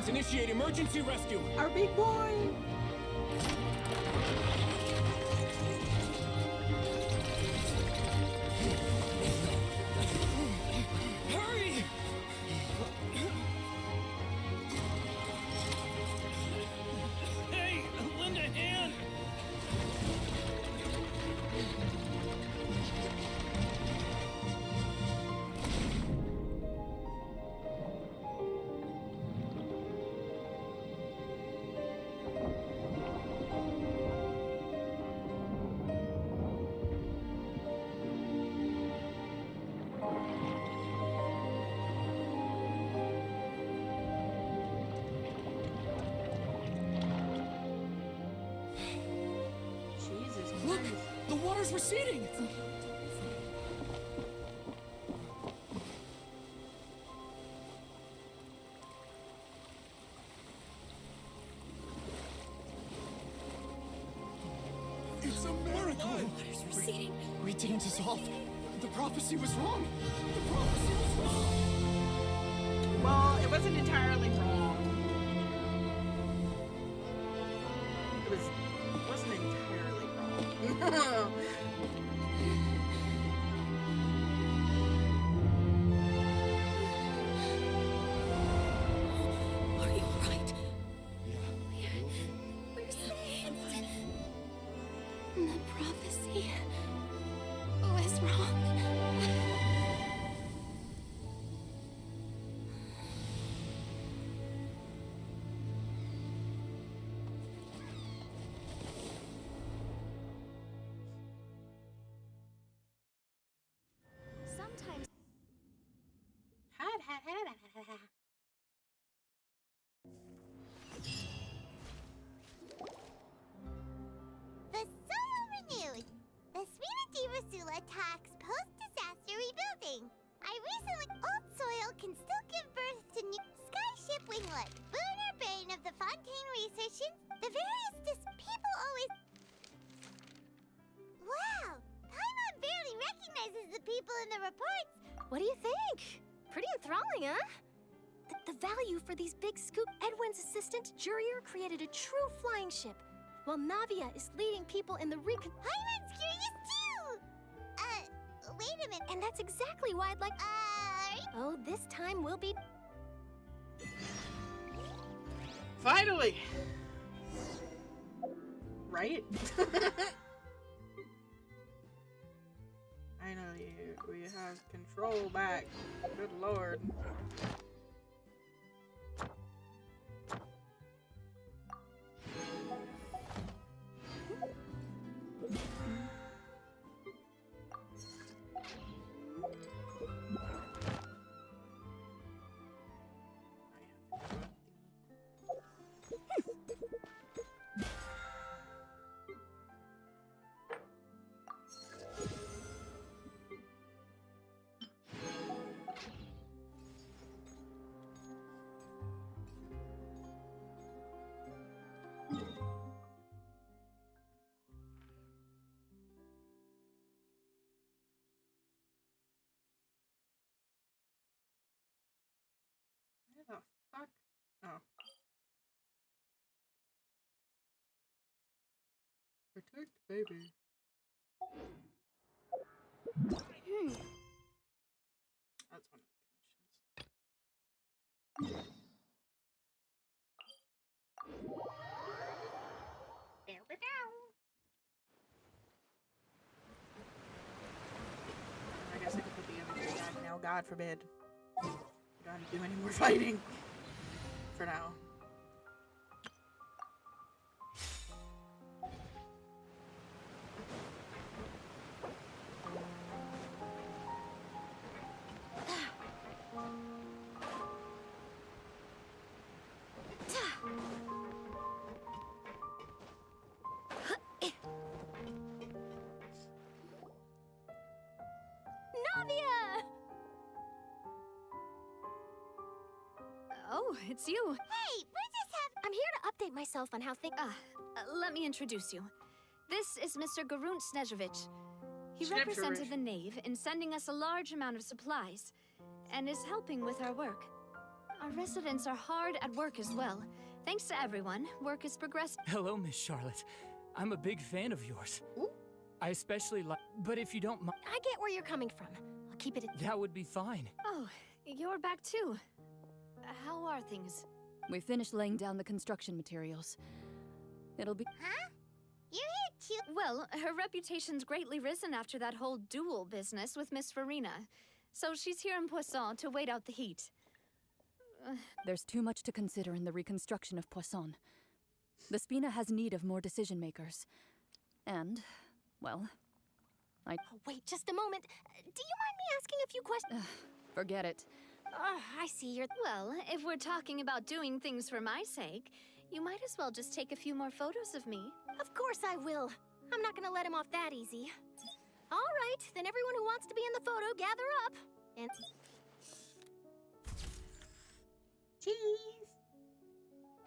Emotes, initiate emergency rescue. Our big boy. Hurry! Hey, lend a hand. Jesus Look, Christ. the water's receding. It's a miracle. Water's receding. We didn't dissolve. The prophecy was wrong. The prophecy was wrong. Well, it wasn't entirely wrong. It wasn't entirely wrong. Are you alright? We're saved. The prophecy was wrong. Sometimes. The soil renewed. The Swina di Rasula tax post-disaster rebuilding. I recently old soil can still give birth to new skyship winglet. Boon or bane of the Fontaine research. The various people always. Wow, Paimon barely recognizes the people in the reports. What do you think? Pretty enthralling, huh? The value for these big scoop. Edwin's assistant, Jurier, created a true flying ship, while Navia is leading people in the Paimon's curious too! Wait a minute. And that's exactly why I'd like. Oh, this time we'll be. Finally! Right? Finally, we have control back. Good lord. Where the fuck? Oh. Protect baby. That's one of the conditions. I guess I could put the image back now. God forbid. We don't have to do any more fighting. For now. Navia! Oh, it's you. Hey, we're just I'm here to update myself on how things. Let me introduce you. This is Mr. Garunt Snezrovich. He represented the Knave in sending us a large amount of supplies, and is helping with our work. Our residents are hard at work as well. Thanks to everyone, work is progressing. Hello, Miss Charlotte. I'm a big fan of yours. Ooh. I especially like... But if you don't mind... I get where you're coming from. I'll keep it... That would be fine. Oh, you're back too. How are things? We finished laying down the construction materials. It'll be... Huh? You're here too? Well, her reputation's greatly risen after that whole duel business with Miss Farina. So she's here in Poisson to wait out the heat. There's too much to consider in the reconstruction of Poisson. The Spina has need of more decision makers. And, well, Oh, wait, just a moment. Do you mind me asking a few questions? Forget it. I see you're... Well, if we're talking about doing things for my sake, you might as well just take a few more photos of me. Of course I will. I'm not gonna let him off that easy. All right, then everyone who wants to be in the photo, gather up. And... Cheese!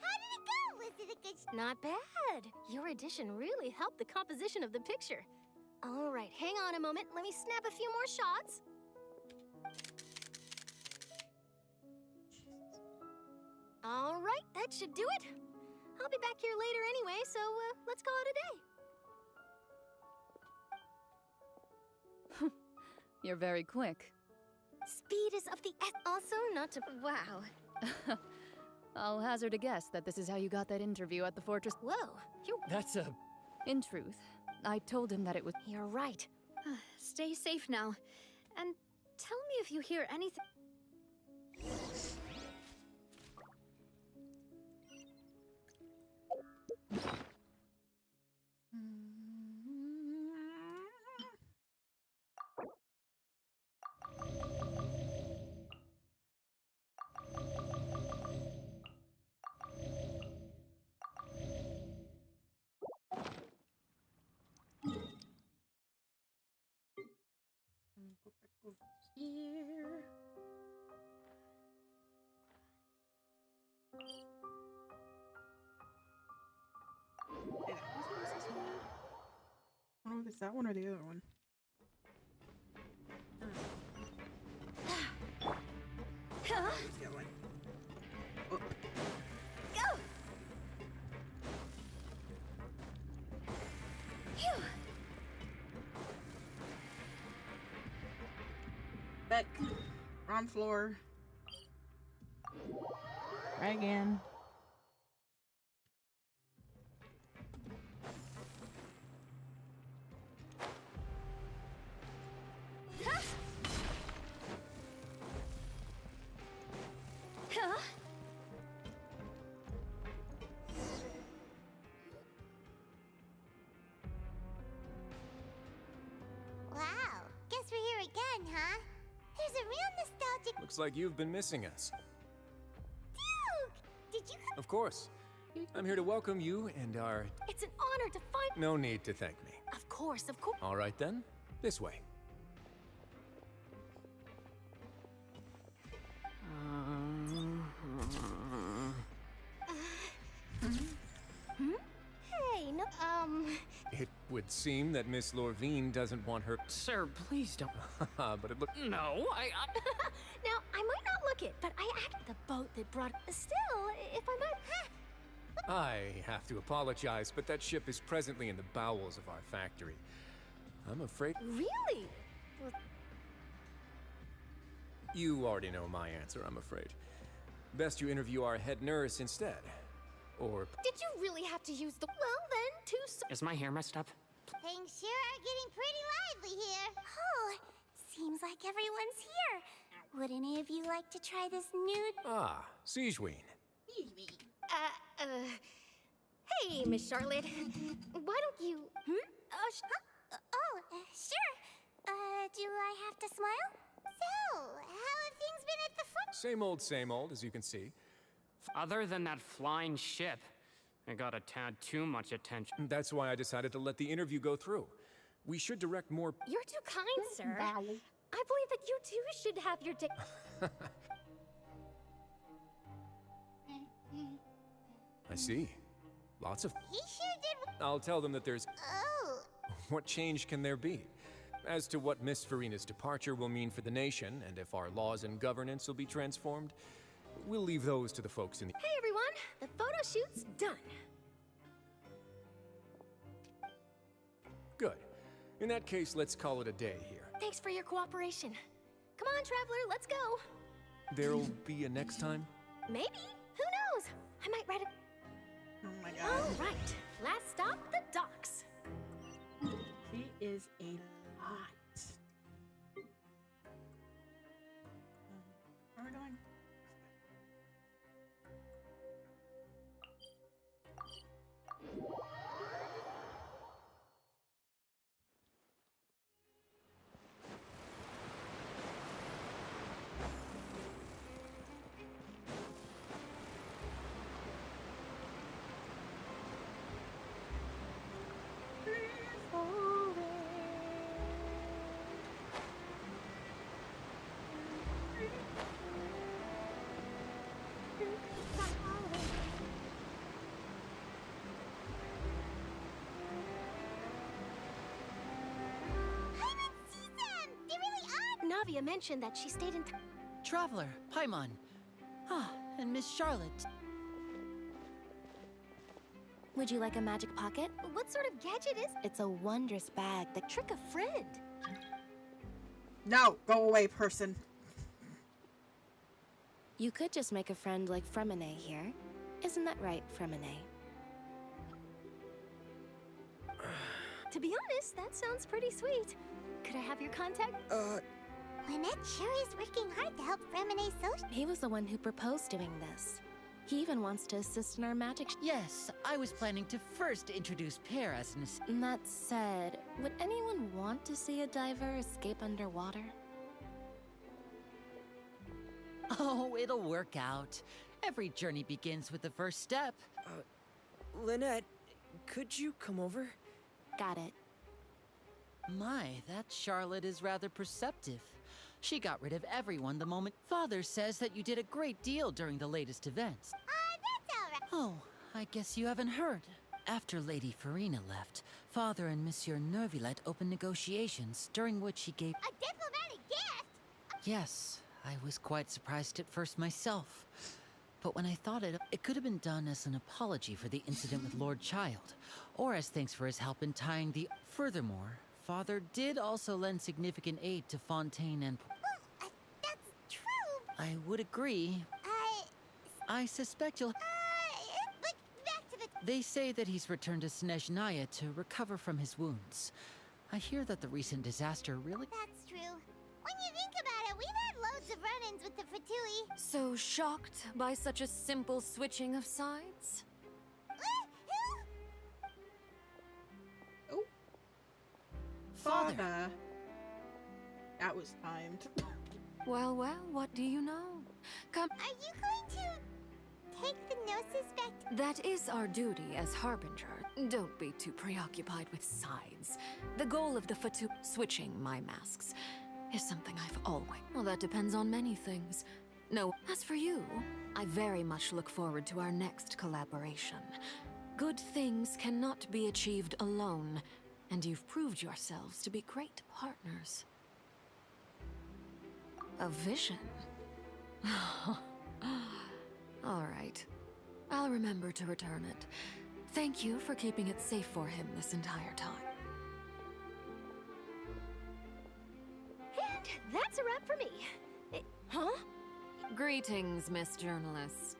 How did it go? Was it a good... Not bad. Your addition really helped the composition of the picture. All right, hang on a moment. Let me snap a few more shots. All right, that should do it. I'll be back here later anyway, so let's call it a day. You're very quick. Speed is of the also not to... Wow. I'll hazard a guess that this is how you got that interview at the fortress. Whoa, you're... That's a... In truth, I told him that it was... You're right. Stay safe now. And tell me if you hear anything... Here. I don't know if it's that one or the other one. Huh? Oh. Go! Phew! Back. Wrong floor. Right again. Huh? Huh? Wow. Guess we're here again, huh? There's a real nostalgic... Looks like you've been missing us. Duke! Did you... Of course. I'm here to welcome you and our... It's an honor to find... No need to thank me. Of course, of course. All right then. This way. Hey, no, It would seem that Miss Lorvine doesn't want her... Sir, please don't... but it look... No, Now, I might not look it, but I act the boat that brought... Still, if I might... I have to apologize, but that ship is presently in the bowels of our factory. I'm afraid... Really? Well, You already know my answer, I'm afraid. Best you interview our head nurse instead. Or... did you really have to use the... Well, then, Is my hair messed up? Things sure are getting pretty lively here. Oh, seems like everyone's here. Would any of you like to try this nude... Ah, Siegeween. Hey, Miss Charlotte. Why don't you... Sure. Do I have to smile? So, how have things been at the front? Same old, as you can see. Other than that flying ship, it got a tad too much attention. That's why I decided to let the interview go through. We should direct more... You're too kind, sir. I believe that you too should have your day. I see. Lots of... He sure did... I'll tell them that there's... Oh. What change can there be? As to what Miss Farina's departure will mean for the nation, and if our laws and governance will be transformed, we'll leave those to the folks in the... Hey everyone, the photo shoot's done. Good. In that case, let's call it a day here. Thanks for your cooperation. Come on, Traveler, let's go. There'll be a next time? Maybe. Who knows? I might write a... Oh my god. All right. Last stop, the docks. He is a lot. Where are we going? Navia mentioned that she stayed in... Traveler, Paimon. Ah, and Miss Charlotte. Would you like a magic pocket? What sort of gadget is... It's a wondrous bag that trick a friend. No, go away, person. You could just make a friend like Fremine here. Isn't that right, Fremine? To be honest, that sounds pretty sweet. Could I have your contact? Lynette sure is working hard to help Fremine social. He was the one who proposed doing this. He even wants to assist in our magic. Yes, I was planning to first introduce Pear as an... That said, would anyone want to see a diver escape underwater? Oh, it'll work out. Every journey begins with the first step. Lynette, could you come over? Got it. My, that Charlotte is rather perceptive. She got rid of everyone the moment. Father says that you did a great deal during the latest events. That's all right. Oh, I guess you haven't heard. After Lady Farina left, Father and Monsieur Nervillet opened negotiations, during which he gave... A diplomatic gift? Yes, I was quite surprised at first myself. But when I thought it could have been done as an apology for the incident with Lord Child, or as thanks for his help in tying the... Furthermore, Father did also lend significant aid to Fontaine and... That's true. I would agree. I suspect you'll... But back to the... They say that he's returned to Snezhnaya to recover from his wounds. I hear that the recent disaster really... That's true. When you think about it, we've had loads of run-ins with the Fatui. So shocked by such a simple switching of sides? Oh. Father. That was timed. Well, well, what do you know? Come. Are you going to take the Gnosis back? That is our duty as Harbinger. Don't be too preoccupied with sides. The goal of the switching my masks is something I've always... Well, that depends on many things. No, as for you, I very much look forward to our next collaboration. Good things cannot be achieved alone, and you've proved yourselves to be great partners. A vision? All right. I'll remember to return it. Thank you for keeping it safe for him this entire time. And that's a wrap for me. Huh? Greetings, Miss Journalist.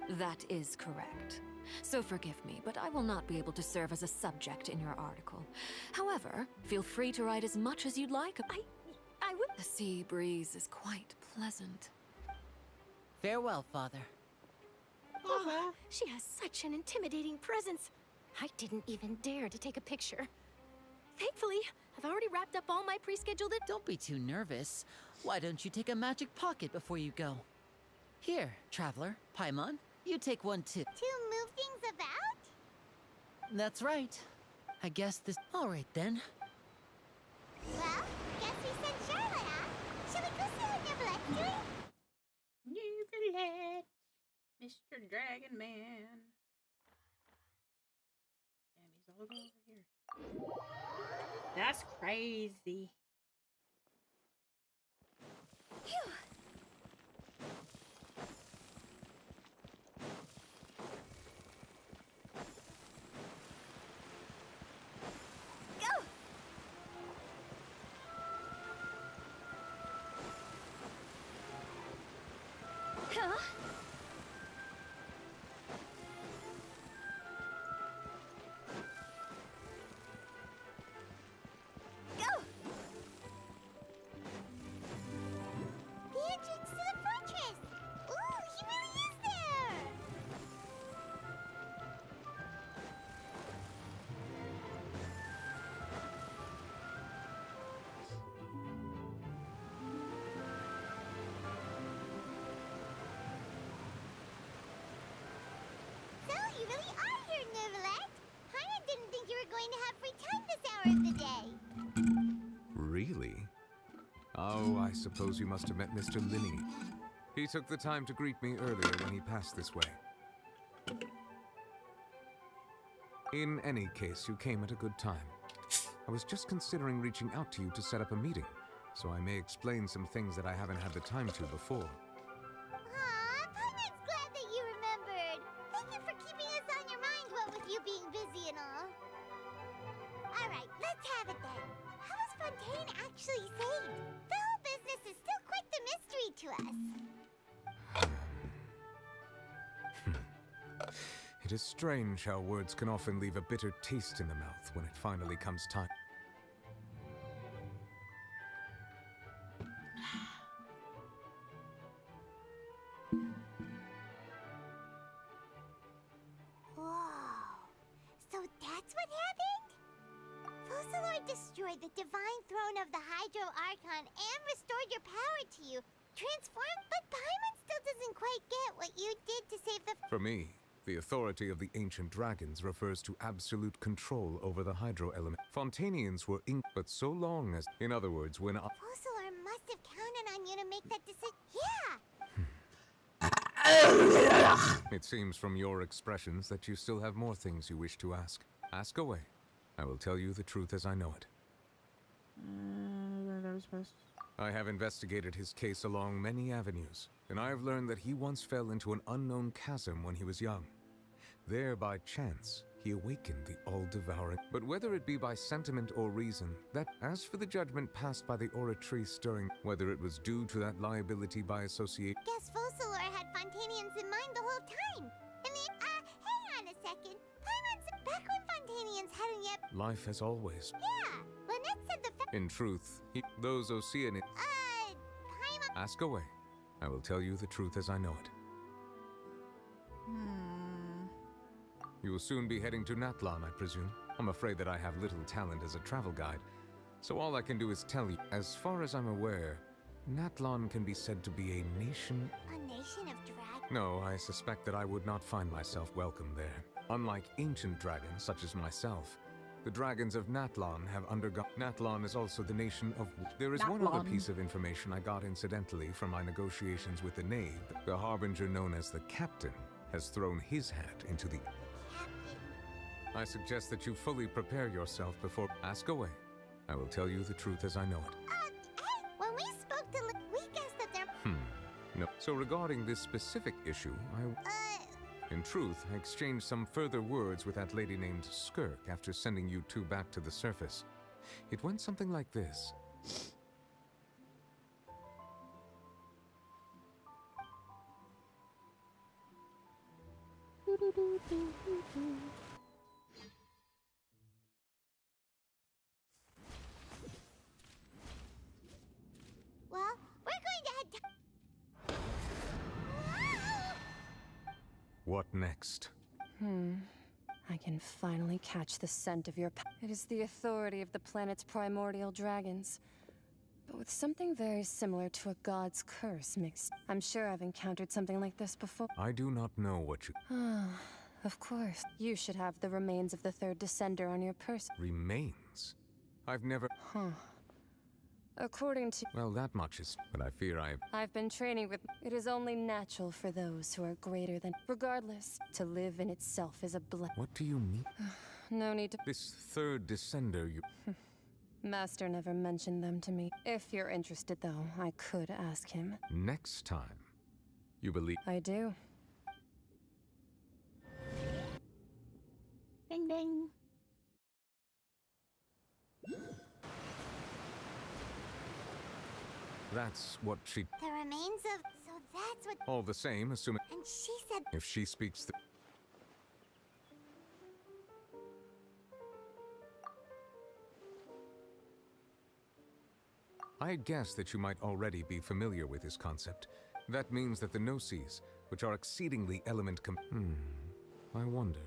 That is correct. So forgive me, but I will not be able to serve as a subject in your article. However, feel free to write as much as you'd like. I would... The sea breeze is quite pleasant. Farewell, Father. Oh, she has such an intimidating presence. I didn't even dare to take a picture. Thankfully, I've already wrapped up all my pre-scheduled... Don't be too nervous. Why don't you take a magic pocket before you go? Here, Traveler, Paimon, you take one too. To move things about? That's right. I guess this... All right, then. Well, guess we sent Charlotte off. Shall we go see what Nervillet's doing? Nervillet, Mr. Dragon Man. Damn, he's all over here. That's crazy. Phew. going to have free time this hour of the day. Really? Oh, I suppose you must have met Mr. Linney. He took the time to greet me earlier when he passed this way. In any case, you came at a good time. I was just considering reaching out to you to set up a meeting, so I may explain some things that I haven't had the time to before. Aw, Paimon's glad that you remembered. Thank you for keeping us on your mind, what with you being busy and all. Alright, let's have it then. How was Fontaine actually saved? The whole business is still quite the mystery to us. It is strange how words can often leave a bitter taste in the mouth when it finally comes time. Whoa. So that's what happened? Focalor destroyed the divine throne of the Hydro Archon and restored your power to you. Transformed, but Paimon still doesn't quite get what you did to save the... For me, the authority of the ancient dragons refers to absolute control over the hydro element. Fontanians were but so long as... In other words, when Focalor must have counted on you to make that decision. Yeah! It seems from your expressions that you still have more things you wish to ask. Ask away. I will tell you the truth as I know it. I have investigated his case along many avenues, and I have learned that he once fell into an unknown chasm when he was young. There, by chance, he awakened the all-devouring. But whether it be by sentiment or reason, that as for the judgment passed by the Oratrice stirring, whether it was due to that liability by association... Guess Focalor had Fontanians in mind the whole time. And hang on a second. Paimon's back when Fontanians hadn't yet... Life has always... Yeah, Lynette said the In truth, those Oceanic... Paimon... Ask away. I will tell you the truth as I know it. You will soon be heading to Natlan, I presume. I'm afraid that I have little talent as a travel guide, so all I can do is tell you. As far as I'm aware, Natlan can be said to be a nation... A nation of dragons? No, I suspect that I would not find myself welcome there. Unlike ancient dragons such as myself, the dragons of Natlan have undergone... Natlan is also the nation of... There is one other piece of information I got incidentally from my negotiations with the Knave. The Harbinger known as the Captain has thrown his hat into the... I suggest that you fully prepare yourself before... Ask away. I will tell you the truth as I know it. Hey, when we spoke to we guessed that they're... No. So regarding this specific issue, In truth, I exchanged some further words with that lady named Skirk after sending you two back to the surface. It went something like this. Well, we're going to head What next? I can finally catch the scent of your It is the authority of the planet's primordial dragons, but with something very similar to a god's curse mixed. I'm sure I've encountered something like this before. I do not know what you... Of course. You should have the remains of the third descender on your person. Remains? I've never... According to... Well, that much is... But I fear I've been training with... It is only natural for those who are greater than... Regardless, to live in itself is a What do you mean? No need to... This third descender you... Master never mentioned them to me. If you're interested, though, I could ask him. Next time, you believe... I do. Ding ding. That's what she... The remains of... So that's what... All the same, assuming... And she said... If she speaks the... I guess that you might already be familiar with this concept. That means that the Gnosis, which are exceedingly element I wonder...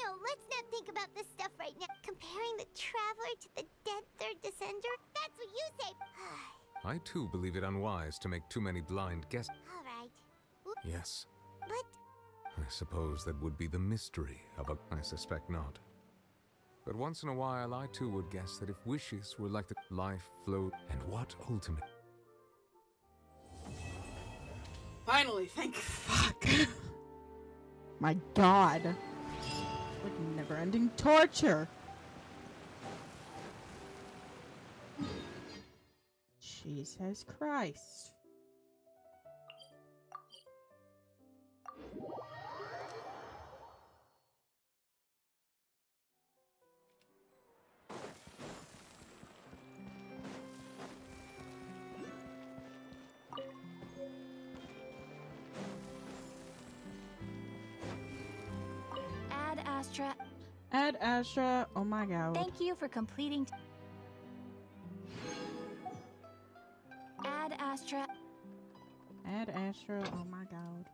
No, let's not think about this stuff right now. Comparing the Traveler to the dead third descender? That's what you say. I too believe it unwise to make too many blind guesses. Alright. Yes. But... I suppose that would be the mystery of a... I suspect not. But once in a while, I too would guess that if wishes were like the life flowed, and what ultimate... Finally, thank fuck. My god. Like never-ending torture. Jesus Christ. Ad Astra. Ad Astra, oh my god. Thank you for completing. Ad Astra. Ad Astra, oh my god.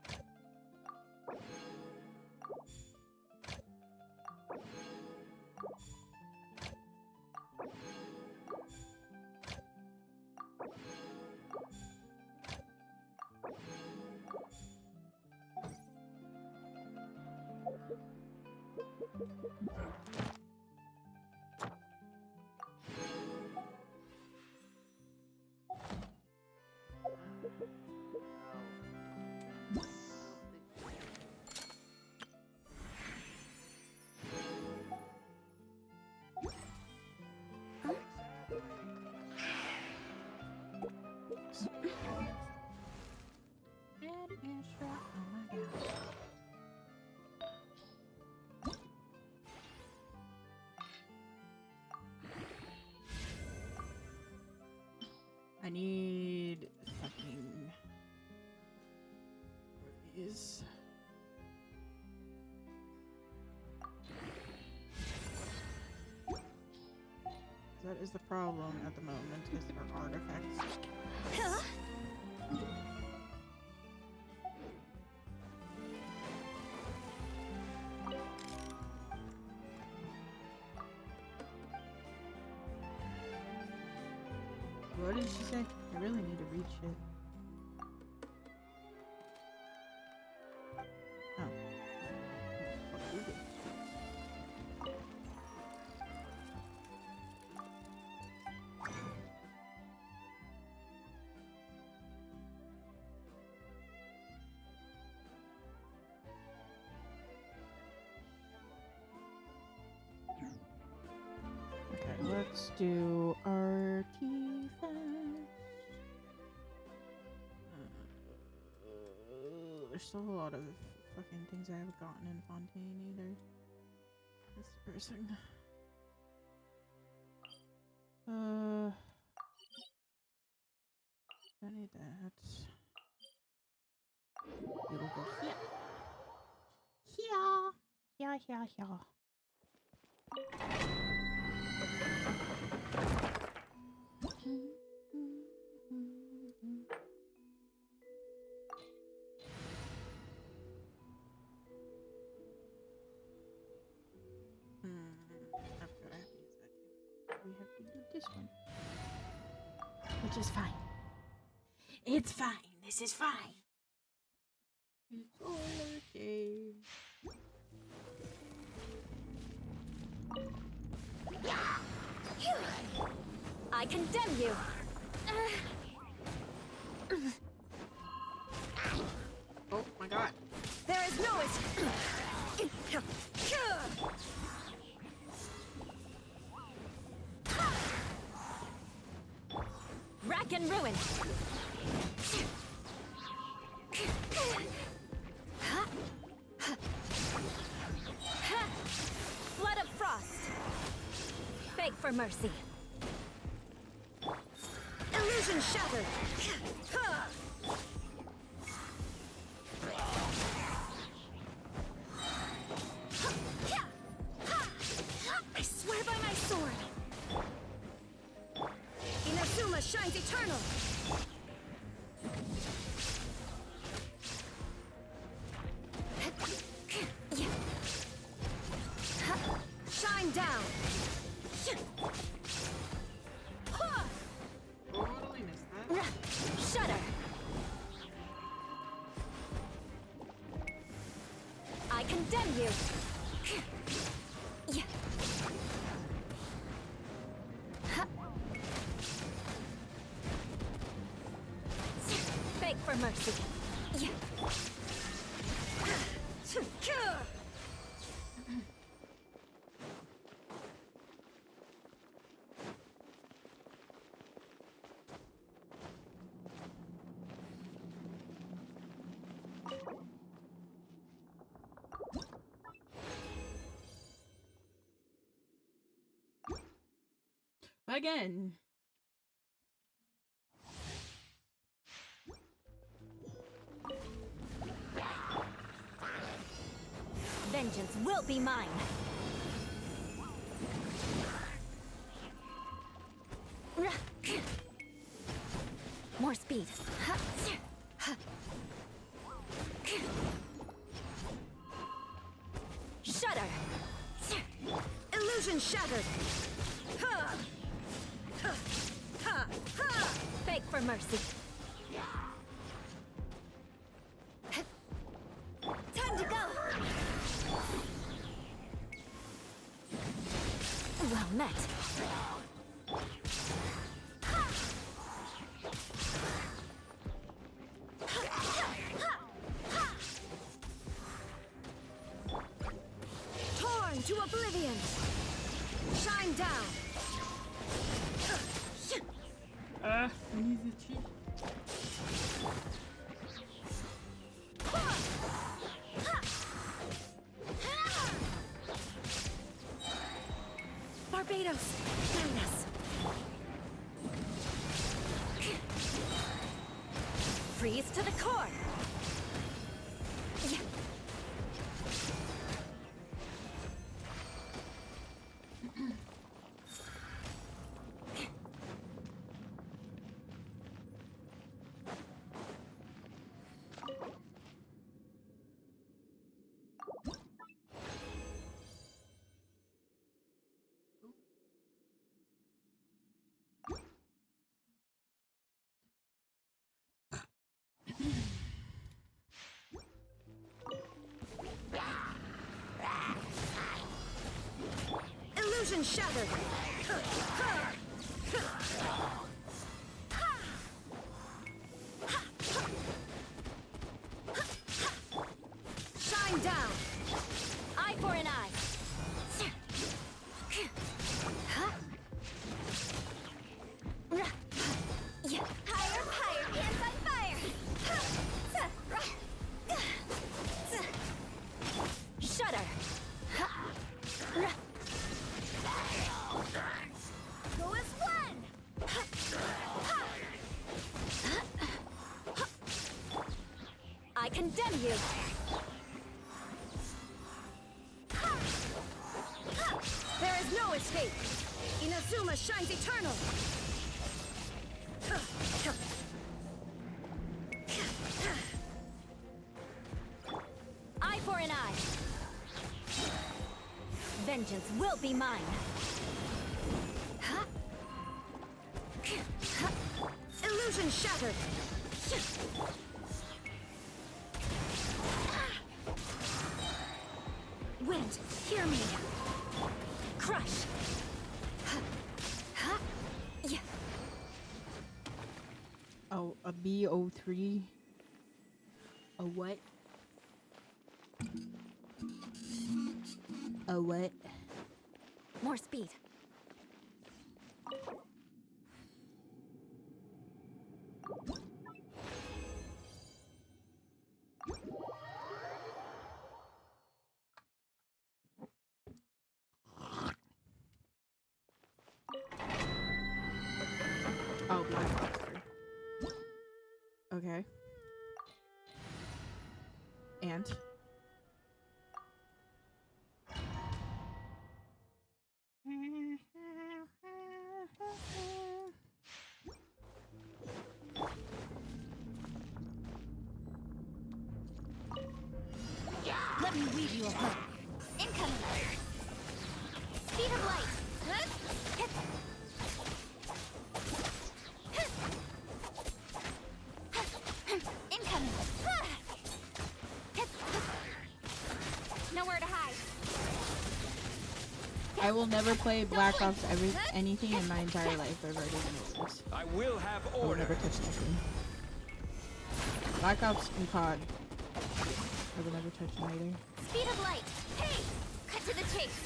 I need fucking these. That is the problem at the moment, is our artifacts. What did she say? I really need to read shit. Oh. Fuck you do. Okay, let's do artifacts. There's still a lot of fucking things I haven't gotten in Fontaine either. That's depressing. I need that. It'll go here. Here. Here. I forgot I have to use that too. We have to do this one. Which is fine. It's fine. This is fine. It's all okay. I condemn you. Oh my god. There is no escape. Rack and ruin. Flood of frost. Beg for mercy. Illusion shattered. I swear by my sword. Inazuma shines eternal. Shine down. Totally missed that. Shudder. I condemn you! Yeah. Beg for mercy. Yeah. Again. Vengeance will be mine. More speed. Shudder. Illusion shattered. Beg for mercy. Time to go. Well met. Torn to oblivion. Shine down. Easy cheat. Barbados, guide us. Freeze to the core. Yeah. Illusion shattered. Shine down. Eye for an eye. Yeah. Higher, higher, hands on fire. Shudder. Go as one. I condemn you. There is no escape. Inazuma shines eternal. Eye for an eye. Vengeance will be mine. Illusion shattered. Wind, hear me. Crush. Yeah. Oh, a B03. A what? A what? More speed. Oh, black boxer. Okay. And Let me weave you a hook. Incoming. Speed of light. Incoming. I will never play Black Ops anything in my entire life. I've already been over this. I will have I will order. never touch that game. Black Ops and COD. I will never touch them either. Speed of light. Hey! Cut to the chase.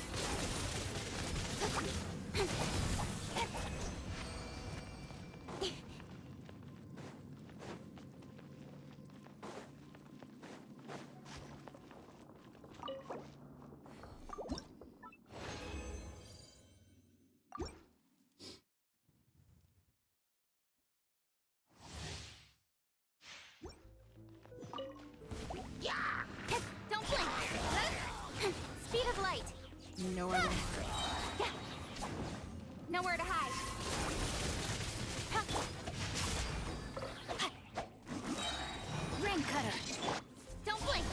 Don't blink. Speed of light. No, I don't. Nowhere to hide. Rain cutter. Don't blink.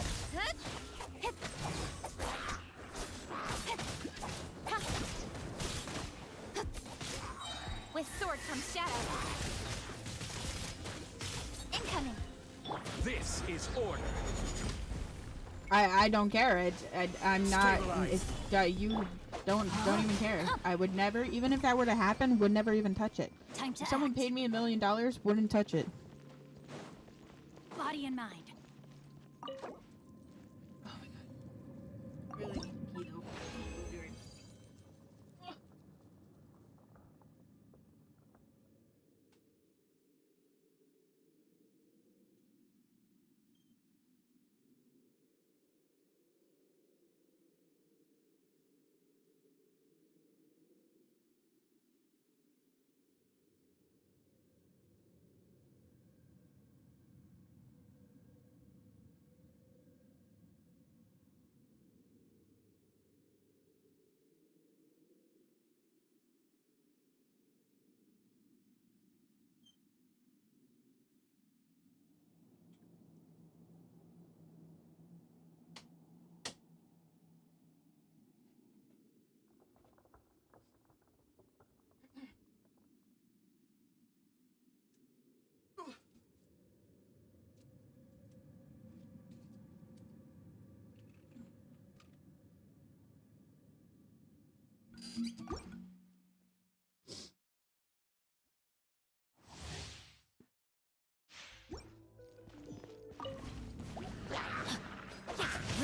With sword comes shadow. Incoming. This is order. I don't care. I'm not. Stabilize. It's you don't even care. I would never, even if that were to happen, would never even touch it. Time to If someone paid me $1 million, wouldn't touch it. Body and mind. Really key though.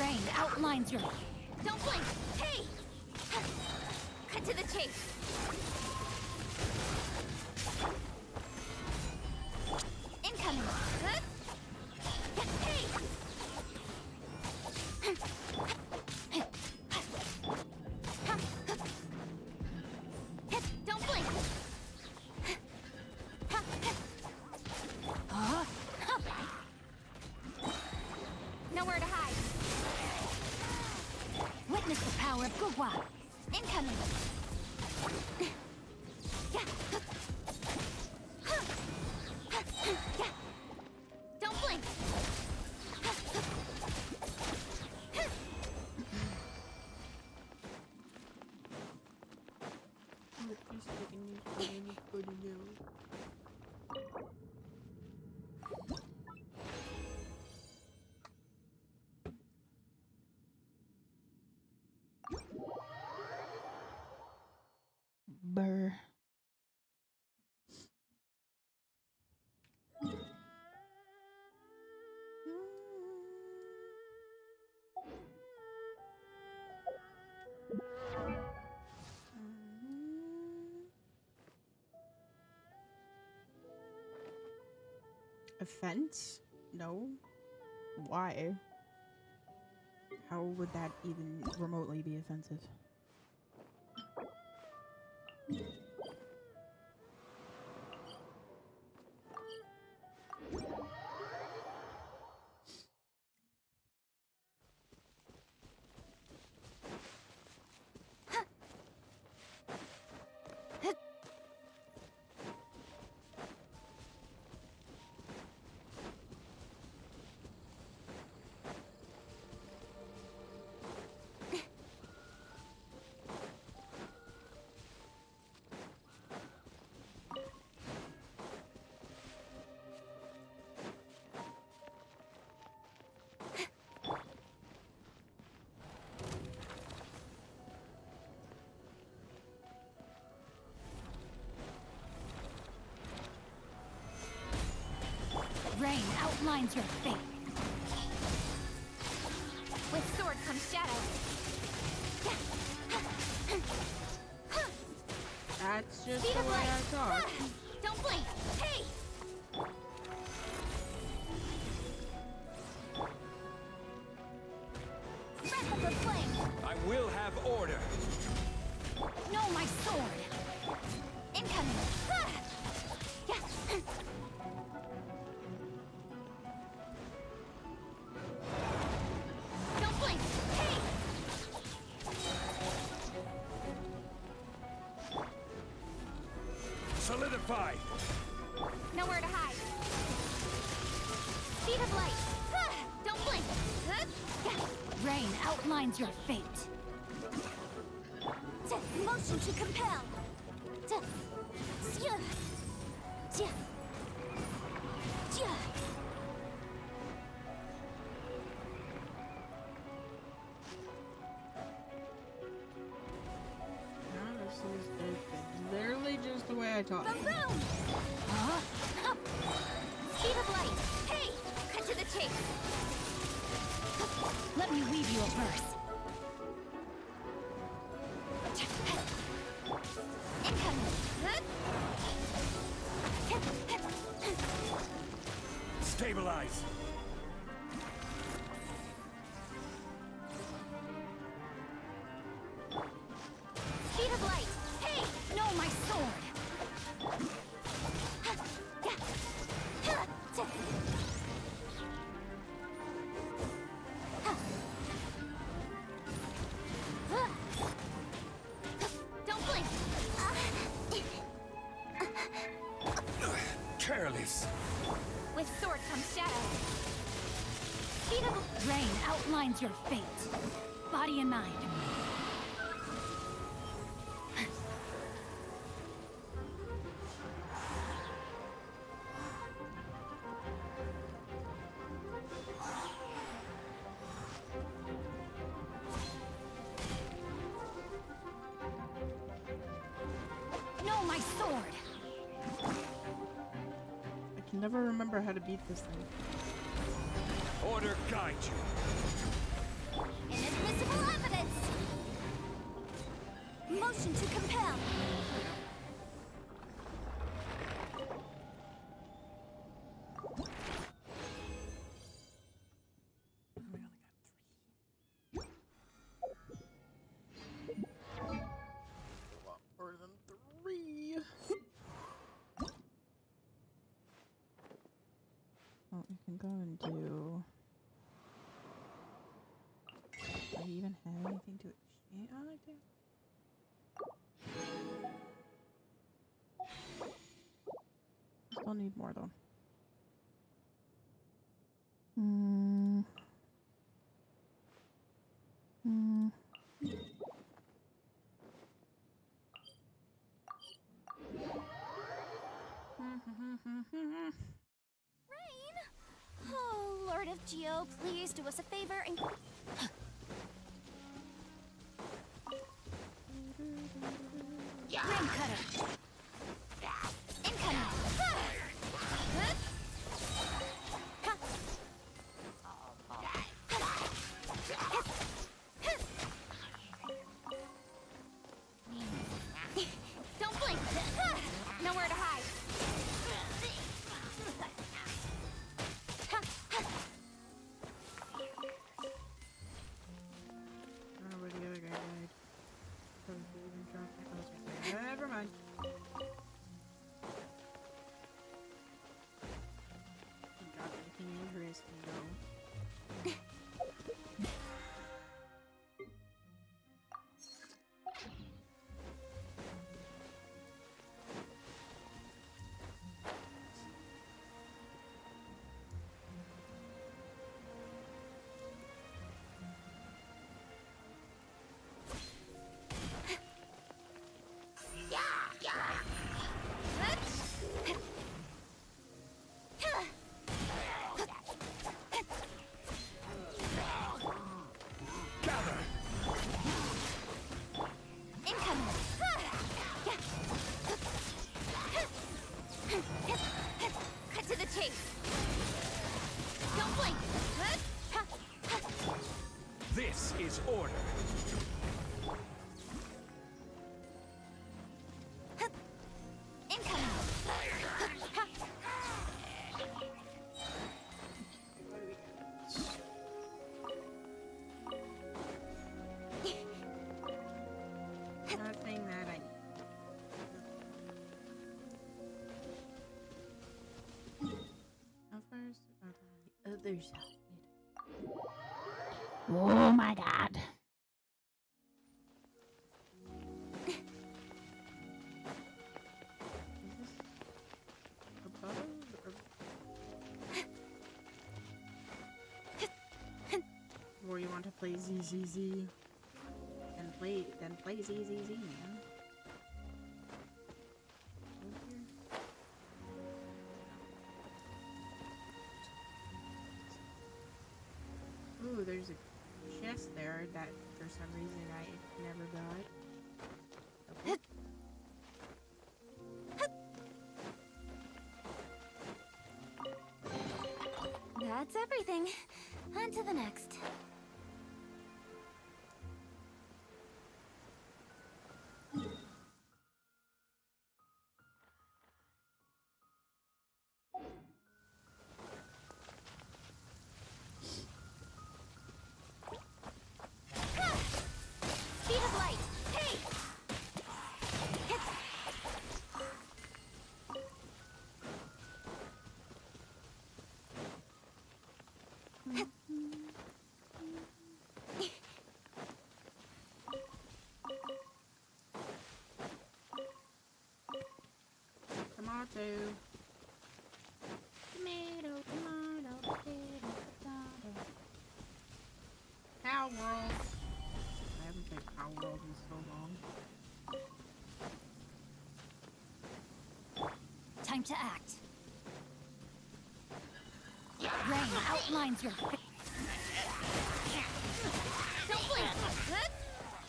Rain outlines your. Don't blink. Hey! Cut to the chase. Incoming. Hey! Don't blink. Nowhere to hide. Witness the power of Gugwa. Incoming. Don't blink. Burr. Offense? No. Why? How would that even remotely be offensive? outlines your fate. With sword comes shadow. That's just Speed the of way light. I talk. Don't blink. Hey! Replica flame. I will have order. No, my sword. Incoming. Yeah. Don't blink. Hey! Solidify. Nowhere to hide. Speed of light. Don't blink. Rain outlines your fate. Motion to compel. No, this is literally just the way I talk. Boom boom. Speed of light. Hey! Cut to the chase. Let me weave you a verse. Incoming. Stabilize. Speed of light. Hey! No, my sword. Don't blink. Careless. With sword comes shadow. Speed of Rain outlines your fate. Body and mind. No, my sword. I can never remember how to beat this thing. Order guide you. inadmissible evidence. Motion to compel. More than 3. Well, we can go and do. Do I even have anything to exchange? I like that. Still need more though. Rain? Oh, Lord of Geo, please do us a favor and... Rain cutter. Incoming. Don't blink. Nowhere to hide. I don't know where the other guy died. Probably even dropped it. Never mind. This is order. Incoming. Nothing that I How far is the other side? Oh my god. Or you want to play ZZZ? Then play ZZZ, man. Ooh, there's a chest there that for some reason I never got. Okay. That's everything. On to the next. Speed of light. Hey! Tomato. Tomato, tomato, potato, potato. Cow World. I haven't played Cow World in so long. Time to act. Rain outlines your face. Don't blink.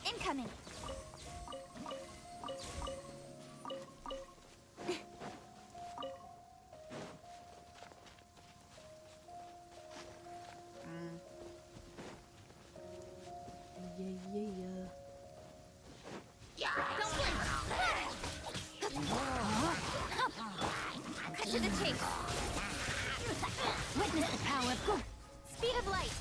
Incoming. Don't blink. Cut to the chase. Witness the power of good. Speed of light.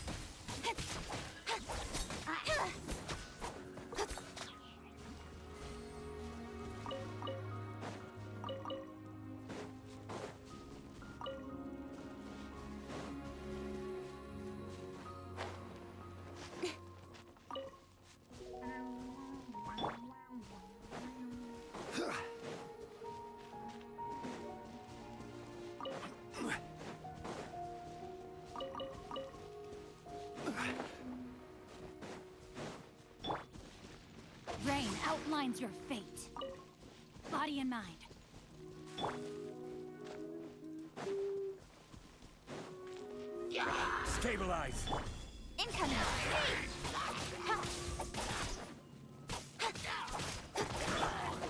Rain outlines your fate. Body and mind. Stabilize. Incoming.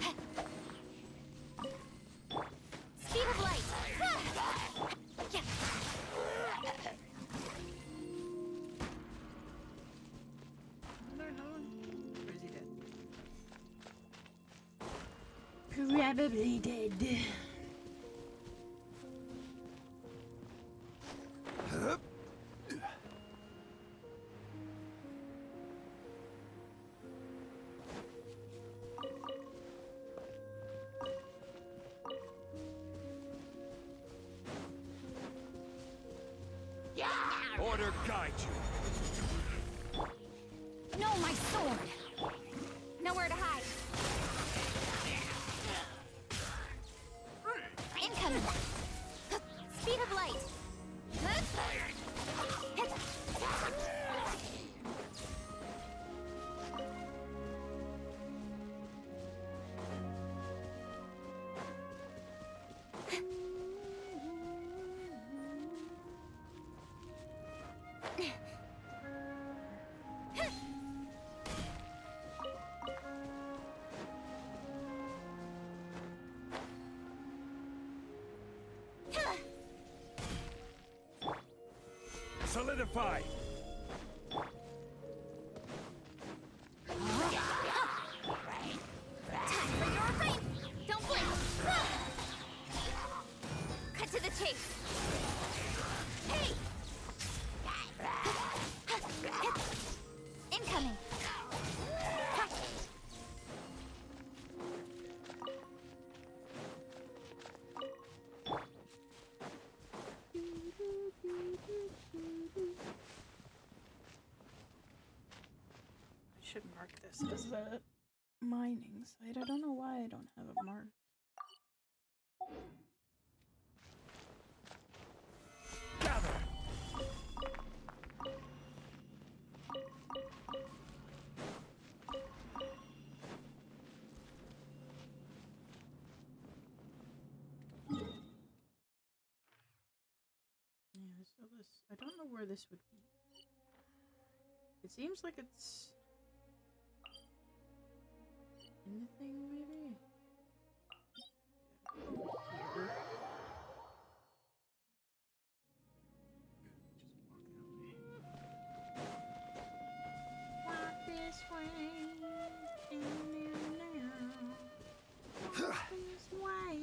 Hey! Speed of light. Or is he dead? Probably dead. Order guide you. No, my sword. Nowhere to hide. Incoming. Speed of light. Solidify. should mark this as a mining site. I don't know why I don't have it marked. Yeah, so this, I don't know where this would be. It seems like it's in the thing, maybe? Over here. Walk this way. Walk this way.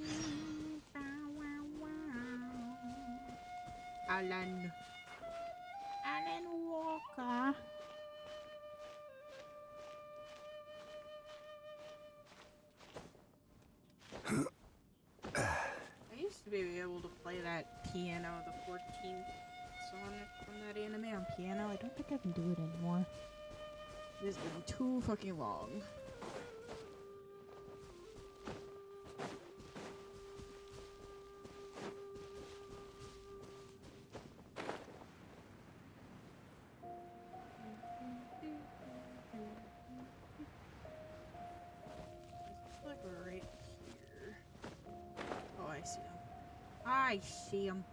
Bow, wow, wow. Alan Walker. I used to be able to play that piano, the 14th song from that anime on piano. I don't think I can do it anymore. It's been too fucking long. It's like right here. Oh, I see them. I see them.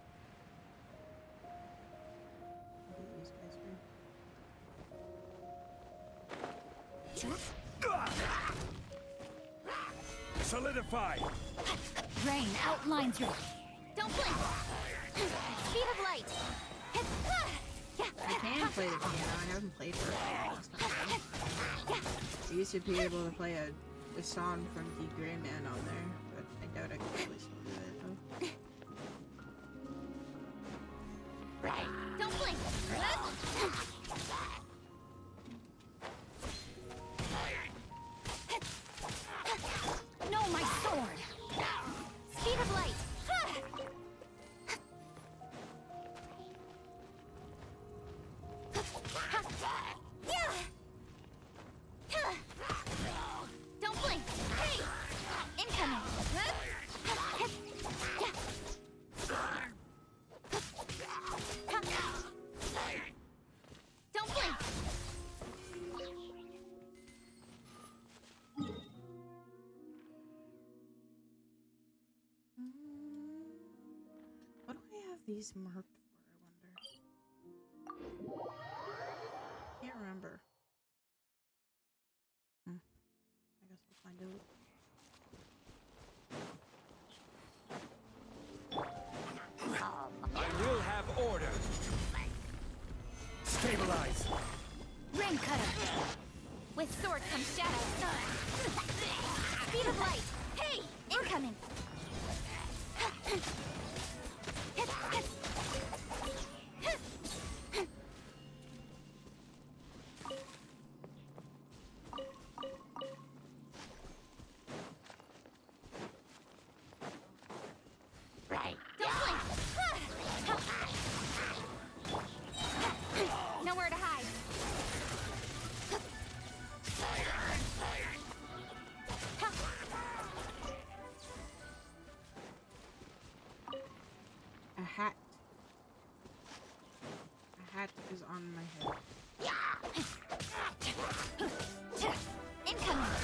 These guys are. Solidify! Rain outlines your... Don't blink! Speed of light! I can play the piano. I haven't played for a long time. I used to be able to play a song from the Gray Man on there, but I doubt I can really still do it though. Don't blink! No, my sword! Speed of light! Don't blink! Hey! Incoming! Don't blink! What do I have these marked for, I wonder? Can't remember. I guess we'll find out. I will have order. Stabilize. Ring cutter! With sword comes shadow. Speed of light! Hey! Incoming! Don't blink! Nowhere to hide. A hat. A hat is on my head. Incoming!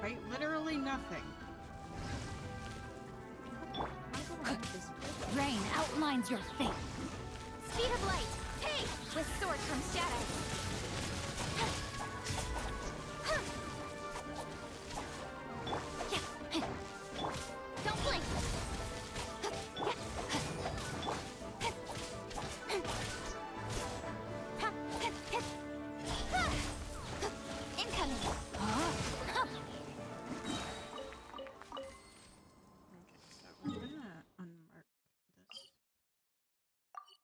Right? Literally nothing. Rain outlines your fate. Speed of light! Hey! With sword comes shadow. Don't blink! Incoming! Okay, so we're gonna unmark this.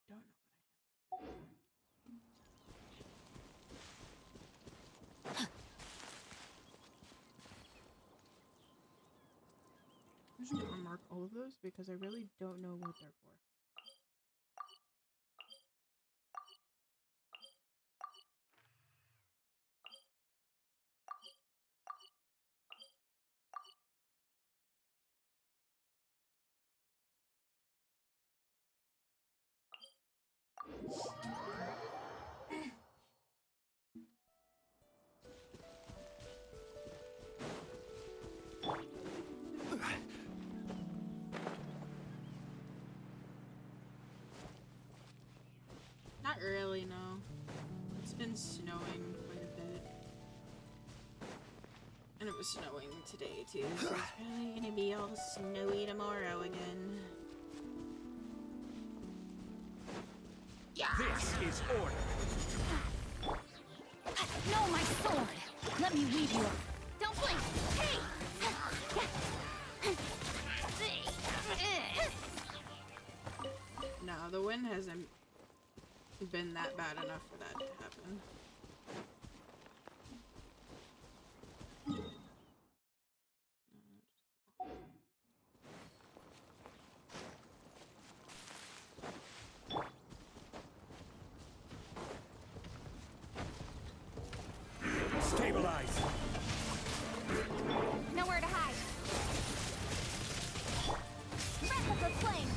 Don't know what I of those because I really don't know what they're for. Not really, no. It's been snowing quite a bit. And it was snowing today too, so it's probably gonna be all snowy tomorrow again. This is order. No, my sword! Let me weave you up. Don't blink! Hey! No, the wind hasn't been that bad enough for that to happen. Stabilize. Nowhere to hide. Breath of the flame.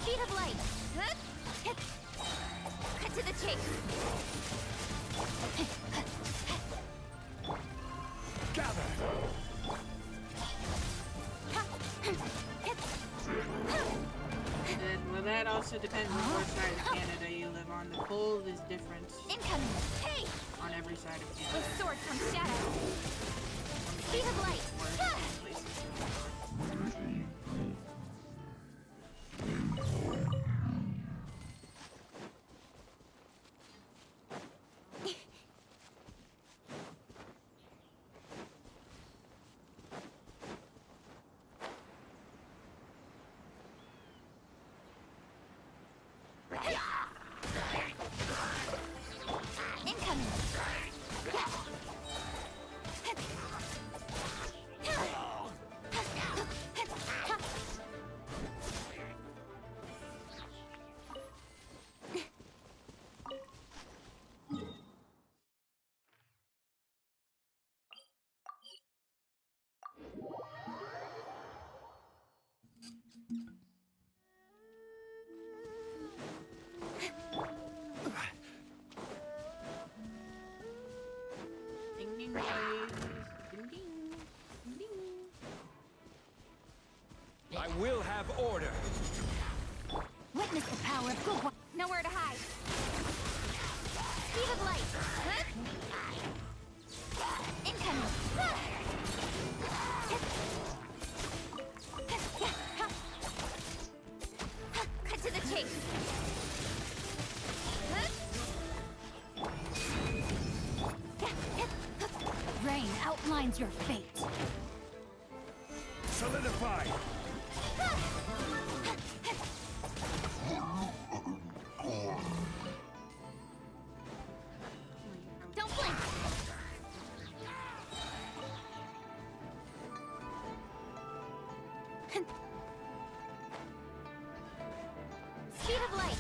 Speed of light. Cut to the chase. Gather. Well, that also depends on what side of Canada you live on. The cold is different Incoming. Hey! on every side of Canada. With sword comes shadow. Speed of light. Incoming. Ding ding boys. Ding ding. Ding ding. I will have order. Witness the power of good one. Nowhere to hide. Speed of light. Incoming. Cut to the chase. Rain outlines your fate. Solidify. Don't blink. Speed of light.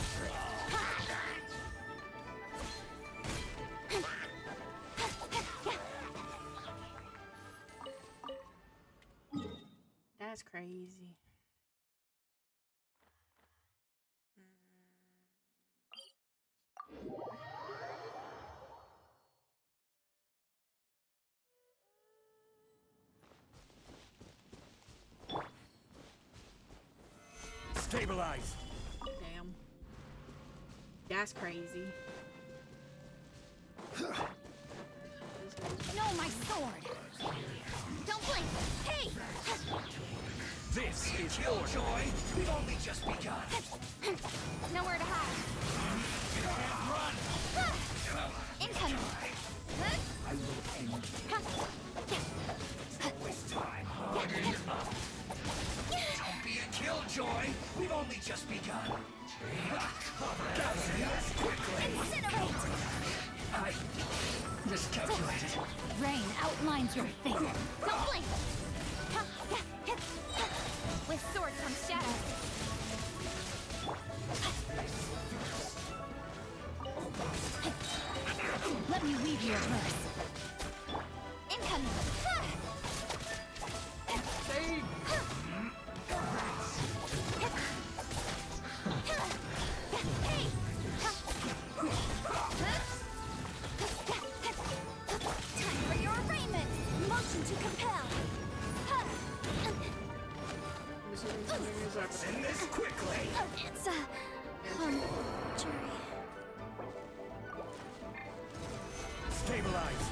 That's crazy. Stabilize. Damn. That's crazy. No, my sword! Don't blink. Hey! This is order. We've only just begun. Nowhere to hide. Run! Incoming. I will end you. Don't waste time. Don't be a killjoy. We've only just begun. Gather us quickly. Incinerate! I Miscalculated. Rain outlines your fate. Don't blink! With sword comes shadow. Let me weave your verse. Incoming! Hey! Time for your arraignment! Motion to compel! Send this quickly. It's jury. Stabilize.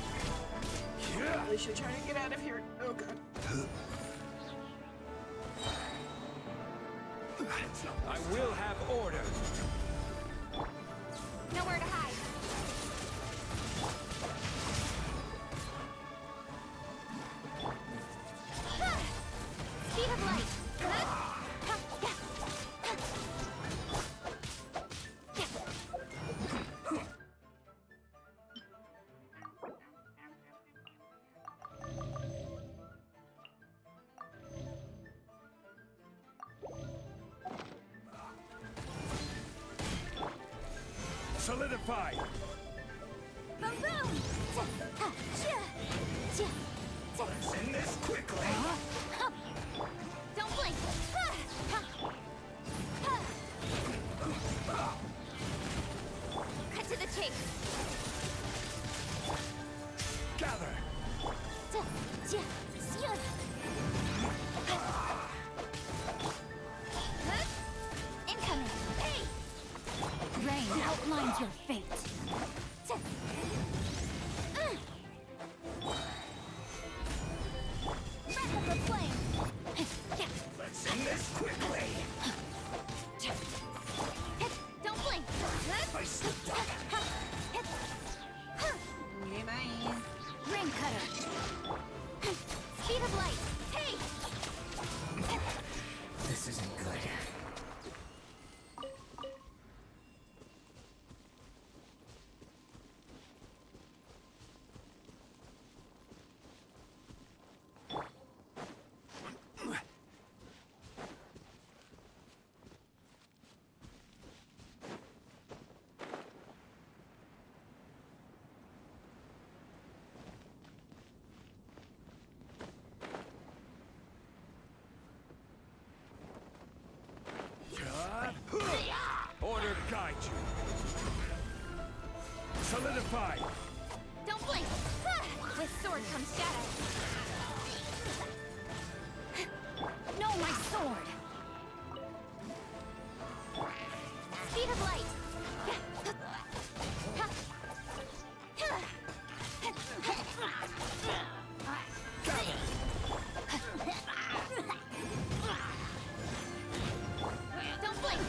We should try to get out of here. Oh god. I will have order. Nowhere to hide. Speed of light. Solidify. Boom boom. Send this quickly. Don't blink. Cut to the chase. Gather. Incoming. Hey! Rain outlines your fate. Wrap up the flame. Let's end this quickly. Don't blink. I slipped up. Ring cutter. Speed of light. Hey! This isn't good. Order guide you. Solidify. Don't blink. With sword comes shadow. No, my sword. Speed of light. Don't blink.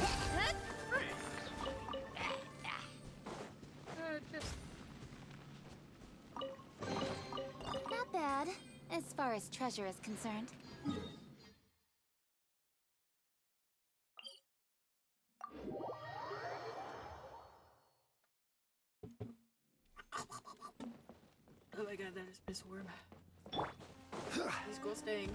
Not bad, as far as treasure is concerned. Oh my god, that is piss worm. He's ghosting.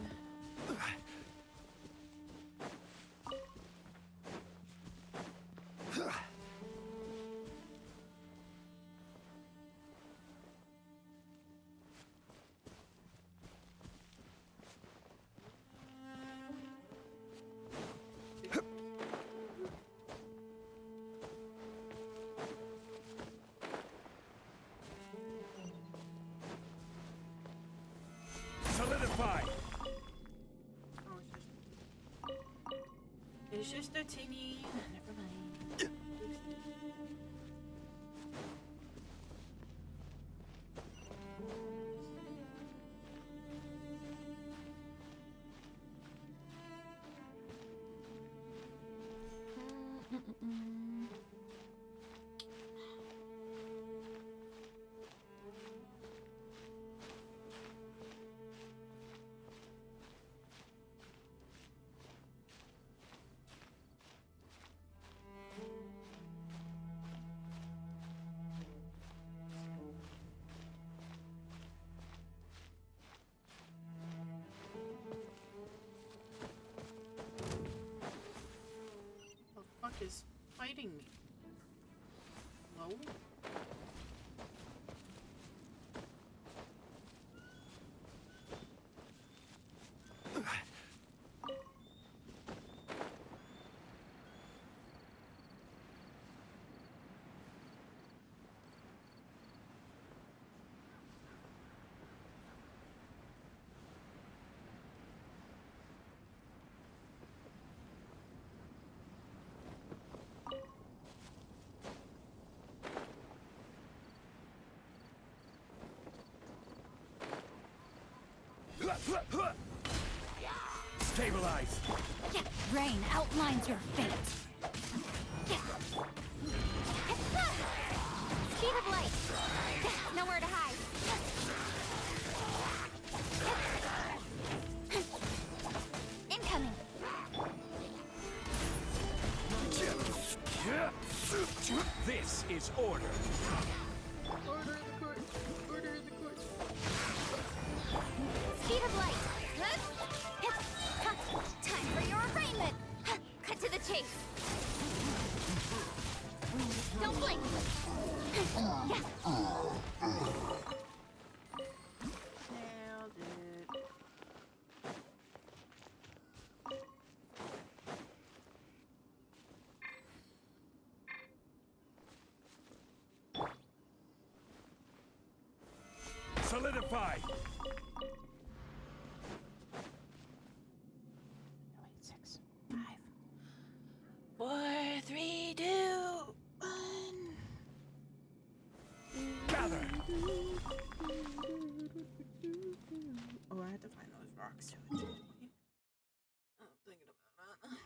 Solidify. It's just a tinny. Never mind. shooting me? Hello? Stabilize! Rain outlines your fate. Speed of light. Nowhere to hide. Incoming. This is order. Order in the court. Order in the court. Speed of light. Time for your arraignment. Cut to the chase. Don't blink. Nailed it. Solidify! Four, three, two, one. Gather! Oh, I had to find those rocks too at some point. I'm thinking about that.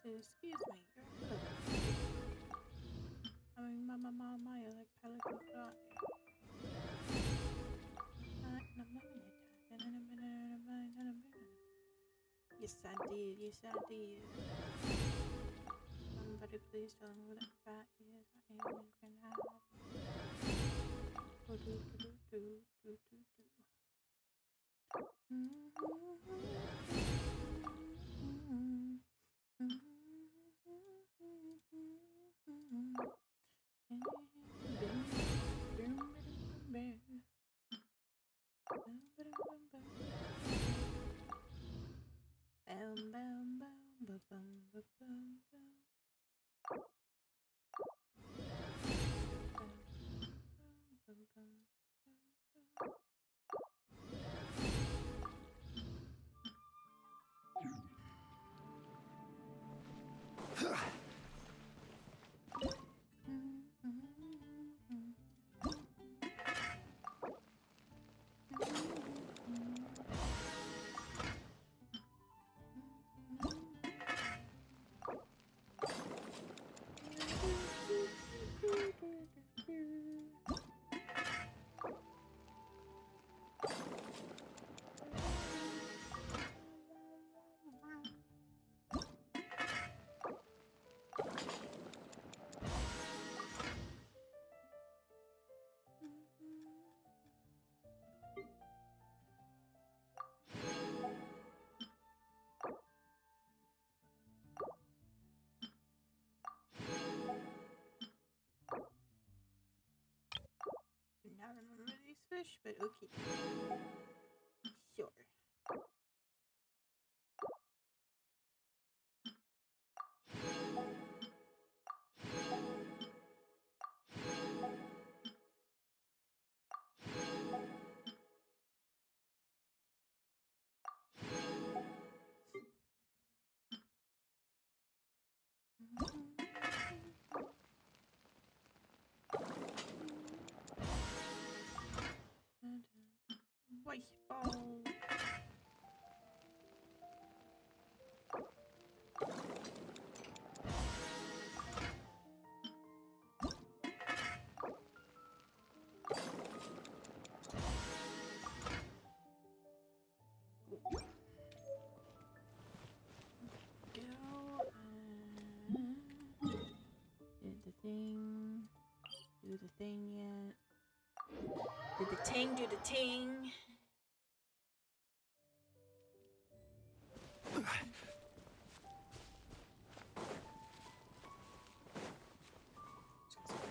Excuse me, I mean, my like pelican fly. Yes, I did. Yes, I did. Somebody please tell me what that fat is. I am looking out. Do not remember these fish, but okay. Sure. White ball. ting, do the ting. Going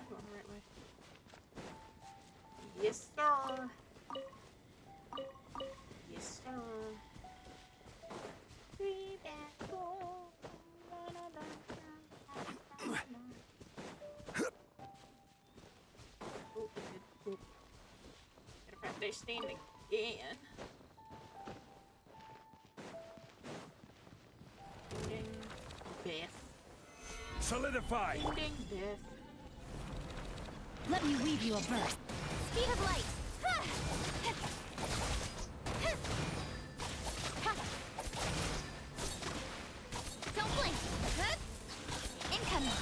the right way. Yes, sir. Yes, sir. They stand again. Ding, Beth. Solidify! Ding, Beth. Let me weave you a verse. Speed of light. Don't blink. Incoming.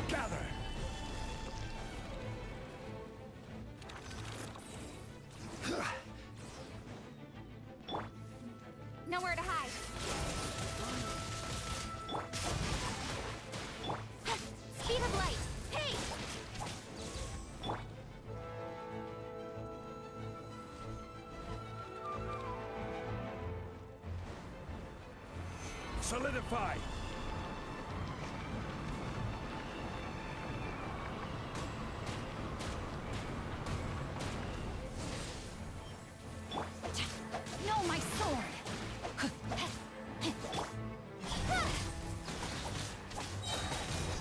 Gather! Nowhere to hide. Speed of light. Hey! Solidify! No, my sword.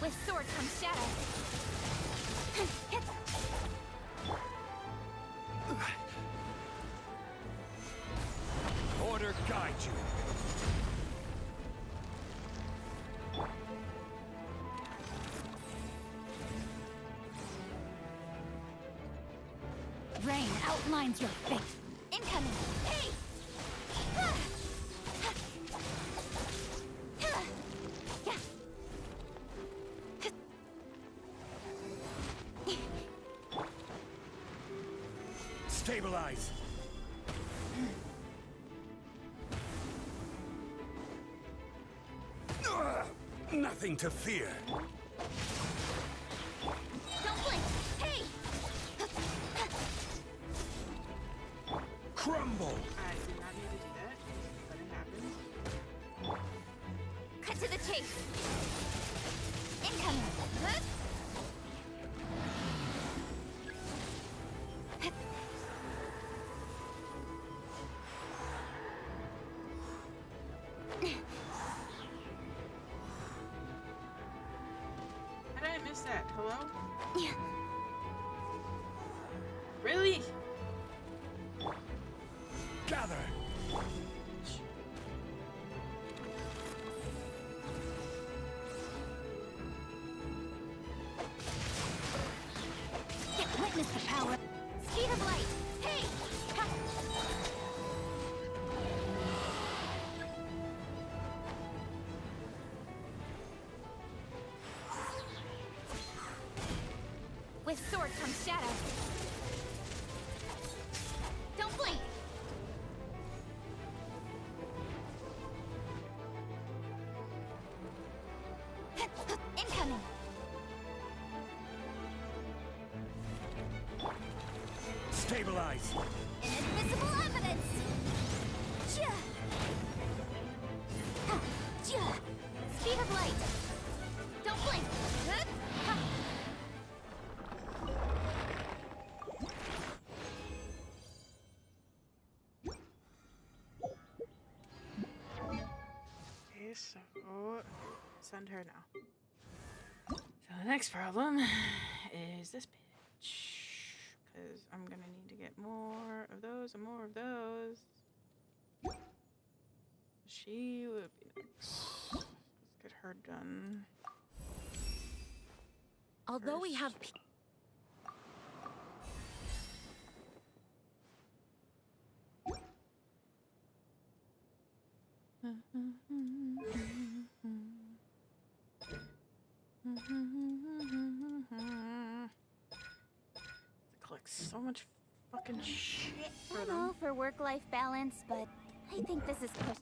With sword comes shadow. Order guide you. Rain outlines your fate. Incoming. Hey! Stabilize. Nothing to fear. Don't blink. Hey! Crumble. I did not need to do that, but it happened. Cut to the chase. Incoming. How did I miss that? Hello? Really? Gather. Witness the power. Speed of light. Hey! With sword comes shadow. Don't blink. Incoming. Stabilize. Inadmissible evidence. Speed of light. Don't blink. Okay, so send her now. So the next problem is this bitch. Because I'm gonna need to get more of those and more of those. She would be next. Let's get her done. Although we have Collect so much fucking shit for I'm them. all for work-life balance, but I think this is push.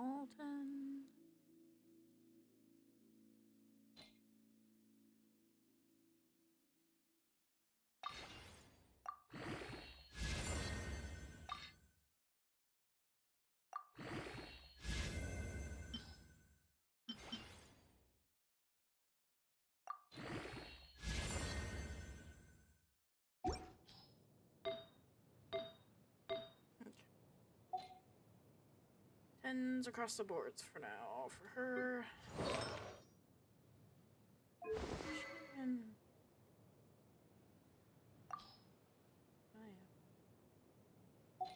all 10. Tens across the boards for now for her. And oh yeah.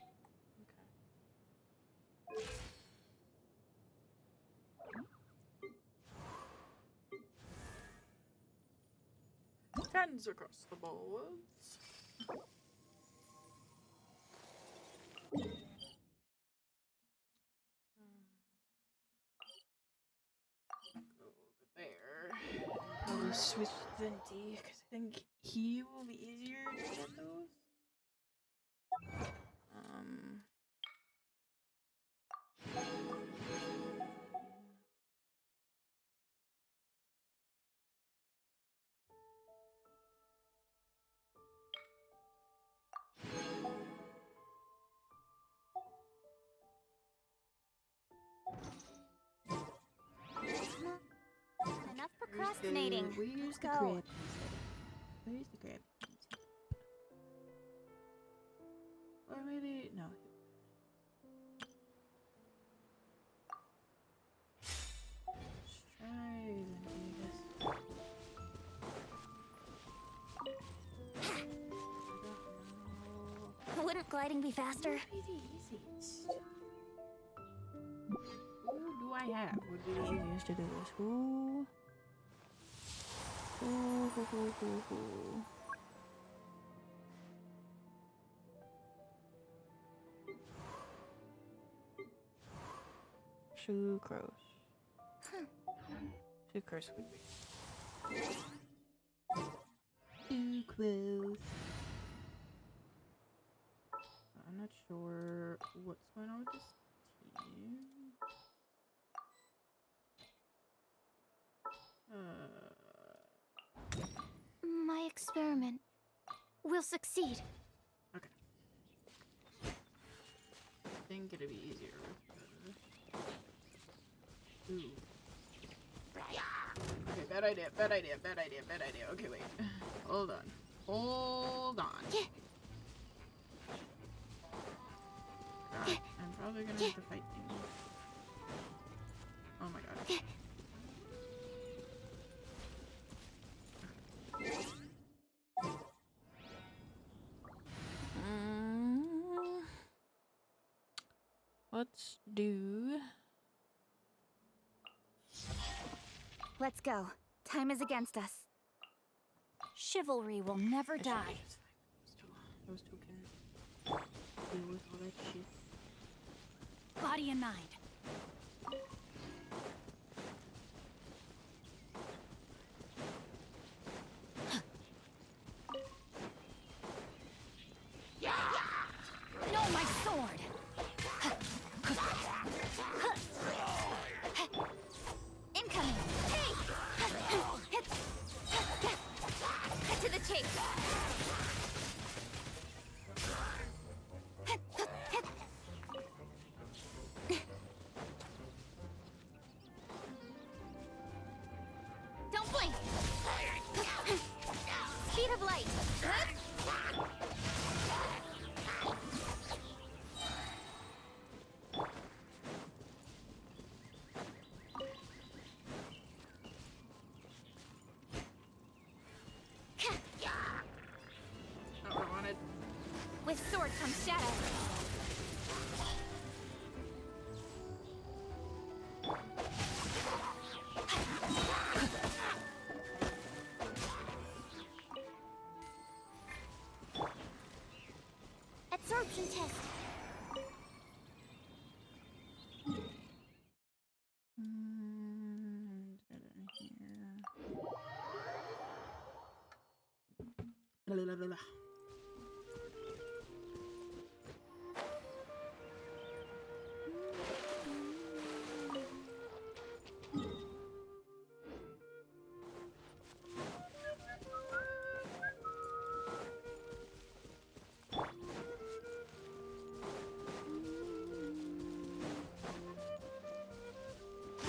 Okay. Tens across the boards. Probably switch Venti because I think he will be easier to get those. Enough procrastinating. Let's go. Where's the grab? Or maybe no. Let's try Venti, I guess. Wouldn't gliding be faster? Who do I have? Would be the easiest to do this. Who? Sucrose. Sucrose would be. Sucrose. I'm not sure what's going on with this team. My experiment will succeed. Okay. I think it'd be easier with ooh. Okay, bad idea. Okay, wait. Hold on. God, I'm probably gonna have to fight things. Oh my god. Let's do. Let's go. Time is against us. Chivalry will never die. Those two can deal with all that shit. Body and mind. No, my sword! Incoming! Hey! Cut to the chase! Don't blink! Speed of light! Not what I wanted. With sword comes shadow. Absorption test.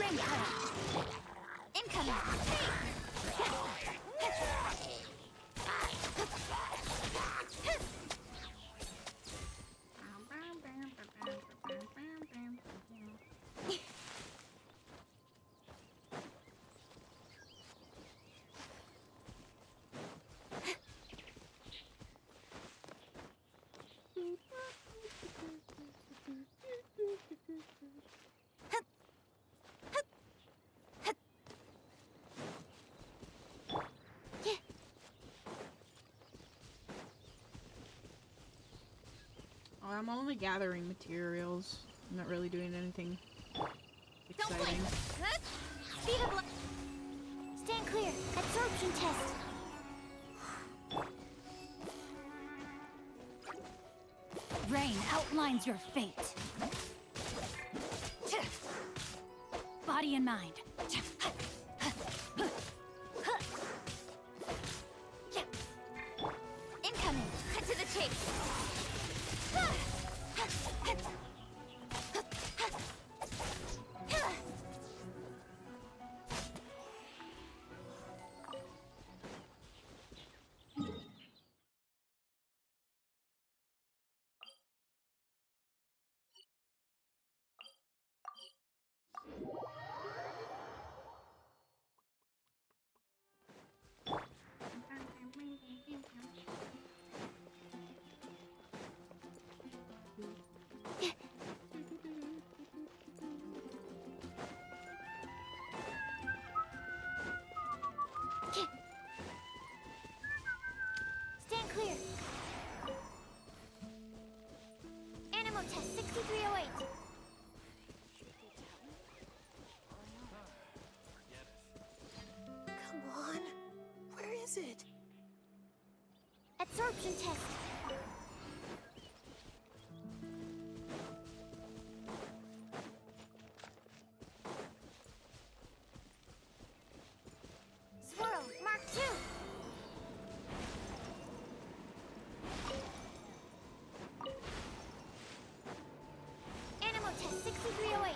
String current. Incoming. I'm only gathering materials. I'm not really doing anything exciting. Speed of light. Stand clear. Absorption test. Rain outlines your fate. Body and mind. Incoming. Cut to the chase. Stand clear. Animal test 6308. Come on. Where is it? Absorption test. Swirl, Mark 2. Animal test 6308.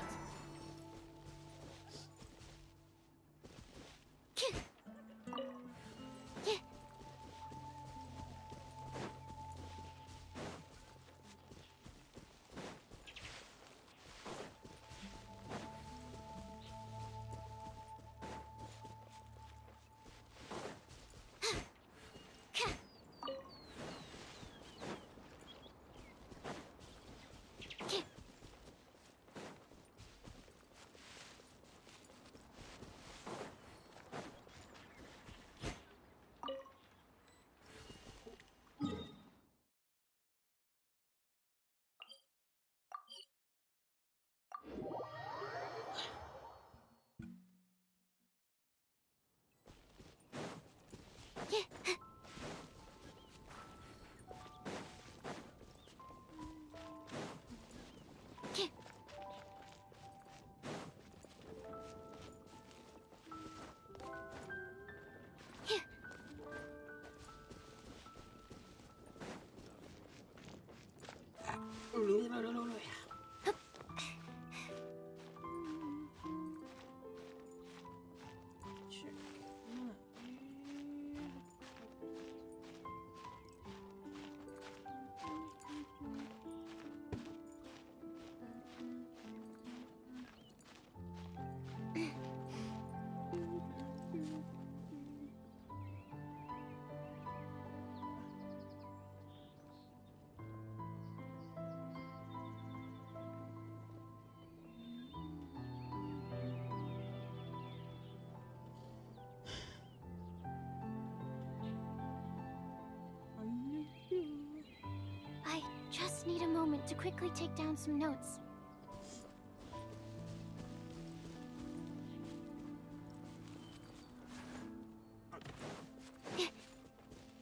I just need a moment to quickly take down some notes.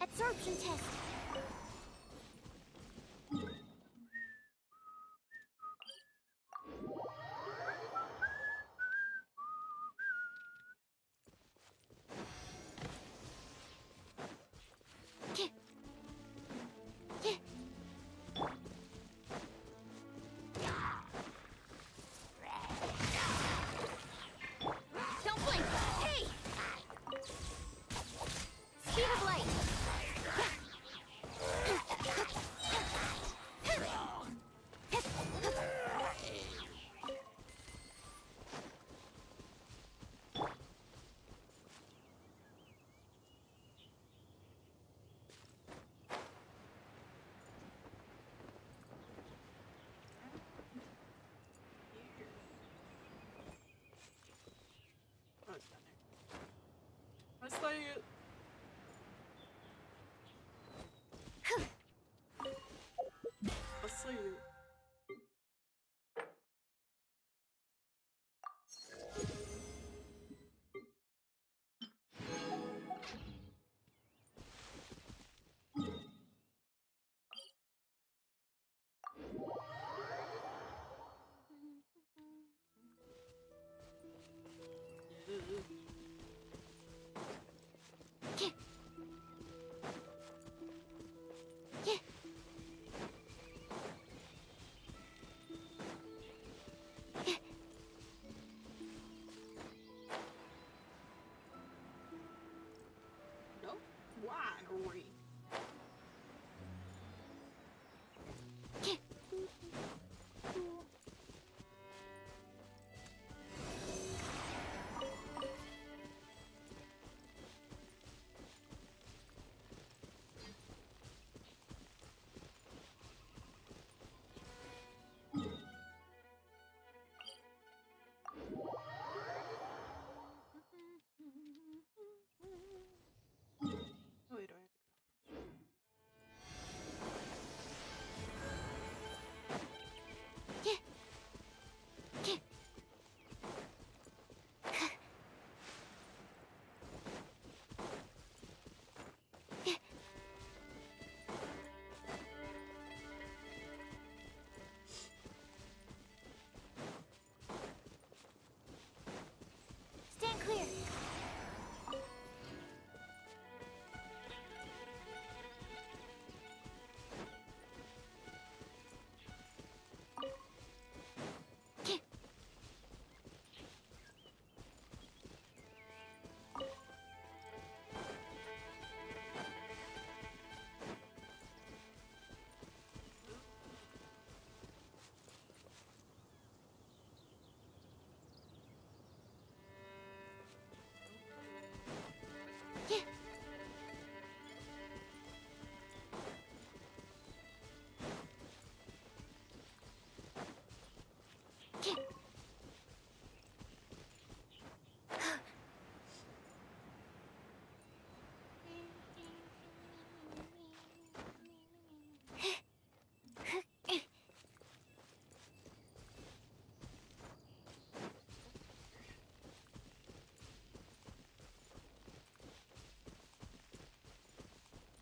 Absorption test.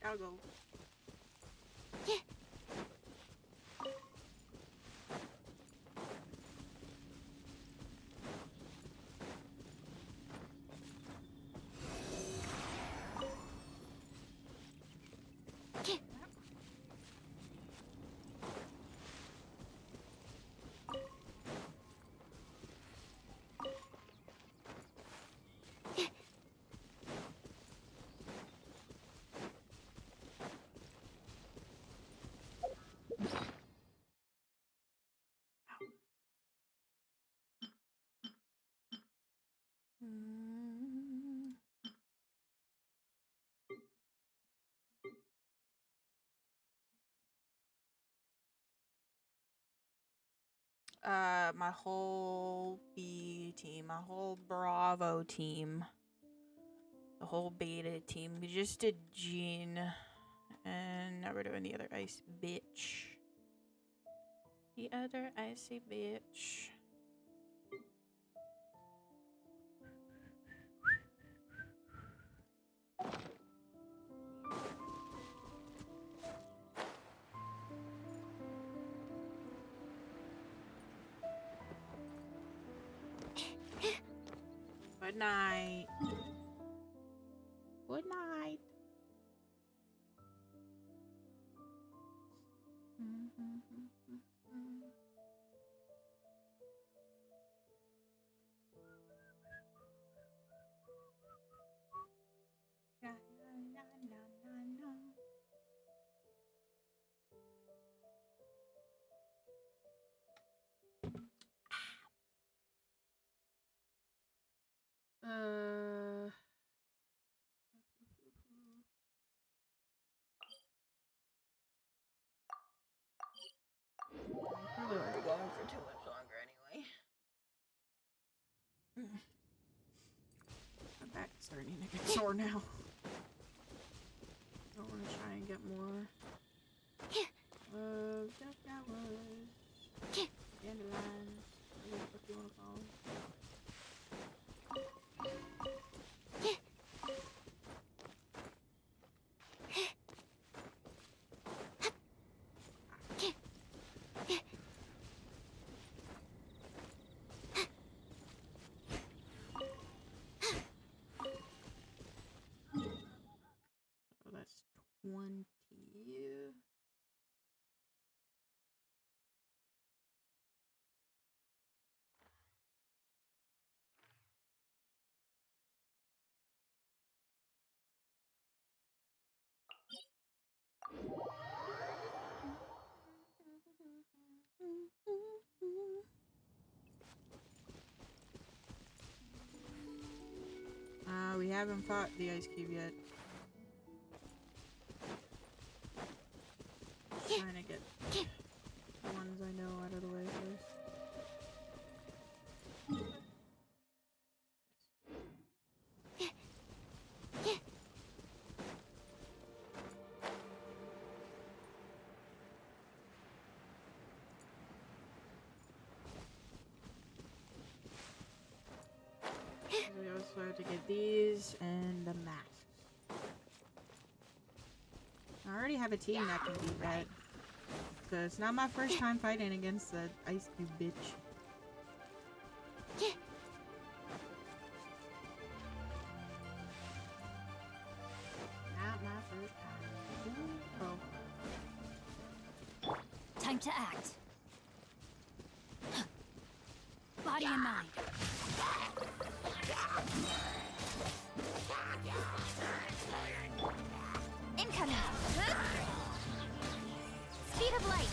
Gotta go. My whole B team, my whole Bravo team, the whole Beta team. We just did Jean, and now we're doing the other ice bitch. The other icy bitch. Good night. Good night. Probably won't be going for too much longer anyway. My back's starting to get sore now. I want to try and get more flowers, dandelions, whatever the fuck you want to call them. So that's 20. We haven't fought the ice cube yet. Just trying to get the ones I know out of the way first. We also have to get these and the masks. I already have a team that can beat that. So it's not my first time fighting against the ice cube bitch. Not my first time. Oh. Time to act. Body and mind. Incoming. Speed of light.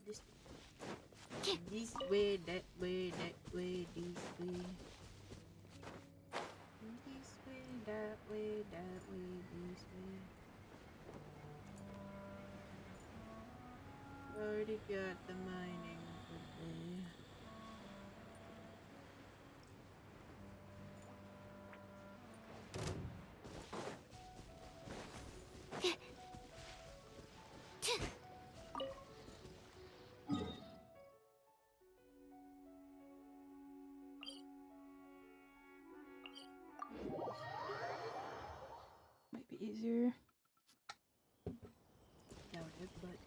this way, that way, that way, this way. This way, that way, that way, this way. Already got the mining for today. Might be easier. Doubt it, but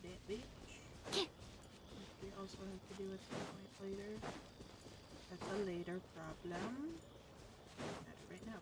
that bitch. We also have to do it some point later. That's a later problem. Not right now.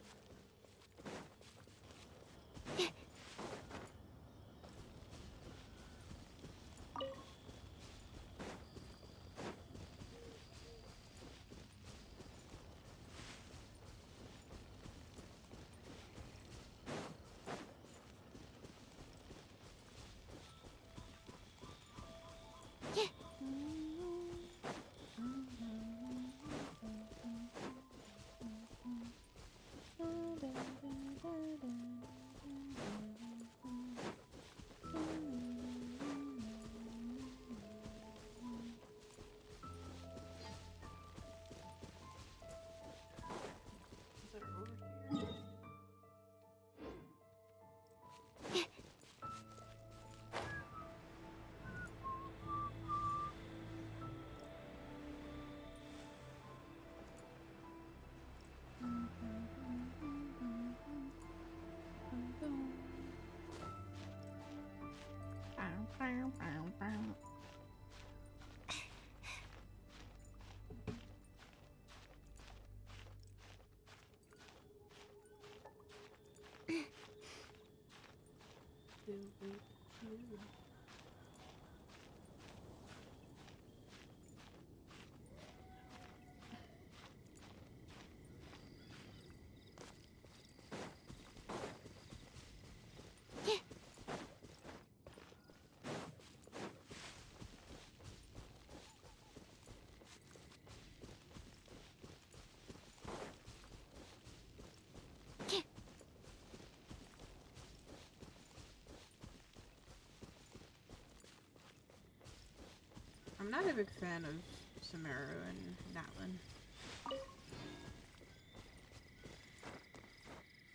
I'm not a big fan of Sumeru and Natlin.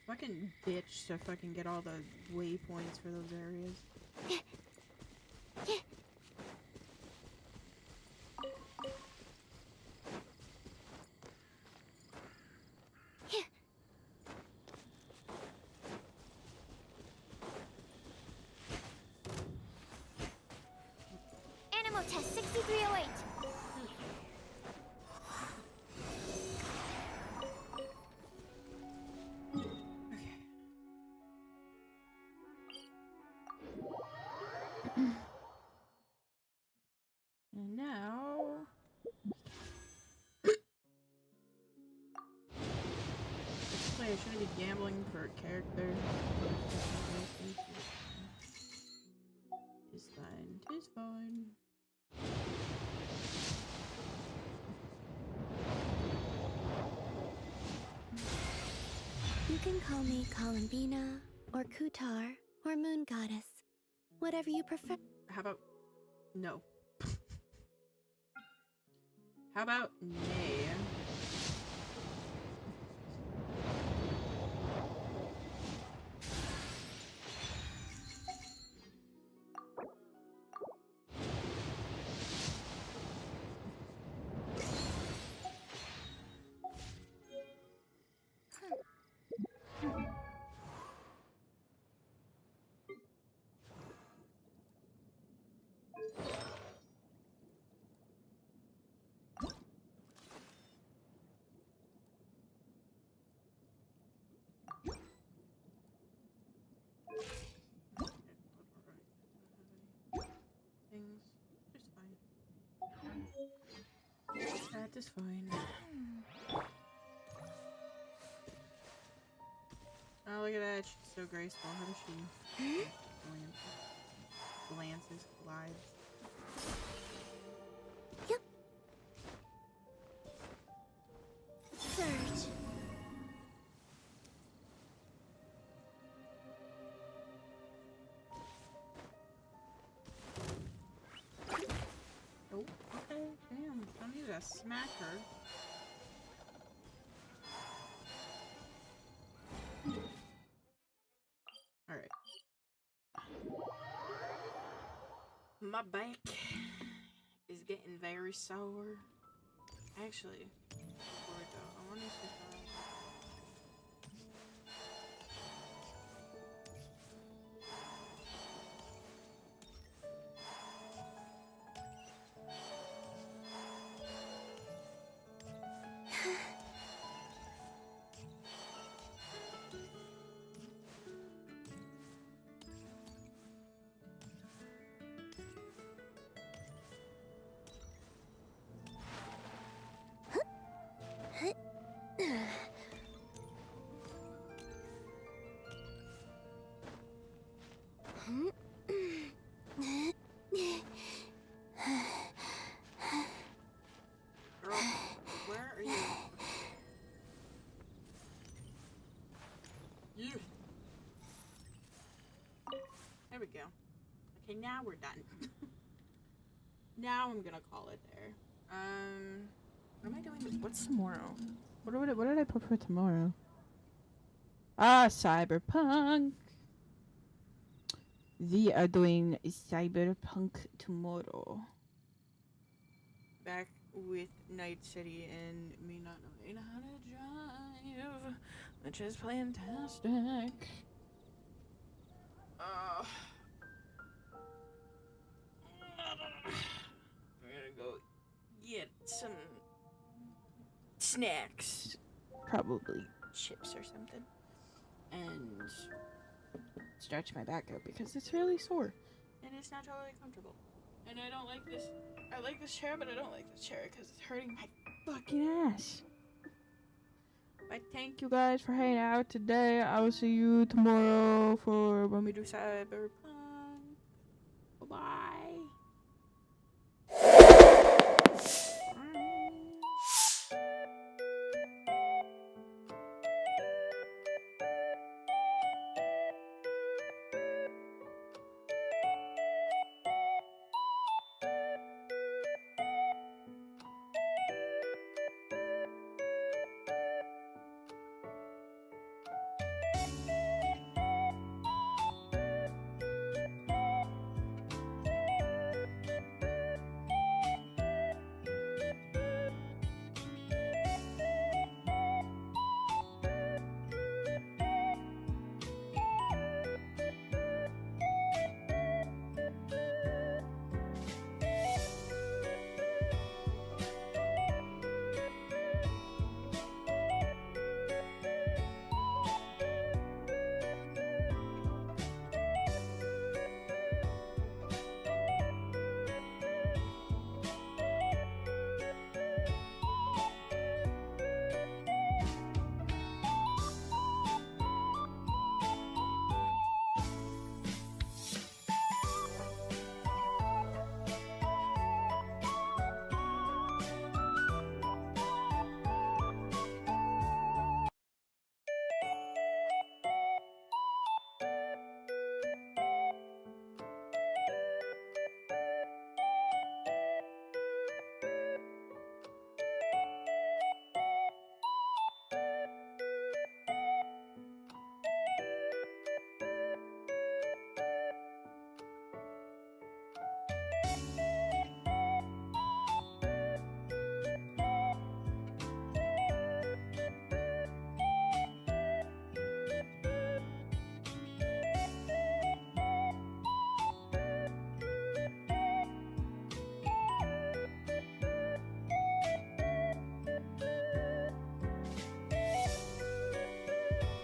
Fucking bitch to fucking get all the waypoints for those areas. Animal test 6308. And now I shouldn't be gambling for a character. Tis fine, tis fine. You can call me Columbina, or Kutar, or Moon Goddess. Whatever you prefer. How about no? How about nay? is fine. Oh, look at that. She's so graceful. How does she glances, glides? Yep. Surge. Oh, okay. Damn. I need to smack her. Alright. My back is getting very sore. Actually, before we go, I want to see how... Girl, where are you? You. There we go. Okay, now we're done. Now I'm gonna call it there. What am I doing? What's tomorrow? What did I put for tomorrow? Ah, Cyberpunk. We are doing Cyberpunk tomorrow. Back with Night City and me not knowing how to drive, which is fantastic. We're gonna go get some snacks, probably chips or something, and stretch my back out because it's really sore and it's not totally comfortable. And I don't like this. I like this chair, but I don't like this chair because it's hurting my fucking ass. But thank you guys for hanging out today. I will see you tomorrow for when we do Cyberpunk.